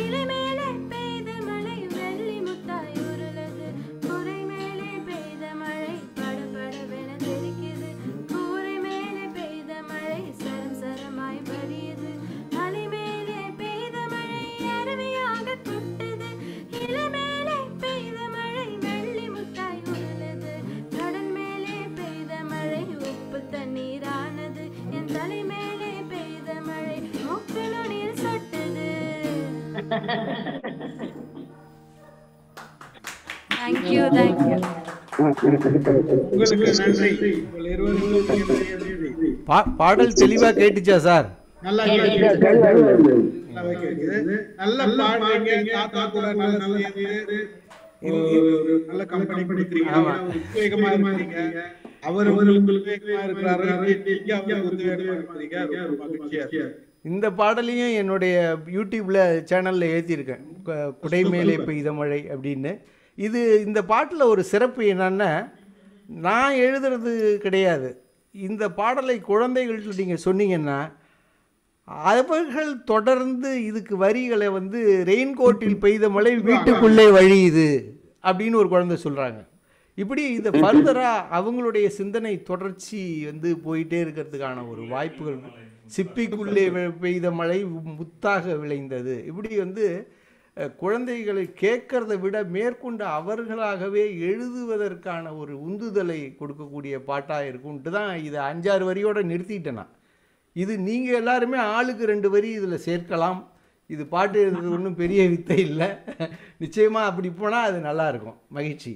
இலை மேலே பெய்த மழை வெள்ளி முத்தாய் உருளுது. குடை மேலே பெய்த மழை படபடவென தெரிக்குது. கூரை மேலே பெய்த மழை சரம் சரமாய் பொழியுது. மலை மேலே பெய்த மழை அருவியாக கொட்டுது. இலை மேலே பெய்த மழை வெள்ளி முத்தாய் உருளுது. கடல் மேலே பெய்த மழை உப்பு தண்ணீரானது. என் தலை மேலே பெய்த மழை மூக்கு நுனியில் சொட்டுது. தேங்க்யூ. உங்களுக்கு நன்றி. பாடல் தெளிவா கேட்டுச்சா சார்? நல்லா பாடுறீங்க. தாத்தா கூட நல்ல கம்பெனி கொடுக்குறீங்க. உத்வேகமா இருக்கீங்க. அவர் உங்களுக்கு இருக்கிறாரு. இந்த பாடலையும் என்னுடைய யூடியூப்ல சேனல்ல ஏற்றிருக்கேன், குடை மேலே பெய்த மழை அப்படின்னு. இந்த பாட்டில் ஒரு சிறப்பு என்னன்னா, நான் எழுதுறது கிடையாது. இந்த பாடலை குழந்தைகள்கிட்ட நீங்கள் சொன்னீங்கன்னா அவர்கள் தொடர்ந்து இதுக்கு வரிகளை வந்து ரெயின்கோட்டில் பெய்த மழை வீட்டுக்குள்ளே வழியுது அப்படின்னு ஒரு குழந்தை சொல்கிறாங்க. இப்படி இதை ஃபர்தராக அவங்களுடைய சிந்தனை தொடர்ச்சி வந்து போயிட்டே இருக்கிறதுக்கான ஒரு வாய்ப்புகள். சிப்பிக்குள்ளே பெய்த மழை முத்தாக விளைந்தது. இப்படி வந்து குழந்தைகளை கேட்கறத விட மேற்கொண்டு அவர்களாகவே எழுதுவதற்கான ஒரு உந்துதலை கொடுக்கக்கூடிய பாட்டாக இருக்கும்ட்டு தான் இதை 5-6 வரியோடு நிறுத்திட்டேன் நான். இது நீங்கள் எல்லாருமே ஆளுக்கு 2 வரி இதில் சேர்க்கலாம். இது பாட்டு எழுதுறது ஒன்றும் பெரிய வித்தை இல்லை. நிச்சயமாக அப்படி போனால் அது நல்லாயிருக்கும். மகிழ்ச்சி.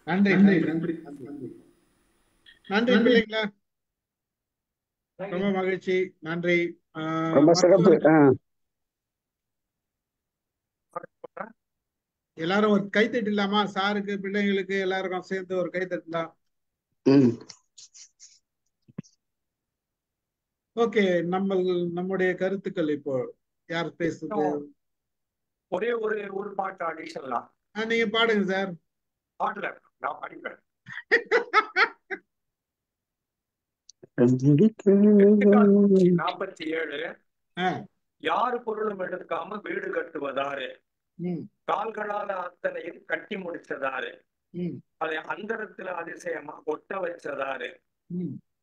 நன்றி. பிள்ளைங்களா, ரொம்ப மகிழ்ச்சி. நன்றி. ரொம்ப சிறப்பு. எல்லாரும் ஒரு கை தட்டலாமா? சாருக்கு, பிள்ளைங்களுக்கு எல்லாருக்கும் சேர்ந்து ஒரு கை தட்டலாம். ம். ஓகே, நம்முடைய கருத்துக்கள் இப்போ யார் பேசுறது? ஒரே ஒரு பாட்டு அடிஷனலா நீங்க பாடுங்க சார். பாடல நான் படிப்பேன். 47 யாரு பொருளும் எடுக்காம வீடு கட்டுவதாரு, கால்களால அத்தனையும் கட்டி முடிச்சதாரு, அதை அந்தரத்துல அதிசயமா ஒட்ட வச்சதாரு,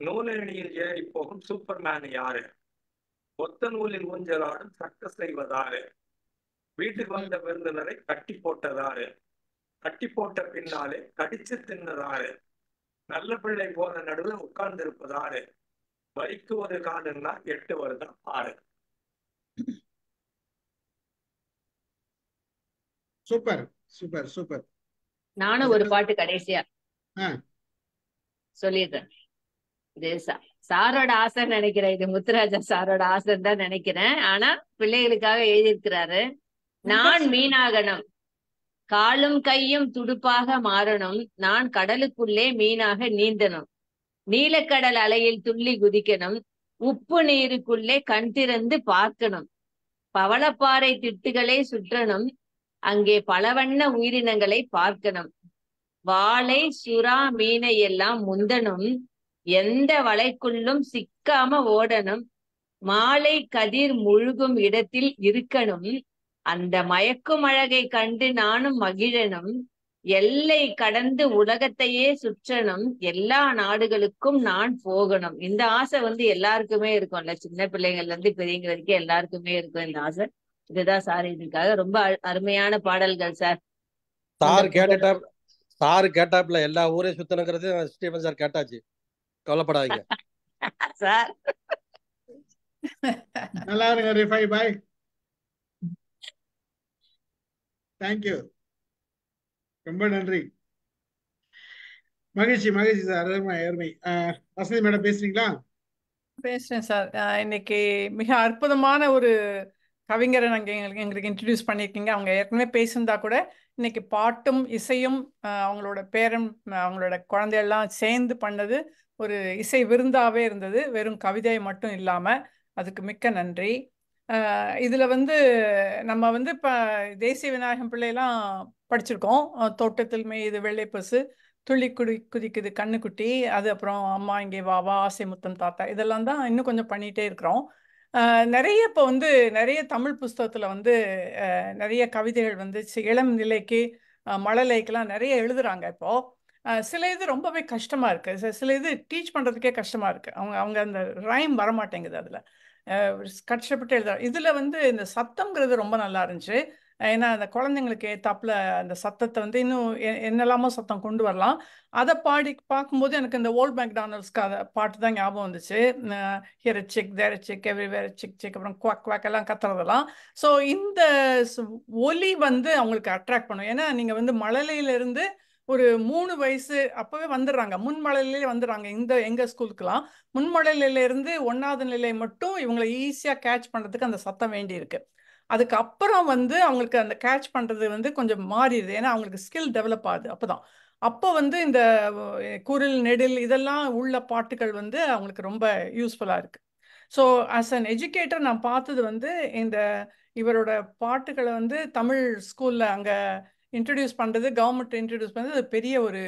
நூலேணியில் ஏறி போகும் சூப்பர்மேன் யாரு, ஒத்த நூலில் ஊஞ்சலாடும் சட்ட செய்வதாரு, வீட்டுக்கு வந்த விருந்தினரை கட்டி போட்டதாரு, கட்டி போட்ட பின்னாலே கடிச்சு தின்னதாரு, நல்ல பிள்ளை போன நடுவில் உட்கார்ந்து இருப்பதாரு, வரிக்கு ஒரு காடுன்னா 8 வருடம் 6. Super super super. நானும் ஒரு பாட்டு கடைசியா சொல்லிடுறேன். இது சாரோட ஆசைன்னு நினைக்கிறேன். இது முத்துராஜா சாரோட ஆசைன்னு தான் நினைக்கிறேன். ஆனா பிள்ளைகளுக்காக எழுதியிருக்கிறாரு. நான் மீனாகணும், காலும் கையும் துடுப்பாக மாறணும், நான் கடலுக்குள்ளே மீனாக நீந்தணும், நீலக்கடல் அலையில் துள்ளி குதிக்கணும், உப்பு நீருக்குள்ளே கண் திறந்து பார்க்கணும், பவளப்பாறை திட்டுகளை சுற்றணும், அங்கே பலவண்ண உயிரினங்களை பார்க்கணும், வாளை சுறா மீனை எல்லாம் முந்தணும், எந்த வலைக்குள்ளும் சிக்காம ஓடணும், மாலை கதிர் முழுகும் இடத்தில் இருக்கணும், அந்த மயக்கும் அழகை கண்டு நானும் மகிழனும், எல்லை கடந்து உலகத்தையே சுற்றணும், எல்லா நாடுகளுக்கும் நான் போகணும். இந்த ஆசை எல்லாருக்குமே இருக்கும்ல, சின்ன பிள்ளைங்கள்ல இருந்து பெரியவங்க வரைக்கும் எல்லாருக்குமே இருக்கும் இந்த ஆசை. இதுதான் சார் இதுக்காக ரொம்ப அருமையான பாடல்கள் சார். சார் கேட்டாப்ல எல்லா ஊரையும் சுத்தணுங்கிறது ஸ்டீவன் சார் கேட்டாச்சு, கவலைப்படாதீங்க சார். நல்லா இருங்க ரிஃபை பாய். தேங்க்யூ, ரொம்ப நன்றி. மகிழ்ச்சி மகிழ்ச்சி சார், அருமை அருமை. வசந்தி மேடம் பேசுறீங்களா? பேசுறேன் சார். இன்னைக்கு மிக அற்புதமான ஒரு கவிஞரை எங்களுக்கு இன்ட்ரடியூஸ் பண்ணியிருக்கீங்க. அவங்க ஏற்கனவே பேசியிருந்தா கூட இன்னைக்கு பாட்டும் இசையும் அவங்களோட பேரன் அவங்களோட குழந்தையெல்லாம் சேர்ந்து பண்ணது ஒரு இசை விருந்தாவே இருந்தது, வெறும் கவிதை மட்டும் இல்லாமல். அதுக்கு மிக்க நன்றி. இதில் நம்ம இப்போ தேசிய விநாயகம் பிள்ளையெல்லாம் படிச்சிருக்கோம். தோட்டத்தில் மேயுது வெள்ளைப்பசு, துள்ளி குதிக்குது கண்ணுக்குட்டி, அது அப்புறம் அம்மா இங்கே வா வா, ஆசை முத்தம் தாத்தா, இதெல்லாம் தான் இன்னும் கொஞ்சம் பண்ணிகிட்டே இருக்கிறோம். நிறைய இப்போ நிறைய தமிழ் புஸ்தகத்தில் நிறைய கவிதைகள் இளம் நிலைக்கு மழலைக்கெல்லாம் நிறைய எழுதுறாங்க இப்போது. சில இது ரொம்பவே கஷ்டமாக இருக்குது, சில இது டீச் பண்ணுறதுக்கே கஷ்டமாக இருக்குது. அவங்க அந்த ரைம் வரமாட்டேங்குது, அதில் கஷ்டப்பட்டு எழுதுறாங்க. இதில் இந்த சத்தம்ங்கிறது ரொம்ப நல்லா இருந்துச்சு. ஏன்னா அந்த குழந்தைங்களுக்கு ஏத்தாப்புல அந்த சத்தத்தை இன்னும் என்னெல்லாமோ சத்தம் கொண்டு வரலாம். அதை பார்க்கும்போது எனக்கு இந்த ஓல்ட் மேக்டானல்ட்ஸ்க்கு அதை பாட்டு தான் ஞாபகம் வந்துச்சு. Here chick there chick everywhere chick chick, அப்புறம் குவாக் குவாக் எல்லாம் கத்துறதெல்லாம். ஸோ இந்த ஒலி அவங்களுக்கு அட்ராக்ட் பண்ணும். ஏன்னா நீங்கள் மழலையிலிருந்து ஒரு 3 வயசு அப்பவே வந்துடுறாங்க, முன்மழலையிலே வந்துடுறாங்க. எங்கள் ஸ்கூலுக்குலாம் முன்மழலையிலேருந்து 1வது நிலை மட்டும் இவங்களை ஈஸியாக கேட்ச் பண்ணுறதுக்கு அந்த சத்தம் வேண்டி இருக்கு. அதுக்கப்புறம் அவங்களுக்கு அந்த கேட்ச் பண்ணுறது கொஞ்சம் மாறிடுது, ஏன்னா அவங்களுக்கு ஸ்கில் டெவலப் ஆகுது அப்போதான். அப்போ இந்த குரில் நெடில் இதெல்லாம் உள்ள பாட்டுகள் அவங்களுக்கு ரொம்ப யூஸ்ஃபுல்லாக இருக்குது. ஸோ ஆஸ் அன் எஜுகேட்டர் நான் பார்த்தது இந்த இவரோட பாட்டுகளை தமிழ் ஸ்கூலில் அங்கே இன்ட்ரடியூஸ் பண்ணுறது, கவர்மெண்ட் இன்ட்ரடியூஸ் பண்ணுறது பெரிய ஒரு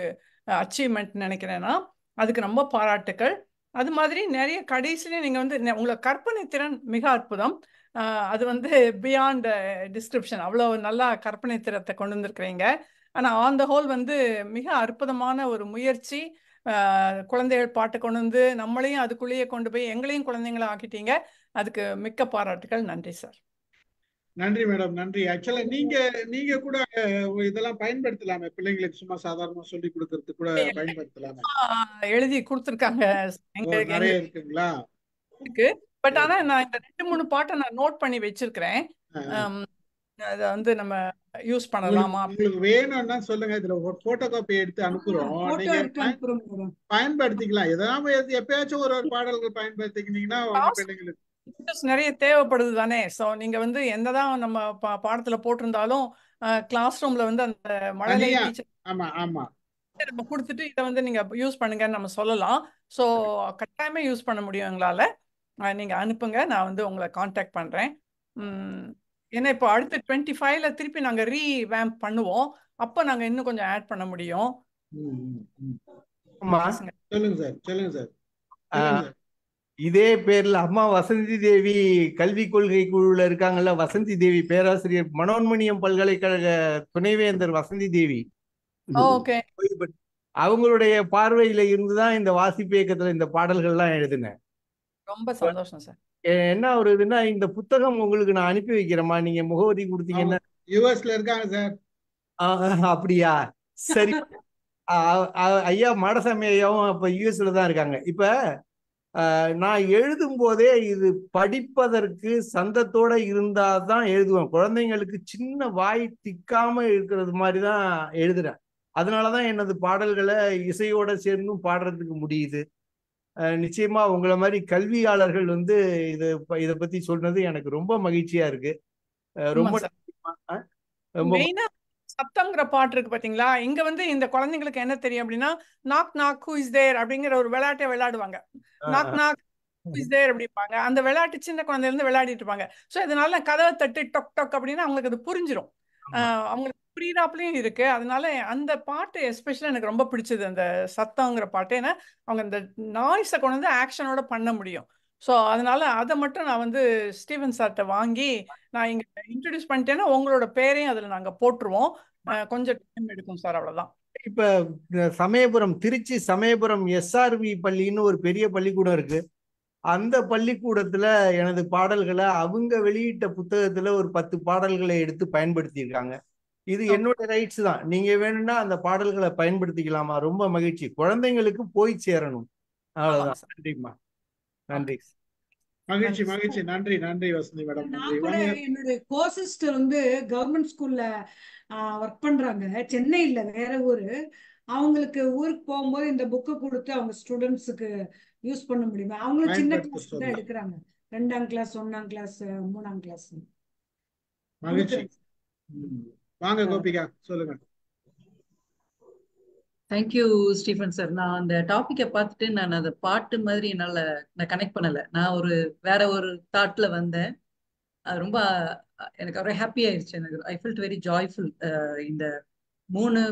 அச்சீவ்மெண்ட் நினைக்கிறேன்னா. அதுக்கு ரொம்ப பாராட்டுக்கள். அது மாதிரி நிறைய கடைசியிலே நீங்கள் உங்களை கற்பனை திறன் மிக அற்புதம். அது பியாண்ட் டிஸ்கிரிப்ஷன், அவ்வளோ நல்லா கற்பனை திறத்தை கொண்டு வந்திருக்கிறீங்க. ஆனால் ஆன் த ஹோல் மிக அற்புதமான ஒரு முயற்சி. குழந்தைகள் பாட்டு கொண்டு நம்மளையும் அதுக்குள்ளேயே கொண்டு போய் எங்களையும் குழந்தைங்களை ஆக்கிட்டீங்க. அதுக்கு மிக்க பாராட்டுக்கள். நன்றி சார். நன்றி மேடம், நன்றி. ஆக்சுவலா நீங்க கூட இதெல்லாம் பயன்படுத்தலாமே, பிள்ளைங்களுக்கு சும்மா சாதாரணமா சொல்லி கொடுக்கறது கூட பயன்படுத்தலாமே. எழுதி கொடுத்துருக்காங்க நிறைய இருக்குங்களா? இருக்கு. பட் ஆனா நான் இந்த 2-3 பாட்டை நான் நோட் பண்ணி வச்சிருக்கிறேன். அதை நம்ம யூஸ் பண்ணலாமா? உங்களுக்கு வேணும்னா சொல்லுங்க, இதுல ஒரு போட்டோ காப்பி எடுத்து அனுப்புறோம், நீங்க பயன்படுத்திக்கலாம். எதாவது எப்பயாச்சும் ஒரு பாடல்கள் பயன்படுத்திக்கிட்டீங்கன்னா பிள்ளைங்களுக்கு நிறைய தேவைப்படுது தானே. ஸோ நீங்க என்னதான் நம்ம பாடத்துல போட்டிருந்தாலும் கிளாஸ் ரூம்ல அந்த மழலை டீச்சர் ஆமா ஆமா நம்ம கொடுத்துட்டு இதை வந்து நீங்க யூஸ் பண்ணுங்கன்னு நம்ம சொல்லலாம். ஸோ கட்டாயமே யூஸ் பண்ண முடியும் எங்களால. நீங்க அனுப்புங்க, நான் வந்து உங்களை காண்டாக்ட் பண்றேன். ஏன்னா இப்போ அடுத்த 25ல திருப்பி நாங்க ரீவேம்ப் பண்ணுவோம். அப்போ நாங்க இன்னும் கொஞ்சம் ஆட் பண்ண முடியும். ஆமா சொல்லுங்க சார், சொல்லுங்க சார், ஆ, சொல்லுங்க சார். இதே பேர்ல அம்மா வசந்தி தேவி கல்வி கொள்கை குழுல இருக்காங்கல்ல, வசந்தி தேவி பேராசிரியர், மனோன்மணியம் பல்கலைக்கழக துணைவேந்தர் வசந்தி தேவி, ஓகே. அவங்களுடைய பார்வையில இருந்துதான் இந்த வாசிப்பு இயக்கத்துல இந்த பாடல்கள்லாம் எழுதினேன். ரொம்ப சந்தோஷம் சார். என்ன ஒரு இதுன்னா, இந்த புத்தகம் உங்களுக்கு நான் அனுப்பி வைக்கிறேம்மா, நீங்க முகவரி கொடுத்தீங்கன்னா. யுஎஸ்ல இருக்காங்க சார். அப்படியா, சரி. ஐயா மாடசாமி ஐயாவும் அப்ப யுஎஸ்ல தான் இருக்காங்க. இப்ப நான் எழுதும் போதே இது படிப்பதற்கு சந்தத்தோட இருந்தாதான் எழுதுவேன். குழந்தைங்களுக்கு சின்ன வாய் திக்காம இருக்கிறது மாதிரி தான் எழுதுறேன். அதனாலதான் எனது பாடல்களை இசையோட சேர்ந்தும் பாடுறதுக்கு முடியுது. நிச்சயமா உங்களை மாதிரி கல்வியாளர்கள் வந்து இதை பத்தி சொல்றது எனக்கு ரொம்ப மகிழ்ச்சியா இருக்கு. ரொம்ப மெயினா சத்தம்ங்கிற பாட்டு இருக்கு பாத்தீங்களா, இங்க வந்து இந்த குழந்தைங்களுக்கு என்ன தெரியும் அப்படின்னா, knock knock who is there அப்படிங்கிற ஒரு விளையாட்டை விளையாடுவாங்க. Knock knock who is there அப்படிப்பாங்க. அந்த விளையாட்டு சின்ன குழந்தையில இருந்து விளையாடிட்டு இருப்பாங்க. ஸோ இதனால கதவை தட்டு டொக் டொக் அப்படின்னா அவங்களுக்கு அது புரிஞ்சிடும். அவங்களுக்கு புரியாப்லயும் இருக்கு. அதனால அந்த பாட்டு எஸ்பெஷலா எனக்கு ரொம்ப பிடிச்சது, அந்த சத்தங்கிற பாட்டு. ஏன்னா அவங்க அந்த நாய்ஸை கொண்டு வந்து ஆக்ஷனோட பண்ண முடியும். ஸோ அதனால அதை மட்டும் நான் வந்து ஸ்டீவன் சார்ட்ட வாங்கி நான் இங்க இன்ட்ரடியூஸ் பண்ணிட்டேன்னா உங்களோட பேரையும் அதில் நாங்கள் போட்டுருவோம். கொஞ்சம் டைம் எடுக்கும் சார், அவ்வளோதான். இப்ப சமயபுரம், திருச்சி சமயபுரம் எஸ்ஆர்வி பள்ளின்னு ஒரு பெரிய பள்ளிக்கூடம் இருக்கு. அந்த பள்ளிக்கூடத்துல எனது பாடல்களை அவங்க வெளியிட்ட புத்தகத்துல ஒரு 10 பாடல்களை எடுத்து பயன்படுத்தி இருக்காங்க. இது என்னோட ரைட்ஸ் தான். நீங்க வேணும்னா அந்த பாடல்களை பயன்படுத்திக்கலாமா? ரொம்ப மகிழ்ச்சி. குழந்தைங்களுக்கு போய் சேரணும், அவ்வளவுதான். நன்றிம்மா, நன்றி. மகிழ்ச்சி மகிழ்ச்சி. நன்றி நன்றி வசந்தி மேடம். நான் கூட என்னுடைய கோசிஸ்டர் வந்து கவர்மெண்ட் ஸ்கூல்ல ஒர்க் பண்றாங்க, சென்னையில வேற ஊரு. அவங்களுக்கு ஊருக்கு போகும்போது இந்த புக்கு கொடுத்து அவங்க ஸ்டூடெண்ட்ஸுக்கு யூஸ் பண்ண முடியுமா? அவங்களும் சின்ன கிளாஸ் தான் எடுக்கிறாங்க, 2ஆம் கிளாஸ் 1ஆம் கிளாஸ் 3ஆம் கிளாஸ். மகிழ்ச்சி. வாங்க கோபிகா, சொல்லுங்க. Thank you Stephen sir. நான் அந்த டாபிக்கை பார்த்துட்டு நான் அதை பாட்டு மாதிரி நான் கனெக்ட் பண்ணலை. நான் வேற ஒரு தாட்ல வந்தேன். அது ரொம்ப எனக்கு ஒரு ஹாப்பி ஆயிடுச்சு. எனக்கு ஐ ஃபெல்ட் வெரி ஜாய்ஃபுல். இந்த 3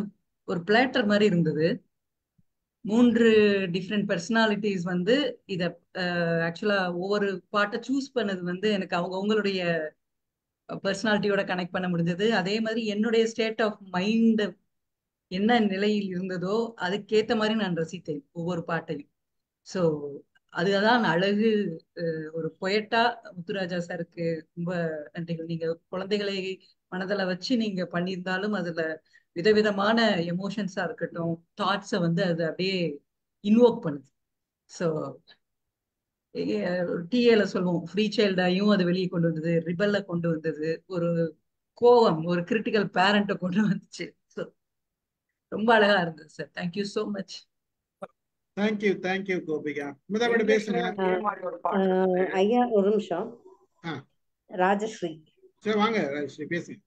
ஒரு பிளாட்டர் மாதிரி இருந்தது. 3 டிஃப்ரெண்ட் பர்சனாலிட்டிஸ் வந்து இதை ஆக்சுவலா ஒவ்வொரு பாட்டை சூஸ் பண்ணது வந்து எனக்கு அவங்களுடைய பர்சனாலிட்டியோட கனெக்ட் பண்ண முடிஞ்சது. அதே மாதிரி என்னுடைய ஸ்டேட் ஆஃப் மைண்ட் என்ன நிலையில் இருந்ததோ அதுக்கேற்ற மாதிரி நான் ரசித்தேன் ஒவ்வொரு பாட்டையும். ஸோ அதுதான் அழகு. ஒரு பொயட்டா முத்துராஜா சாருக்கு ரொம்ப நன்றிகள். நீங்க குழந்தைகளை மனதில் வச்சு நீங்க பண்ணியிருந்தாலும் அதுல விதவிதமான எமோஷன்ஸா இருக்கட்டும், தாட்ஸை வந்து அது அப்படியே இன்வோக் பண்ணுது. ஸோ டிஏல சொல்லுவோம், ஃப்ரீ சைல்டாயும் அது வெளியே கொண்டு வந்தது, ரிபல்ல கொண்டு வந்தது, ஒரு கோவம், ஒரு கிரிட்டிக்கல் பேரண்ட்டை கொண்டு வந்துச்சு. ஸோ ரொம்ப அழகா இருந்தது sir. Thank you so much. Thank you thank you Gopika. முதல்ல பேசுங்க ஐயா. ஒரு நிமிஷம். ராஜஸ்ரீ. சரி வாங்க ராஜஸ்ரீ, பேசுங்க.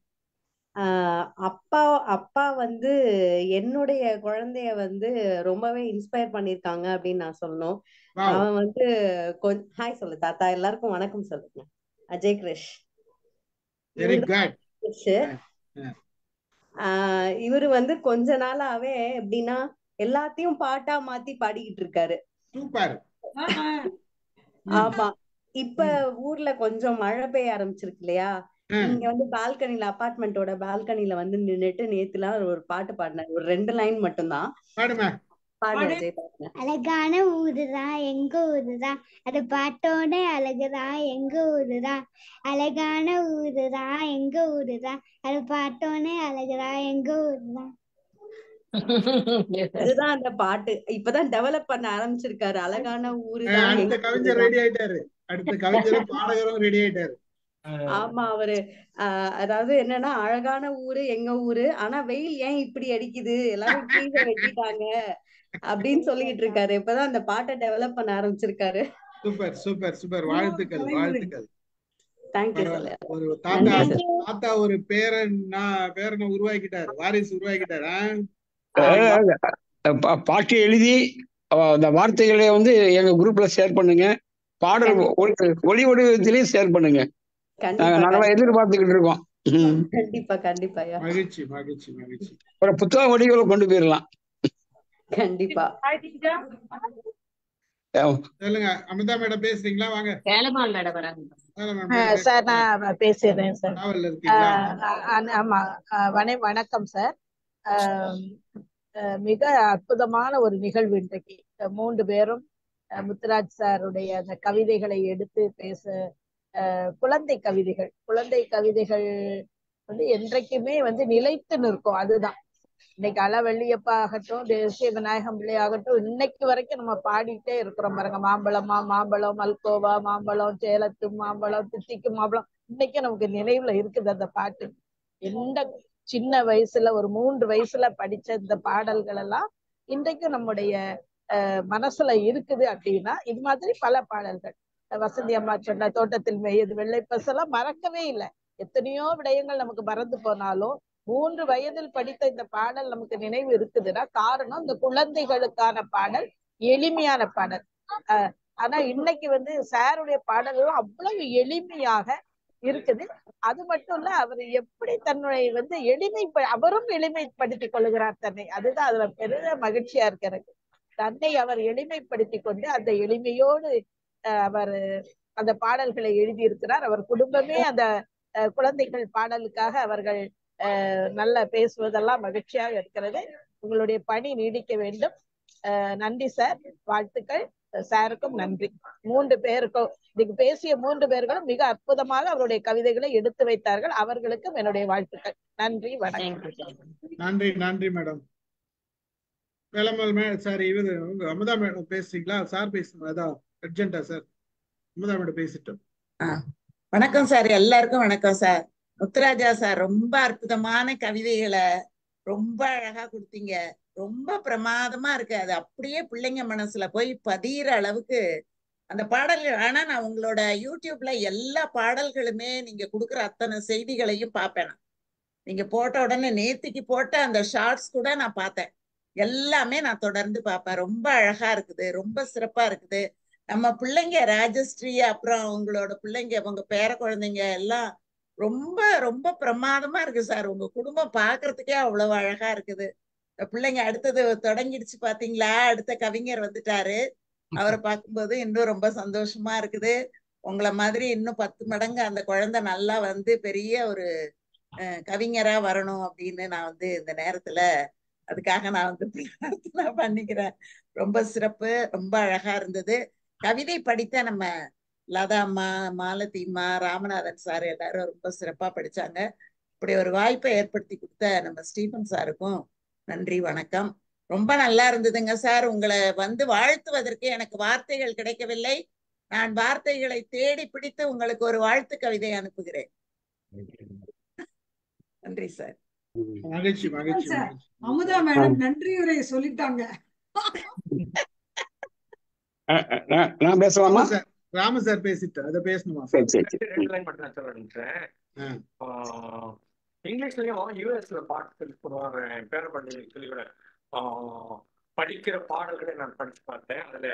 அப்பா வந்து என்னுடைய குழந்தைய வந்து ரொம்பவே இன்ஸ்பயர் பண்ணிருக்காங்க அப்படின்னு நான் சொல்லணும். அவன் வந்து ஹாய் சொல்லு தாத்தா, எல்லாருக்கும் வணக்கம் சொல்லுங்க. அஜய் கிரிஷ். இவரு வந்து கொஞ்ச நாளாவே எப்படின்னா எல்லாத்தையும் பாட்டா மாத்தி பாடிக்கிட்டு இருக்காரு. ஆமா. இப்ப ஊர்ல கொஞ்சம் மழை பெய்ய ஆரம்பிச்சிருக்கு இல்லையா, இங்க வந்து பால்கனில, அபார்ட்மெண்டோட பால்கனில வந்து நின்னுட்டு நேத்துலாம் ஒரு பாட்டு பாடினாரு. ஒரு 2 லைன் மட்டும்தான். அழகான ஊருதான் எங்க ஊருதான், அது பாட்டோட அழகுதான் எங்க ஊருதான். அழகான ஊருதான் எங்க ஊருதான், அது பாட்டோட அழகுதான் எங்க ஊருதான். அதுதான் அந்த பாட்டு. இப்பதான் டெவலப் பண்ண ஆரம்பிச்சிருக்காரு. அழகான ஊருதான். அடுத்த கவிஞர் ரெடி ஆயிட்டாரு. அடுத்த கவிஞரும் பாடகரும் ரெடி ஆயிட்டாரு. ஆமா. அவரு அதாவது என்னன்னா, அழகான ஊரு எங்க ஊரு, ஆனா வெயில் ஏன் இப்படி அடிக்குது, எல்லாரும் கீழே வெட்டிட்டாங்க அப்படின்னு சொல்லிட்டு இருக்காரு. இப்பதான் அந்த பாட்டை டெவலப் பண்ண ஆரம்பிச்சிருக்காரு. Super super super. வாழ்த்துக்கள் வாழ்த்துக்கள். தேங்க்யூ. ஒரு தாத்தா ஒரு பேரனை உருவாக்கிட்டாரு, வாரிசு உருவாக்கிட்டாரு. பாட்டு எழுதி அந்த வார்த்தைகளை வந்து எங்க குரூப்ல ஷேர் பண்ணுங்க. பாடல் ஒளி வடிவத்திலையும் ஷேர் பண்ணுங்க. நாங்களாம் எதிர்பார்த்துக்கிட்டு இருக்கோம். கண்டிப்பா கண்டிப்பா. மகிழ்ச்சி மகிழ்ச்சி மகிழ்ச்சி. ஒரு புத்தக வடிகளை கொண்டு போயிடலாம். கண்டிப்பா. சொல்லுங்க அமிர்தா மேடம் பேசுறீங்களா? வாங்க. வேலம்மாள் மேடம் வராங்க. சார் நான் பேசுறேன் சார். நாவல்ல இருக்கீங்களா? ஆமா வணக்கம் சார். மிக அற்புதமான ஒரு நிகழ்வு இன்றைக்கு. 3 பேரும் முத்துராஜ் சாருடைய அந்த கவிதைகளை எடுத்து பேச, குழந்தை கவிதைகள் வந்து என்றைக்குமே வந்து நிலைத்து நிற்கும். அதுதான் இன்னைக்கு அளவெள்ளியப்பா ஆகட்டும், தேசிய விநாயகம் பிள்ளை ஆகட்டும், இன்னைக்கு வரைக்கும் நம்ம பாடிட்டே இருக்கிறோம் பாருங்க. மாம்பழம், மல்கோவா மாம்பழம், சேலத்து மாம்பழம், தித்திக்கு மாம்பழம், இன்னைக்கும் நமக்கு நினைவுல இருக்குது அந்த பாட்டு. எந்த சின்ன வயசுல ஒரு 3 வயசுல படிச்ச இந்த பாடல்கள் எல்லாம் இன்றைக்கும் நம்முடைய மனசுல இருக்குது. அப்படின்னா இது மாதிரி பல பாடல்கள், வசந்தி அம்மா சொன்ன தோட்டத்தில் மேயது வெள்ளை பசெல்லாம் மறக்கவே இல்லை. எத்தனையோ விடயங்கள் நமக்கு மறந்து போனாலும் 3 வயதில் படித்த இந்த பாடல் நமக்கு நினைவு இருக்குதுன்னா காரணம் இந்த குழந்தைகளுக்கான பாடல், எளிமையான பாடல். ஆனா இன்னைக்கு வந்து சாருடைய பாடல்கள் அவ்வளவு எளிமையாக இருக்குது. அது மட்டும் இல்ல, அவர் எப்படி தன்னுடைய வந்து அவரும் எளிமைப்படுத்திக் கொள்ளுகிறார் தன்னை. அதுதான் அதுல பெரிய மகிழ்ச்சியா இருக்கு எனக்கு. தன்னை அவர் எளிமைப்படுத்தி கொண்டு அந்த எளிமையோடு அவர் அந்த பாடல்களை எழுதியிருக்கிறார். அவர் குடும்பமே அந்த குழந்தைகள் பாடலுக்காக அவர்கள் நல்ல பேசுவதெல்லாம் மகிழ்ச்சியாக இருக்கிறது. உங்களுடைய பணி நீடிக்க வேண்டும். நன்றி சார், வாழ்த்துக்கள். சாருக்கும் நன்றி. 3 பேருக்கும் இன்னைக்கு பேசிய 3 பேர்களும் மிக அற்புதமாக அவருடைய கவிதைகளை எடுத்து வைத்தார்கள். அவர்களுக்கும் என்னுடைய வாழ்த்துக்கள். நன்றி, வணக்கம். நன்றி நன்றி மேடம். வேலம்மாள் சார், இவரு அமுதா மேடம் பேசுறீங்களா? சார் பேசுங்க. அதான் அர்ஜென்டா சார். அமுதா மேடம் பேசிட்டோம். வணக்கம் சார், எல்லாருக்கும் வணக்கம் சார். முத்துராஜா சார் ரொம்ப அற்புதமான கவிதைகளை ரொம்ப அழகா கொடுத்தீங்க. ரொம்ப பிரமாதமா இருக்கு. அது அப்படியே பிள்ளைங்க மனசுல போய் பதிகிற அளவுக்கு அந்த பாடல்கள். ஆனா நான் உங்களோட யூடியூப்ல எல்லா பாடல்களுமே நீங்க கொடுக்குற அத்தனை செய்திகளையும் பார்ப்பேன். நீங்க போட்ட உடனே நேத்திக்கு போட்ட அந்த ஷார்ட்ஸ் கூட நான் பார்த்தேன். எல்லாமே நான் தொடர்ந்து பார்ப்பேன். ரொம்ப அழகா இருக்குது, ரொம்ப சிறப்பா இருக்குது. நம்ம பிள்ளைங்க ராஜஸ்ரீ, அப்புறம் உங்களோட பிள்ளைங்க, உங்க பேர குழந்தைங்க எல்லாம் ரொம்ப ரொம்ப பிரமாதமா இருக்கு சார். உங்க குடும்பம் பாக்குறதுக்கே அவ்வளவு அழகா இருக்குது. பிள்ளைங்க அடுத்தது தொடங்கிடுச்சு பாத்தீங்களா? அடுத்த கவிஞர் வந்துட்டாரு. அவரை பார்க்கும்போது இன்னும் ரொம்ப சந்தோஷமா இருக்குது. உங்களை மாதிரி இன்னும் 10 மடங்கு அந்த குழந்தை நல்லா வந்து பெரிய ஒரு கவிஞரா வரணும் அப்படின்னு நான் வந்து இந்த நேரத்துல அதுக்காக நான் வந்து பிரார்த்தனை பண்ணிக்கிறேன். ரொம்ப சிறப்பு, ரொம்ப அழகா இருந்தது. கவிதை படித்த நம்ம லதா அம்மா, மாலதி அம்மா, ராமநாதன் சார் எல்லாரும் ரொம்ப சிறப்பா படிச்சாங்க. இப்படி ஒரு வாய்ப்பை ஏற்படுத்தி கொடுத்த நம்ம ஸ்டீபன் சாருக்கும் நன்றி, வணக்கம். ரொம்ப நல்லா இருந்ததுங்க சார். உங்களை வந்து வாழ்த்துவதற்கு எனக்கு வார்த்தைகள் கிடைக்கவில்லை. நான் வார்த்தைகளை தேடி பிடித்து உங்களுக்கு ஒரு வாழ்த்து கவிதை அனுப்புகிறேன். நன்றி சார். மகிழ்ச்சி மகிழ்ச்சி. அமுதா மேடம் நன்றி உரை சொல்லிட்டாங்க. நான் பேசலாமா? ராம சார் பேசிட்டு அதை பேசணுமா? இங்கிலீஷ்லயும் யூஎஸ்ல பாட்டு போடுவாங்க. பேரப்பள்ளி சொல்லிக்கூட படிக்கிற பாடல்களை நான் படிச்சு பார்த்தேன். அதுல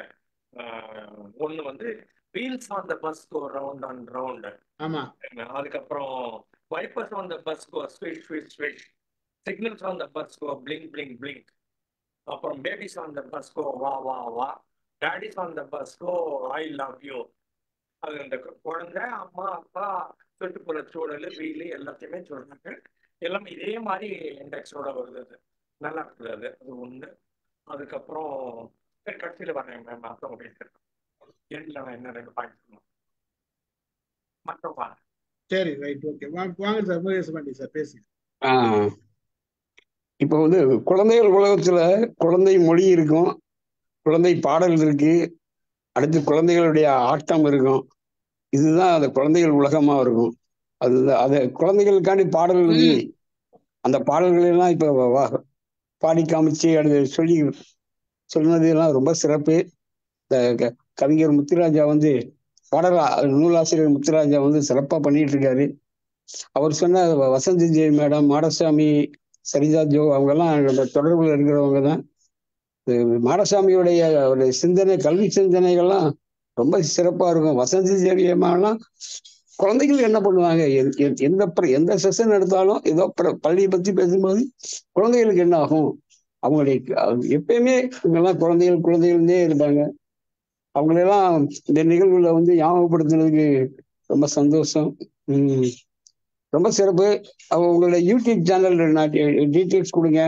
ஒண்ணு வந்து wheels on the bus go round and round. ஆமா. அதுக்கப்புறம் wipers on the bus go swish swish swish, signals on the bus go blink blink blink, அப்புறம் babies on the bus go wah wah wah, daddies on the bus go I love you. அது அந்த குழந்தை, அம்மா, அப்பா, சுற்றுப்புற சூழல், வீலு எல்லாத்தையுமே சொல்றாங்க. எல்லாம் இதே மாதிரி இண்டெக்ஸோட வருது. அது நல்லா இருக்குது. அது ஒண்ணு. அதுக்கப்புறம் கட்சியில் வரேன் மேம். அப்புறம் பேசுறேன். நான் என்ன 2 பாயிண்ட் சொல்லணும் மற்றவா. சரி, ரைட், ஓகே. வாங்க சார், முருகேசபாண்டி சார் பேசுங்க. இப்போ வந்து குழந்தைகள் உலகத்துல குழந்தை மொழி இருக்கும், குழந்தை பாடல் இருக்கு, அடுத்து குழந்தைகளுடைய ஆட்டம் இருக்கும். இதுதான் அந்த குழந்தைகள் உலகமா இருக்கும். அதுதான் அதை குழந்தைகளுக்காண்டி பாடல் எழுதி அந்த பாடல்கள் எல்லாம் இப்ப பாடி காமிச்சு அடுத்து சொன்னது எல்லாம் ரொம்ப சிறப்பு. இந்த கவிஞர் முத்துராஜா வந்து நூலாசிரியர் முத்துராஜா வந்து சிறப்பா பண்ணிட்டு இருக்காரு. அவர் சொன்ன வசந்தி ஜெய் மேடம், மாடசாமி, சரிதா ஜோ, அவங்க எல்லாம் தொடர்புல இருக்கிறவங்க தான். மாடசாமியுடைய ஒரு சிந்தனை, கல்வி சிந்தனைகள்லாம் ரொம்ப சிறப்பா இருக்கும். வசந்தி தேவியம்மாலாம் குழந்தைகளுக்கு என்ன பண்ணுவாங்க, எந்த செஷன் எடுத்தாலும் ஏதோ பள்ளியை பத்தி பேசும்போது குழந்தைகளுக்கு என்ன ஆகும், அவங்களுடைய எப்பயுமே இவங்கெல்லாம் குழந்தைகளே இருப்பாங்க. அவங்களெல்லாம் இந்த நிகழ்வுல வந்து ஞாபகப்படுத்துனதுக்கு ரொம்ப சந்தோஷம். ரொம்ப சிறப்பு. உங்களுடைய யூடியூப் சேனல் டீட்டெயில்ஸ் கொடுங்க,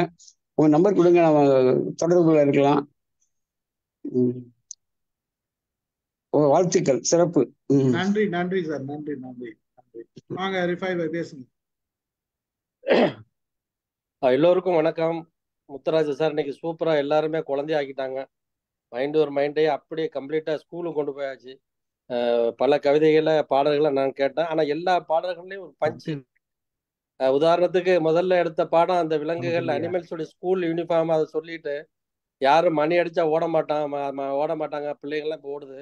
உங்க நம்பர் கொடுங்க, நம்ம தொடர்புல இருக்கலாம். வாழ்த்துக்கள், சிறப்பு. நன்றி நன்றி சார், நன்றி நன்றி நன்றி. வாங்க ரிஃபைவ் பேசுங்க. எல்லோருக்கும் வணக்கம். முத்துராஜ் சார் இன்னைக்கு சூப்பரா எல்லாருமே குழந்தையாக்கிட்டாங்க. ஒரு மைண்டே அப்படியே கம்ப்ளீட்டா ஸ்கூலுக்கு கொண்டு போயாச்சு. பல கவிதைகளை பாடல்களை நான் கேட்டேன். ஆனா எல்லா பாடல்கள்லயும் ஒரு பஞ்சு. உதாரணத்துக்கு முதல்ல எடுத்த பாடம் அந்த விலங்குகள் அனிமல்ஸோட ஸ்கூல் யூனிஃபார்ம், அதை சொல்லிட்டு யாரும் மணி அடிச்சா ஓட மாட்டாங்க பிள்ளைங்கள்லாம் இப்போ ஓடுது.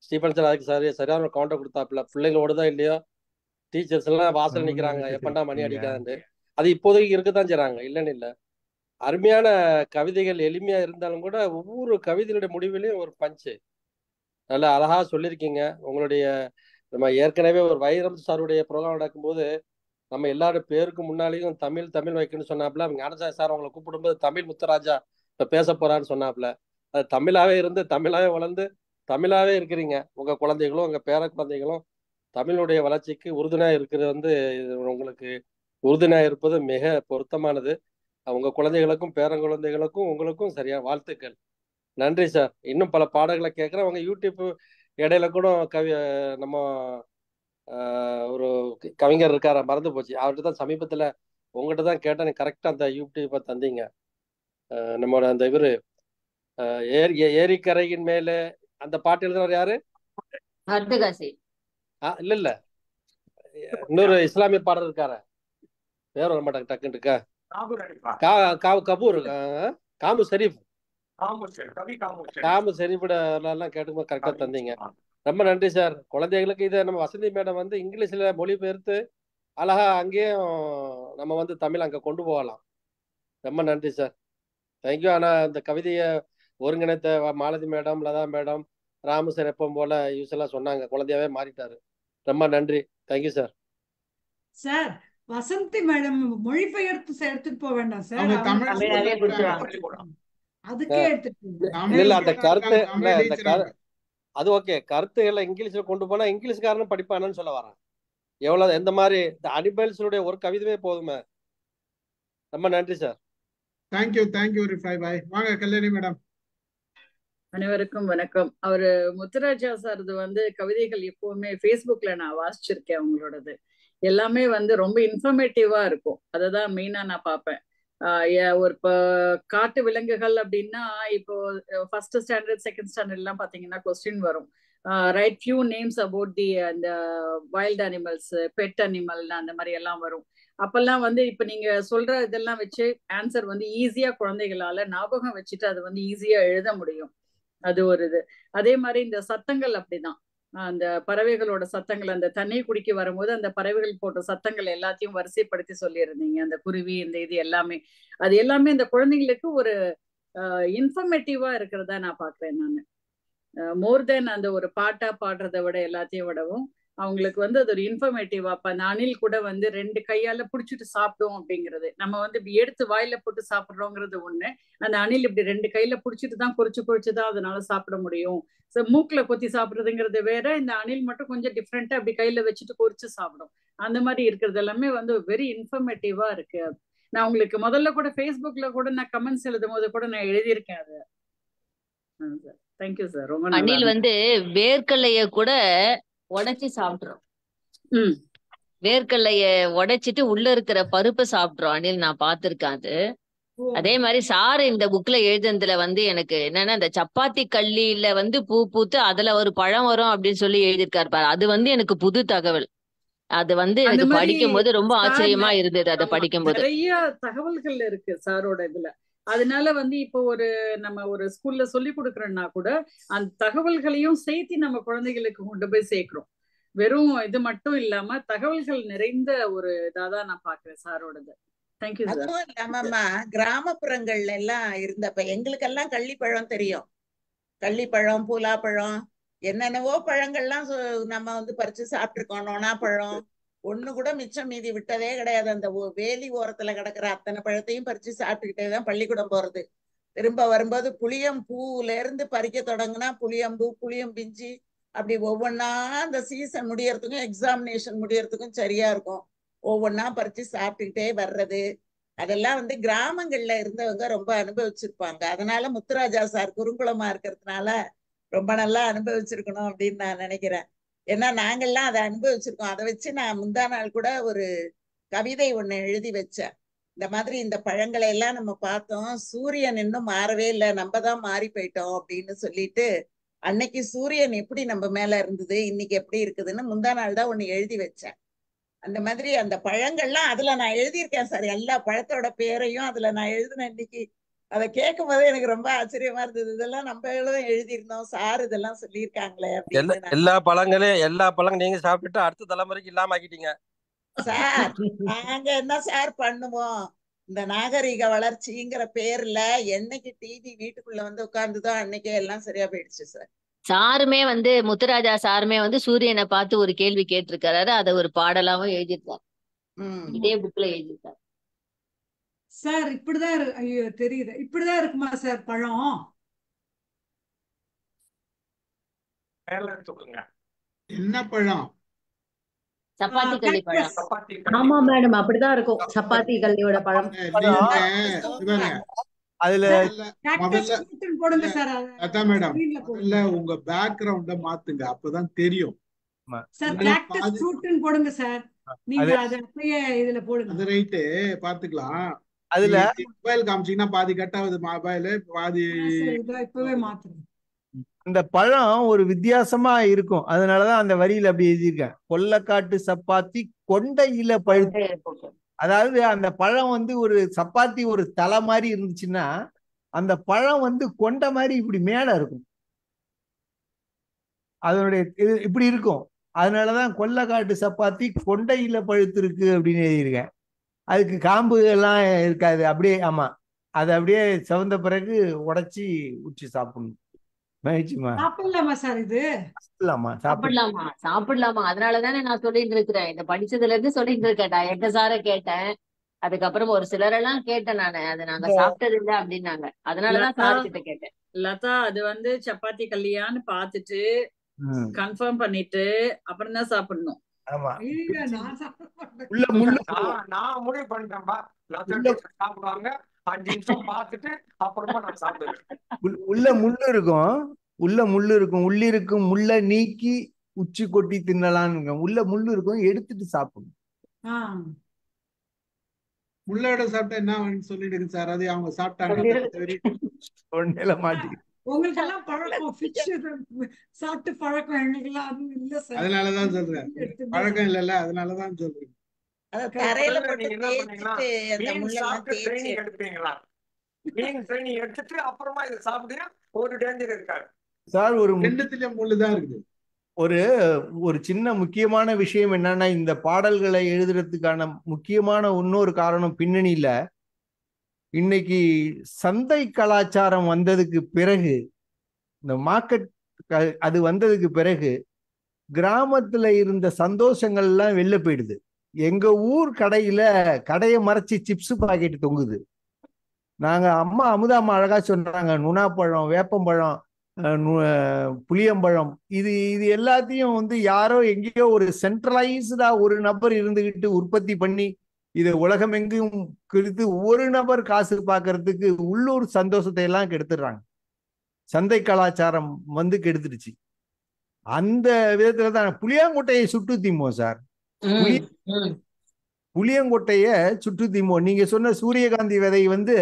ஸ்டீபன் சார் அதுக்கு சரியான ஒரு கவுண்டர் கொடுத்தாப்புல. பிள்ளைங்க ஓடுதா இல்லையோ, டீச்சர்ஸ் எல்லாம் வாசல் நிற்கிறாங்க எப்பண்டா மணி அடிக்காதுன்னு. அது இப்போதைக்கு இருக்கத்தான் செய்றாங்க, இல்லைன்னு இல்லை. அருமையான கவிதைகள், எளிமையா இருந்தாலும் கூட ஒவ்வொரு கவிதைகளுடைய முடிவிலையும் ஒரு பஞ்சு. நல்லா அழகா சொல்லியிருக்கீங்க. உங்களுடைய நம்ம ஏற்கனவே ஒரு வைரம் சாருடைய ப்ரோக்ராம் நடக்கும்போது நம்ம எல்லாரும் பேருக்கு முன்னாலேயும் தமிழ் வைக்கணும்னு சொன்னாப்புல. ஞானசாமி சார் உங்களை கூப்பிடும்போது தமிழ் முத்துராஜா இப்ப பேச போறான்னு சொன்னாப்புல. அது தமிழாவே இருந்து தமிழாவே வளர்ந்து தமிழாவே இருக்கிறீங்க. உங்க குழந்தைகளும் உங்க பேர குழந்தைகளும் தமிழுடைய வளர்ச்சிக்கு உறுதுணையா இருக்கிறது வந்து உங்களுக்கு உறுதுணையா இருப்பது மிக பொருத்தமானது. உங்க குழந்தைகளுக்கும் பேரங்குழந்தைகளுக்கும் உங்களுக்கும் சரியா வாழ்த்துக்கள். நன்றி சார். இன்னும் பல பாடல்களை கேட்குறேன். உங்க யூடியூப் இடையில கூட நம்ம ஒரு கவிஞர் இருக்கார, மறந்து போச்சு, அவர்கிட்ட தான் சமீபத்துல உங்ககிட்ட தான் கேட்டேன். நீங்க கரெக்டா அந்த யூடியூப்பை தந்தீங்க. நம்மளோட அந்த இவரு ஏரிக்கரையின் மேலே அந்த பாட்டு எழுதுனவர் யாரு? இல்ல இன்னொரு இஸ்லாமிய பாடல் இருக்காரு, பேர் வர மாட்டாங்க டக்குன்னு இருக்கா. கபூர், காமு ஷெரீப், காமு ஷெரீஃபோட எல்லாம் கேட்டுக்கும்போது கரெக்டா தந்தீங்க. ரொம்ப நன்றி சார். குழந்தைகளுக்கு இதை நம்ம வசந்தி மேடம் வந்து இங்கிலீஷ்ல மொழிபெயர்த்து அழகா அங்கேயும் நம்ம வந்து தமிழ் அங்க கொண்டு போகலாம். ரொம்ப நன்றி சார், தேங்க்யூ. ஆனா இந்த கவிதையை ஒருங்கிணைத்த Malathi madam, Latha madam, Ramu sir எப்பவும் போல யூஸ் எல்லாம் சொன்னாங்க. குழந்தையாவே மாறிட்டாரு. ரொம்ப நன்றி, thank you sir. Sir Vasanthi madam மொழிபெயர்த்து எடுத்துட்டு போக வேண்டாம் சார், அதுக்கே எடுத்துட்டு இல்ல அந்த கருத்து இல்ல அந்த அது ஓகே. கருத்துகளை இங்கிலீஷ்ல கொண்டு போனா இங்கிலீஷ்காரனும் படிப்பானு சொல்ல வரேன். எவ்வளவு எந்த மாதிரி அனிமல்ஸுடைய ஒரு கவிதையே போதுமே. ரொம்ப நன்றி சார். தேங்க்யூ ரிஃபைவ் பாய். வாங்க கல்யாணி மேடம். அனைவருக்கும் வணக்கம். அவரு முத்துராஜா சார் வந்து கவிதைகள் எப்பவுமே ஃபேஸ்புக்ல நான் வாசிச்சிருக்கேன். அவங்களோடது எல்லாமே வந்து ரொம்ப இன்ஃபர்மேட்டிவா இருக்கும். அததான் மெயினா நான் பார்ப்பேன். ஒரு இப்போ காட்டு விலங்குகள் அப்படின்னா இப்போ ஃபர்ஸ்ட் ஸ்டாண்டர்ட் செகண்ட் ஸ்டாண்டர்ட் எல்லாம் பாத்தீங்கன்னா கொஸ்டின் வரும், right few names about the அந்த வைல்ட் அனிமல்ஸ், பெட் அனிமல், அந்த மாதிரி எல்லாம் வரும். அப்பெல்லாம் வந்து இப்ப நீங்க சொல்ற இதெல்லாம் வச்சு ஆன்சர் வந்து ஈஸியா குழந்தைகளால ஞாபகம் வச்சுட்டு அது வந்து ஈஸியா எழுத முடியும். அது ஒரு இது. அதே மாதிரி இந்த சத்தங்கள் அப்படிதான், அந்த பறவைகளோட சத்தங்கள், அந்த தண்ணீர் குடிக்க வரும்போது அந்த பறவைகள் போட்ட சத்தங்கள் எல்லாத்தையும் வரிசைப்படுத்தி சொல்லியிருந்தீங்க. அந்த குருவி, இந்த இது எல்லாமே, அது எல்லாமே இந்த குழந்தைங்களுக்கு ஒரு இன்ஃபர்மேட்டிவா இருக்கிறதா நான் பாக்குறேன். நான் மோர் தென் அந்த ஒரு பாட்டா பாடுறதை விட எல்லாத்தையும் விடவும் அவங்களுக்கு வந்து அது ஒரு இன்ஃபர்மேட்டிவா. அப்ப அந்த அணில் கூட வந்து 2 கையால புடிச்சிட்டு சாப்பிடும் அப்படிங்கிறது, நம்ம வந்து இப்படி எடுத்து வாயில போட்டு சாப்பிடுறோங்கிறது ஒண்ணு. அந்த அணில் இப்படி 2 கையில புடிச்சிட்டு தான் குறிச்சுதான் அதனால சாப்பிட முடியும். மூக்குல கொத்தி சாப்பிடுறதுங்கிறது வேற, இந்த அணில் மட்டும் கொஞ்சம் டிஃப்ரெண்டா அப்படி கையில வச்சுட்டு பொறிச்சு சாப்பிடும். அந்த மாதிரி இருக்கிறது எல்லாமே வந்து வெரி இன்ஃபர்மேட்டிவா இருக்கு. நான் உங்களுக்கு முதல்ல கூட ஃபேஸ்புக்ல கூட நான் கமெண்ட்ஸ் எழுதும் போது கூட நான் எழுதியிருக்கேன் அது. Thank you sir. ரொம்ப அணில் வந்து வேர்க்கல்லைய கூட உடைச்சி சாப்பிடுறோம். வேர்க்கல்லைய உடைச்சிட்டு உள்ள இருக்கிற பருப்பை சாப்பிடுறோம் அணில், நான் பார்த்திருக்கேன் அது. அதே மாதிரி சாரு இந்த புக்ல எழுதுனதுல வந்து எனக்கு என்னன்னா, இந்த சப்பாத்தி கல்லியில வந்து பூ பூத்து அதுல ஒரு பழம் வரும் அப்படின்னு சொல்லி எழுதியிருக்காரு பாரு. அது வந்து எனக்கு புது தகவல். அது வந்து எனக்கு படிக்கும் போது ரொம்ப ஆச்சரியமா இருந்தது. அதை படிக்கும் போது நிறைய தகவல்கள் இருக்கு சாரோட இதுல. அதனால வந்து இப்போ நம்ம ஒரு ஸ்கூல்ல சொல்லி கொடுக்குறோம்னா கூட அந்த தகவல்களையும் சேர்த்து நம்ம குழந்தைகளுக்கு கொண்டு போய் சேர்க்கிறோம். வெறும் இது மட்டும் இல்லாம தகவல்கள் நிறைந்த ஒரு இதாதான் நான் பாக்குறேன் சாரோடது. Thank you sir. அதுவும் இல்லாமம்மா கிராமப்புறங்கள்ல எல்லாம் இருந்தப்ப எங்களுக்கெல்லாம் கள்ளிப்பழம் தெரியும். கள்ளிப்பழம், பூலாப்பழம், என்னென்னவோ பழங்கள்லாம் நம்ம வந்து பறிச்சு சாப்பிட்டுருக்கோம். நொனாப்பழம் ஒண்ணு கூட மிச்சம் மீதி விட்டதே கிடையாது. அந்த வேலி ஓரத்துல கிடக்குற அத்தனை பழத்தையும் பறிச்சு சாப்பிட்டுக்கிட்டே தான் பள்ளிக்கூடம் போறது. திரும்ப வரும்போது புளியம்பூல இருந்து பறிக்க தொடங்குனா புளியம்பூ, புளியம்பிஞ்சி, அப்படி ஒவ்வொன்னா அந்த சீசன் முடியறதுக்கும் எக்ஸாமினேஷன் முடியறதுக்கும் சரியா இருக்கும். ஒவ்வொன்னா பறிச்சு சாப்பிட்டுக்கிட்டே வர்றது, அதெல்லாம் வந்து கிராமங்கள்ல இருந்தவங்க ரொம்ப அனுபவிச்சிருப்பாங்க. அதனால முத்துராஜா சார் குறுங்குளமா இருக்கிறதுனால ரொம்ப நல்லா அனுபவிச்சிருக்கணும் அப்படின்னு நான் நினைக்கிறேன். ஏன்னா நாங்கள்லாம் அதை அனுபவிச்சிருக்கோம். அதை வச்சு நான் முந்தா நாள் கூட ஒரு கவிதை ஒண்ணு எழுதி வச்சேன். இந்த மாதிரி இந்த பழங்களை எல்லாம் நம்ம பார்த்தோம், சூரியன் இன்னும் மாறவே இல்லை, நம்ம தான் மாறி போயிட்டோம் அப்படின்னு சொல்லிட்டு, அன்னைக்கு சூரியன் எப்படி நம்ம மேல இருந்தது, இன்னைக்கு எப்படி இருக்குதுன்னு முந்தா நாள் தான் ஒண்ணு எழுதி வச்சேன். அந்த மாதிரி அந்த பழங்கள்லாம் அதுல நான் எழுதியிருக்கேன் சார். எல்லா பழத்தோட பேரையும் அதுல நான் எழுதினேன். இன்னைக்கு அதை கேட்கும் போது எனக்கு ரொம்ப ஆச்சரியமா இருந்தது. இதெல்லாம் நம்மளும் எழுதியிருந்தோம் சார், இதெல்லாம் சொல்லியிருக்காங்களே அப்படின்னு. எல்லா பழங்களும் நீங்க சாப்பிட்டுட்டு அடுத்த தலைமுறைக்கு இல்லாம ஆக்கிட்டீங்க சார் நாங்க என்ன சார் பண்ணுவோம், இந்த நாகரிக வளர்ச்சிங்கிற பேர்ல என்னைக்கு டிவி வீட்டுக்குள்ள வந்து உட்கார்ந்துதோ அன்னைக்கே எல்லாம் சரியா போயிடுச்சு சார். சாருமே வந்து முத்துராஜா சாருமே வந்து சூரியனை பார்த்து ஒரு கேள்வி கேட்டிருக்காரு. அதை ஒரு பாடலாவும் எழுதியிருக்காரு. இதே புக்ல எழுதியிருக்காரு. சார் இப்படிதான் ஐயோ தெரியுது, இப்படிதான் இருக்குமா சார் பழம்? என்ன பழம்? சப்பாத்தி கள்ளி பழம். ஆமா மேடம், அப்படிதான் இருக்கும் சப்பாத்தி கல்லியோட பழம். அதுல போடுங்க சார். அதான் மேடம், முதல்ல உங்க பேக்ரவுண்ட மாத்துங்க, அப்பதான் தெரியும். சார் கேக்டஸ் ஃப்ரூட்னு போடுங்க சார். நீங்க அத அப்படியே இதுல போடுங்க. அது ரைட், பாத்துக்கலாம். அதுல மொபைல் காமிச்சீங்கன்னா பாதி கட் ஆகுது மொபைல், பாதி இப்பவே மாத்துங்க. அந்த பழம் ஒரு வித்தியாசமா இருக்கும், அதனாலதான் அந்த வரியில அப்படி எழுதியிருக்கேன். கொல்லக்காட்டு சப்பாத்தி கொண்டையில பழுத்து. அதாவது அந்த பழம் வந்து ஒரு சப்பாத்தி ஒரு தலை மாதிரி இருந்துச்சுன்னா அந்த பழம் வந்து கொண்ட மாதிரி இப்படி மேல இருக்கும், அதனுடைய இப்படி இருக்கும். அதனாலதான் கொல்லக்காட்டு சப்பாத்தி கொண்டையில பழுத்து இருக்கு அப்படின்னு எழுதியிருக்கேன். அதுக்கு காம்பு எல்லாம் இருக்காது, அப்படியே. ஆமா, அது அப்படியே சிவந்த பிறகு உடைச்சி உச்சி சாப்பிடணும். சாப்பிடலாமா சார்? இது சாப்பிடலாமா. அதனாலதானே நான் சொல்லிட்டு இருக்கிறேன், இந்த படிச்சதுல இருந்து சொல்லிட்டு இருக்கேன். நான் எங்க சார கேட்டேன், அதுக்கப்புறம் ஒரு சிலரெல்லாம் கேட்டேன் நானு, அது நாங்க சாப்பிட்டது இல்லை அப்படின்னாங்க. அதனாலதான் சார் கிட்ட கேட்டேன். லதா, அது வந்து சப்பாத்தி கல்லியான்னு பாத்துட்டு கன்ஃபார்ம் பண்ணிட்டு அப்புறம் தான் சாப்பிடணும். நான் முடிவு பண்ணிட்டேன்பா, சாப்பிடுவாங்க 5 நிமிஷம் பார்த்துட்டு அப்புறமா நான் சாப்பிடுவேன். உள்ள முள்ளு இருக்கும், உள்ளிருக்கும் முள்ள நீக்கி உச்சி கொட்டி தின்னலான்னு. உள்ள முள்ளு இருக்கும், எடுத்துட்டு சாப்பிடணும். முள்ளோட சாப்பிட்டா என்ன சொல்லிடுங்க சார், அது அவங்க சாப்பிட்டாங்க. உங்களுக்கு எல்லாம் பழக்கம் சாப்பிட்டு பழக்கம், எங்களுக்கு எல்லாம் அது இல்ல சார். அதனாலதான் சொல்றேன், பழக்கம் இல்லல்ல, அதனாலதான் சொல்றேன். எடுத்துட்டு அப்புறமா இதை சாப்பிட்டீங்கன்னா ஒரு டேஞ்சர் இருக்காது சார். ஒரு ரெண்டுத்திலயும் முள்ளுதான் இருக்குது. ஒரு சின்ன முக்கியமான விஷயம் என்னன்னா, இந்த பாடல்களை எழுதுறதுக்கான முக்கியமான இன்னொரு காரணம் பின்னணியில, இன்னைக்கு சந்தை கலாச்சாரம் வந்ததுக்கு பிறகு, இந்த மார்க்கெட் அது வந்ததுக்கு பிறகு கிராமத்துல இருந்த சந்தோஷங்கள் எல்லாம் வெளில போயிடுது. எங்க ஊர் கடையை மறைச்சி சிப்ஸ் பாக்கெட் தொங்குது. நாங்க அமுதாம்மா அழகா சொன்னாங்க, நுணாப்பழம், வேப்பம்பழம், புளியம்பழம், இது எல்லாத்தையும் வந்து யாரோ எங்கேயோ ஒரு சென்ட்ரலைஸ்டா ஒரு நபர் இருந்துகிட்டு உற்பத்தி பண்ணி இதை உலகம் எங்கும் குறித்து ஒரு நபர் காசு பார்க்கறதுக்கு உள்ளூர் சந்தோஷத்தை எல்லாம் கெடுத்துடுறாங்க. சந்தை கலாச்சாரம் வந்து கெடுத்துடுச்சு. அந்த விதத்துல தான் புளியங்கொட்டையை சுட்டு திம்போம் சார். புளியங்கொட்டைய சுட்டு திம்போம். நீங்க சொன்ன சூரியகாந்தி விதை வந்து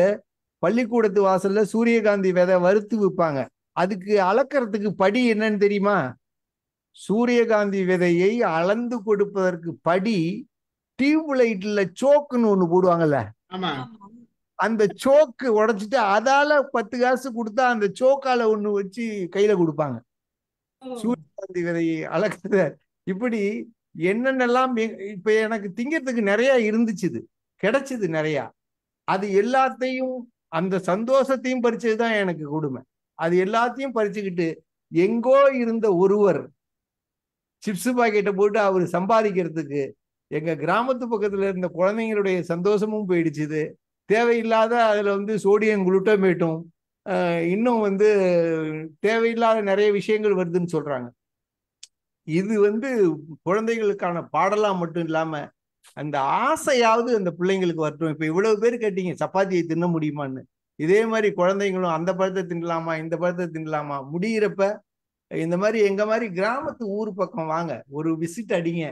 பள்ளிக்கூடத்து வாசல்ல சூரியகாந்தி விதை வறுத்து விற்பாங்க. அதுக்கு அளக்கிறதுக்கு படி என்னன்னு தெரியுமா? சூரியகாந்தி விதையை அளந்து கொடுப்பதற்கு படி டியூப் லைட்ல சோக்குன்னு ஒண்ணு போடுவாங்கல்ல, அந்த சோக்கு உடைச்சிட்டு அதால 10 காசு கொடுத்தா அந்த சோக்கால ஒண்ணு வச்சு கையில கொடுப்பாங்க. சூரியகாந்தி விதையை அளக்குற இப்படி என்னென்னலாம் இப்ப எனக்கு திங்கிறதுக்கு நிறைய இருந்துச்சு. கிடைச்சது நிறையா. அது எல்லாத்தையும் அந்த சந்தோஷத்தையும் பறிச்சதுதான் எனக்கு கொடுமை. அது எல்லாத்தையும் பறிச்சுக்கிட்டு எங்கோ இருந்த ஒருவர் சிப்ஸ் பாக்கெட்டை போட்டு அவர் சம்பாதிக்கிறதுக்கு எங்க கிராமத்து பக்கத்துல இருந்த குழந்தைங்களுடைய சந்தோஷமும் போயிடுச்சுது. தேவையில்லாத அதுல வந்து சோடியம் குளுட்டமேட்டும் இன்னும் வந்து தேவையில்லாத நிறைய விஷயங்கள் வருதுன்னு சொல்றாங்க. இது வந்து குழந்தைகளுக்கான பாடலா மட்டும் இல்லாம அந்த ஆசையாவது அந்த பிள்ளைங்களுக்கு வரட்டும். இப்ப இவ்வளவு பேர் கேட்டீங்க சப்பாத்தியை தின்ன முடியுமான்னு. இதே மாதிரி குழந்தைங்களும் அந்த பழத்தை தின்னலாமா இந்த பழத்தை தின்னலாமா, முடிகிறப்ப இந்த மாதிரி எங்க மாதிரி கிராமத்து ஊர் பக்கம் வாங்க, ஒரு விசிட் அடிங்க.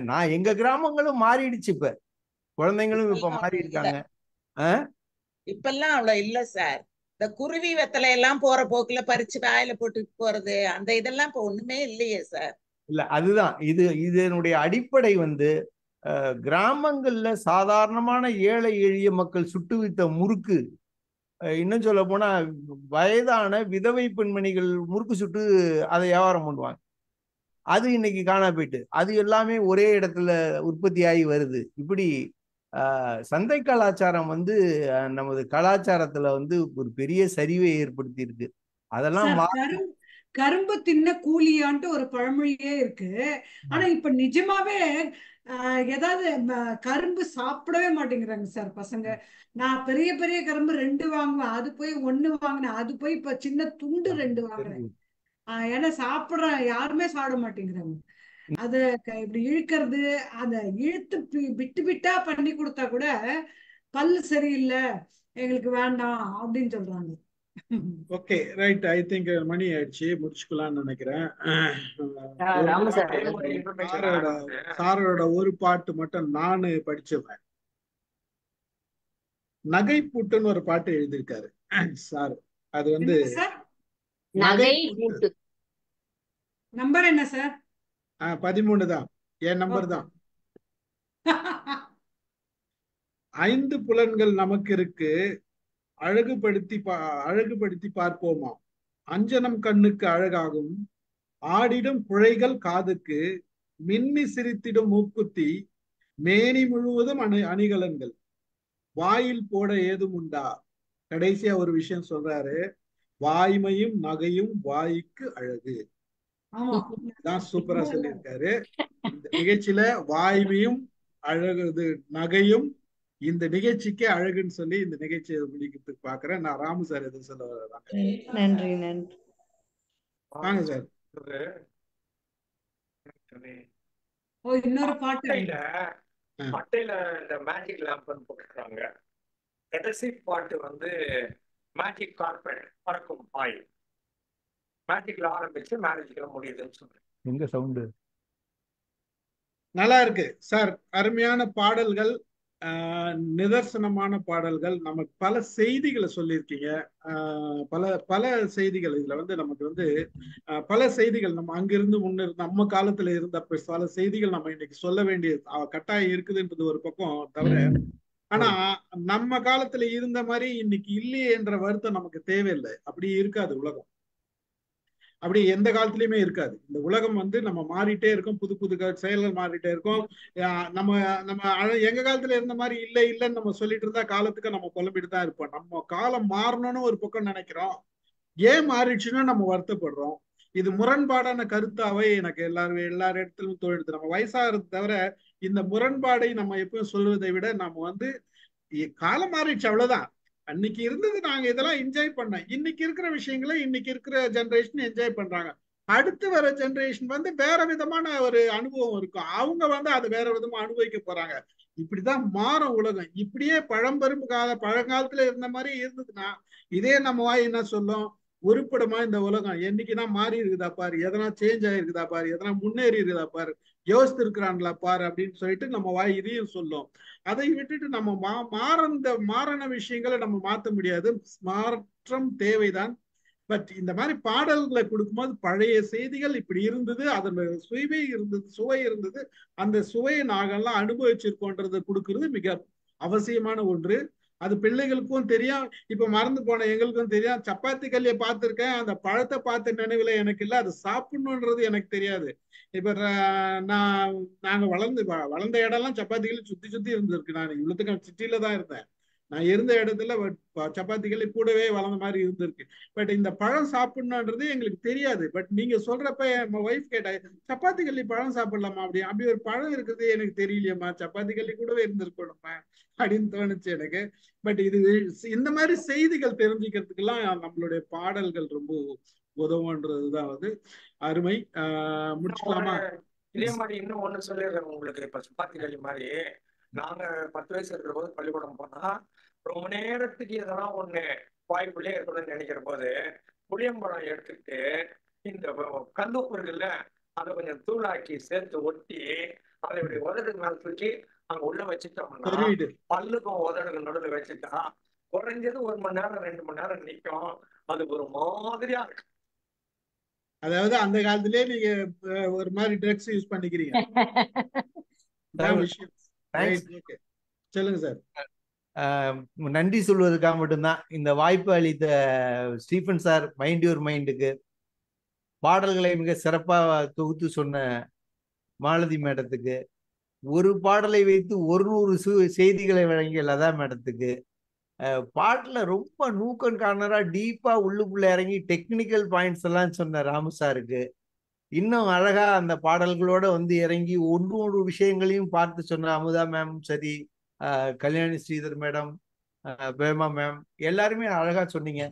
நான் எங்க கிராமங்களும் மாறிடுச்சு. இப்ப குழந்தைங்களும் இப்ப மாறி இருக்காங்க. இப்பெல்லாம் அவ்வளவு இல்ல சார். இந்த குருவி வெத்தலை எல்லாம் போற போக்குல பறிச்சு வாயில போட்டு போறது அந்த இதெல்லாம் இப்ப ஒண்ணுமே இல்லையே சார். இல்ல அதுதான் இதனுடைய அடிப்படை வந்து கிராமங்கள்ல சாதாரணமான ஏழை எளிய மக்கள் சுட்டு வித்த முறுக்கு, இன்னும் சொல்ல போனா வயதான விதவை பெண்மணிகள் முறுக்கு சுட்டு அதை வியாபாரம் பண்ணுவாங்க. அது இன்னைக்கு காணா போயிட்டு அது எல்லாமே ஒரே இடத்துல உற்பத்தி ஆகி வருது. இப்படி சந்தை கலாச்சாரம் வந்து நமது கலாச்சாரத்துல வந்து ஒரு பெரிய சரிவை ஏற்படுத்தி இருக்கு. அதெல்லாம் கரும்பு தின்ன கூலியான்ட்டு ஒரு பழமொழியே இருக்கு. ஆனா இப்ப நிஜமாவே ஏதாவது கரும்பு சாப்பிடவே மாட்டேங்கிறாங்க சார் பசங்க. நான் பெரிய பெரிய கரும்பு 2 வாங்குவேன், அது போய் 1 வாங்கினேன், அது போய் இப்ப சின்ன துண்டு 2 வாங்குறேன். ஏன்னா யாருமே சாப்பிட மாட்டேங்கிறாங்க. அத இப்படி இழுக்கிறது, அத இழுத்து விட்டு விட்டா பண்ணி கொடுத்தா கூட பல்லு சரியில்லை எங்களுக்கு வேண்டாம் அப்படின்னு சொல்றாங்க. Okay right. ஐ திங்க் மணி ஆயிடுச்சு, முடிச்சுக்கலாம்னு நினைக்கிறேன். சாரோட ஒரு பாட்டு மட்டும் நானு படிச்சிருவேன். நகைப்பூட்டுன்னு ஒரு பாட்டு எழுதியிருக்காரு சார். அது வந்து நகைப்பூட்டு நம்பர் என்ன சார்? 13 தான் என் நம்பர் தான். 5 புலன்கள் நமக்கு இருக்கு, அழகுபடுத்தி பார்ப்போமா. அஞ்சனம் கண்ணுக்கு அழகாகும், ஆடிடும் குழைகள் காதுக்கு, மின்னி சிரித்திடும் மூக்குத்தி, மேனி முழுவதும் அணிகலன்கள், வாயில் போட ஏதும் உண்டா. கடைசியா ஒரு விஷயம் சொல்றாரு, வாய்மையும் நகையும் வாய்க்கு அழகு. தான் சூப்பரா சொல்லியிருக்காரு. இந்த நிகழ்ச்சியில வாய்மையும் அழகு நகையும் இந்த நிகழ்ச்சிக்கே அழகுன்னு சொல்லி இந்த நிகழ்ச்சியை முடிக்கிறதுக்கு பாக்குறேன். நான் ராமு சார் எதுவும் சொல்ல வர்றாங்க. நன்றி நன்றி. வாங்க சார். இன்னொரு பாட்டு மட்டையில இந்த மேஜிக் லேம்ப்னு போட்டுருக்காங்க. கடைசி பாட்டு வந்து மேஜிக் கார்பெட் பறக்கும் பாய். மேஜிக்ல ஆரம்பிச்சு மேஜிக்ல முடியுதுன்னு சொல்றேன். எங்க சவுண்டு நல்லா இருக்கு சார். அருமையான பாடல்கள், நிதர்சனமான பாடல்கள். நமக்கு பல செய்திகளை சொல்லியிருக்கீங்க. பல செய்திகள் இதுல வந்து நமக்கு வந்து பல செய்திகள் நம்ம அங்கிருந்து முன்னிருந்து நம்ம காலத்துல இருந்த பல செய்திகள் நம்ம இன்னைக்கு சொல்ல வேண்டிய கட்டாயம் இருக்குதுன்றது ஒரு பக்கம் தவிர, ஆனா நம்ம காலத்துல இருந்த மாதிரி இன்னைக்கு இல்லையே என்ற வருத்தம் நமக்கு தேவையில்லை. அப்படி இருக்காது உலகம், அப்படி எந்த காலத்திலயுமே இருக்காது. இந்த உலகம் வந்து நம்ம மாறிட்டே இருக்கோம், புது புது செயல்கள் மாறிட்டே இருக்கோம். நம்ம எங்க காலத்துல இருந்த மாதிரி இல்லைன்னு நம்ம சொல்லிட்டு இருந்தா காலத்துக்கு நம்ம புலம்பிட்டு தான் இருப்போம். நம்ம காலம் மாறணும்னு ஒரு பக்கம் நினைக்கிறோம், ஏன் மாறிடுச்சுன்னு நம்ம வருத்தப்படுறோம். இது முரண்பாடான கருத்தாவே எனக்கு எல்லார் இடத்திலும் தோணுது. நம்ம வயசாகிறது தவிர இந்த முரண்பாடை நம்ம எப்பவும் சொல்வதை விட நம்ம வந்து காலம் மாறிடுச்சு அவ்வளவுதான். அன்னைக்கு இருந்தது நாங்க இதெல்லாம் என்ஜாய் பண்ணோம். இன்னைக்கு இருக்கிற விஷயங்களை இன்னைக்கு இருக்கிற ஜெனரேஷன் என்ஜாய் பண்றாங்க. அடுத்து வர ஜெனரேஷன் வந்து வேற விதமான ஒரு அனுபவம் இருக்கும், அவங்க வந்து அதை வேற விதமா அனுபவிக்க போறாங்க. இப்படிதான் மாறும் உலகம். இப்படியே பழங்காலத்துல இருந்த மாதிரி இருந்ததுன்னா இதே நம்ம வாய் என்ன சொல்லும், உருப்படமா இந்த உலகம் என்னைக்குதான் மாறி இருக்குதா பாரு, எதனா சேஞ்ச் ஆயிருக்குதா பாரு, எதனா முன்னேறி இருக்குதா பாரு, யோசித்து இருக்கிறாங்களா பாரு அப்படின்னு சொல்லிட்டு நம்ம வாய் இதையும் சொல்லும். அதை விட்டுட்டு நம்ம மாறின விஷயங்களை நம்ம மாற்ற முடியாது. மாற்றம் தேவைதான். பட் இந்த மாதிரி பாடல்களை கொடுக்கும்போது பழைய செய்திகள் இப்படி இருந்தது, அதோட சுவை இருந்தது, அந்த சுவையை நாங்கெல்லாம் அனுபவிச்சிருக்கோன்றதை கொடுக்கறது மிக அவசியமான ஒன்று. அது பிள்ளைகளுக்கும் தெரியும். இப்ப மறந்து போன எங்களுக்கும் தெரியும். சப்பாத்தி கல்லியை பார்த்திருக்கேன், அந்த பழத்தை பார்த்த நினைவுல எனக்கு இல்லை. அது சாப்பிடணுன்றது எனக்கு தெரியாது. இப்ப நாங்க வளர்ந்த இடம்லாம் சப்பாத்தி கல்லி சுத்தி சுத்தி இருந்திருக்கு. நான் இவ்வளவுக்கு சிட்டியில தான் இருந்தேன். நான் இருந்த இடத்துல சப்பாத்திகளை கூடவே வளர்ந்த மாதிரி இருந்திருக்கு. பட் இந்த பழம் சாப்பிடணுன்றது எங்களுக்கு தெரியாது. பட் நீங்க சொல்றப்ப என் ஒய்ஃப் கேட்டா, சப்பாத்தி கல்லி பழம் சாப்பிடலாமா? அப்படி ஒரு பழம் இருக்குது எனக்கு தெரியலையம்மா, சப்பாத்தி கல்லி கூடவே இருந்திருக்கணுமா அப்படின்னு தோணுச்சு எனக்கு. பட் இது இந்த மாதிரி செய்திகள் தெரிஞ்சுக்கிறதுக்கெல்லாம் நம்மளுடைய பாடல்கள் ரொம்ப உதவுன்றதுதான் வந்து அருமை. முடிச்சுக்கலாமா? இதே மாதிரி இன்னும் ஒண்ணு சொல்லிடுறேன் உங்களுக்கு. இப்ப சப்பாத்தி களி மாதிரி நாங்க 10 வயசு இருக்கிற போது பள்ளிக்கூடம் போனா ரொம்ப நேரத்துக்கு எதெல்லாம் ஒண்ணு வாய்ப்புள்ளே இருக்கணும்னு நினைக்கிற போது புளியம்பழம் எடுத்துட்டு இந்த கல்லுப்பு இருக்குல்ல, அதை கொஞ்சம் தூளாக்கி சேர்த்து ஒட்டி அதை இப்படி உதடு மேல தூக்கி அங்க உள்ள வச்சுட்டோம்னா பல்லுக்கும் உதடுக்கு நடுவில் வச்சுட்டா குறைஞ்சது 1 மணி நேரம் 2 மணி நேரம் நிற்கும். அது ஒரு மாதிரியா இருக்கு. அதாவது அந்த காலத்திலே நீங்க ஒரு மாதிரி ட்ரக்ஸ் யூஸ் பண்ணிக்கிறீங்க. சொல்லுங்க சார். நன்றி சொல்வதற்காக மட்டும்தான் இந்த வாய்ப்பு அளித்த ஸ்டீஃபன் சார், மைண்ட் யுவர் மைண்டுக்கு, பாடல்களை மிக சிறப்பாக தொகுத்து சொன்ன மாலதி மேடத்துக்கு, ஒரு பாடலை வைத்து 100 செய்திகளை வழங்கிய லதா மேடத்துக்கு, பாட்டுல ரொம்ப நூக்கன் கார்னரா டீப்பா உள்ளுக்குள்ள இறங்கி டெக்னிக்கல் பாயிண்ட்ஸ் எல்லாம் சொன்ன ராமு சாருக்கு, இன்னும் அழகா அந்த பாடல்களோட வந்து இறங்கி ஒன்று விஷயங்களையும் பார்த்து சொன்ன அமுதா மேம் சரி, கல்யாணி ஸ்ரீதர் மேடம், பேமா மேம், எல்லாருமே அழகா சொன்னீங்க.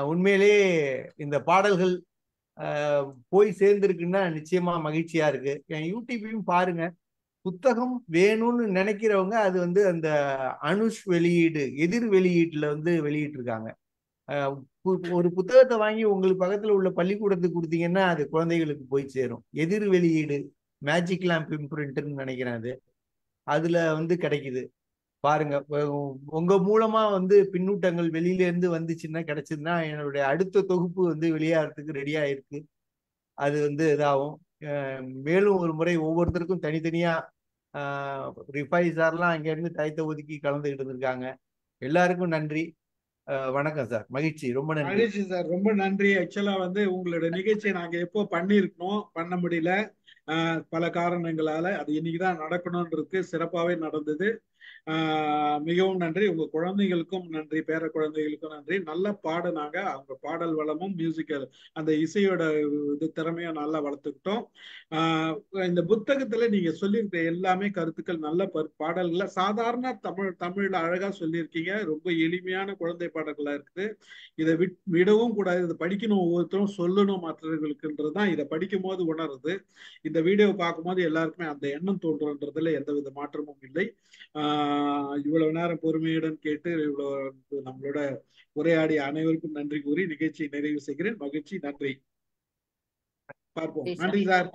உண்மையிலேயே இந்த பாடல்கள் போய் சேர்ந்துருக்குன்னா நிச்சயமா மகிழ்ச்சியா இருக்கு. என் யூடியூபையும் பாருங்க. புத்தகம் வேணும்னு நினைக்கிறவங்க அது வந்து அந்த அனுஷ் வெளியீடு, எதிர் வெளியீட்டுல வந்து வெளியிட்டு இருக்காங்க. ஒரு புத்தகத்தை வாங்கி உங்களுக்கு பக்கத்துல உள்ள பள்ளிக்கூடத்துக்கு கொடுத்தீங்கன்னா அது குழந்தைகளுக்கு போய் சேரும். எதிர் வெளியீடு மேஜிக் லேம்ப் இம்ப்ரிண்ட்னு நினைக்கிறேன். அதுல வந்து கிடைக்குது பாருங்க. உங்க மூலமா வந்து பின்னூட்டங்கள் வெளியில இருந்து வந்துச்சுன்னா கிடைச்சதுன்னா என்னுடைய அடுத்த தொகுப்பு வந்து வெளியாகிறதுக்கு ரெடியா இருக்கு. அது வந்து இதாகும். மேலும் ஒரு முறை ஒவ்வொருத்தருக்கும் தனித்தனியா ரிஃபை சார்லாம் அங்க இருந்து டயத்தை ஒதுக்கி கலந்துகிட்டு இருந்திருக்காங்க. எல்லாருக்கும் நன்றி. வணக்கம் சார். மகிழ்ச்சி, ரொம்ப நன்றி. மகிழ்ச்சி சார், ரொம்ப நன்றி. ஆக்சுவலா வந்து உங்களோட நிகழ்ச்சியை நாங்க எப்போ பண்ணியிருக்கணும், பண்ண முடியல பல காரணங்களால. அது இன்னைக்குதான் நடக்கணும்ன்றது சிறப்பாகவே நடந்தது. மிகவும் நன்றி. உங்க குழந்தைகளுக்கும் நன்றி, பேர குழந்தைகளுக்கும் நன்றி. நல்ல பாடினாங்க. அவங்க பாடல் வளமும் மியூசிக்கல் அந்த இசையோட இது திறமையும் நல்லா வளர்த்துக்கிட்டோம். இந்த புத்தகத்துல நீங்க சொல்லியிருக்க எல்லாமே கருத்துக்கள் நல்ல பாடல்களை சாதாரண தமிழ்ல அழகா சொல்லியிருக்கீங்க. ரொம்ப எளிமையான குழந்தை பாடல்களா இருக்குது. இதை விடவும் கூடாது. இதை படிக்கணும், ஒவ்வொருத்தரும் சொல்லணும் மற்றவர்களுக்குன்றதுதான் இதை படிக்கும் போது உணருது. இந்த வீடியோவை பார்க்கும்போது எல்லாருக்குமே அந்த எண்ணம் தோன்றுன்றதுல எந்தவித மாற்றமும் இல்லை. இவ்வளவு நேரம் பொறுமையுடன் கேட்டு இவ்வளவு நம்மளோட உரையாடிய அனைவருக்கும் நன்றி கூறி நிகழ்ச்சியை நிறைவு செய்கிறேன். மகிழ்ச்சி, நன்றி. பார்ப்போம். நன்றி சார்.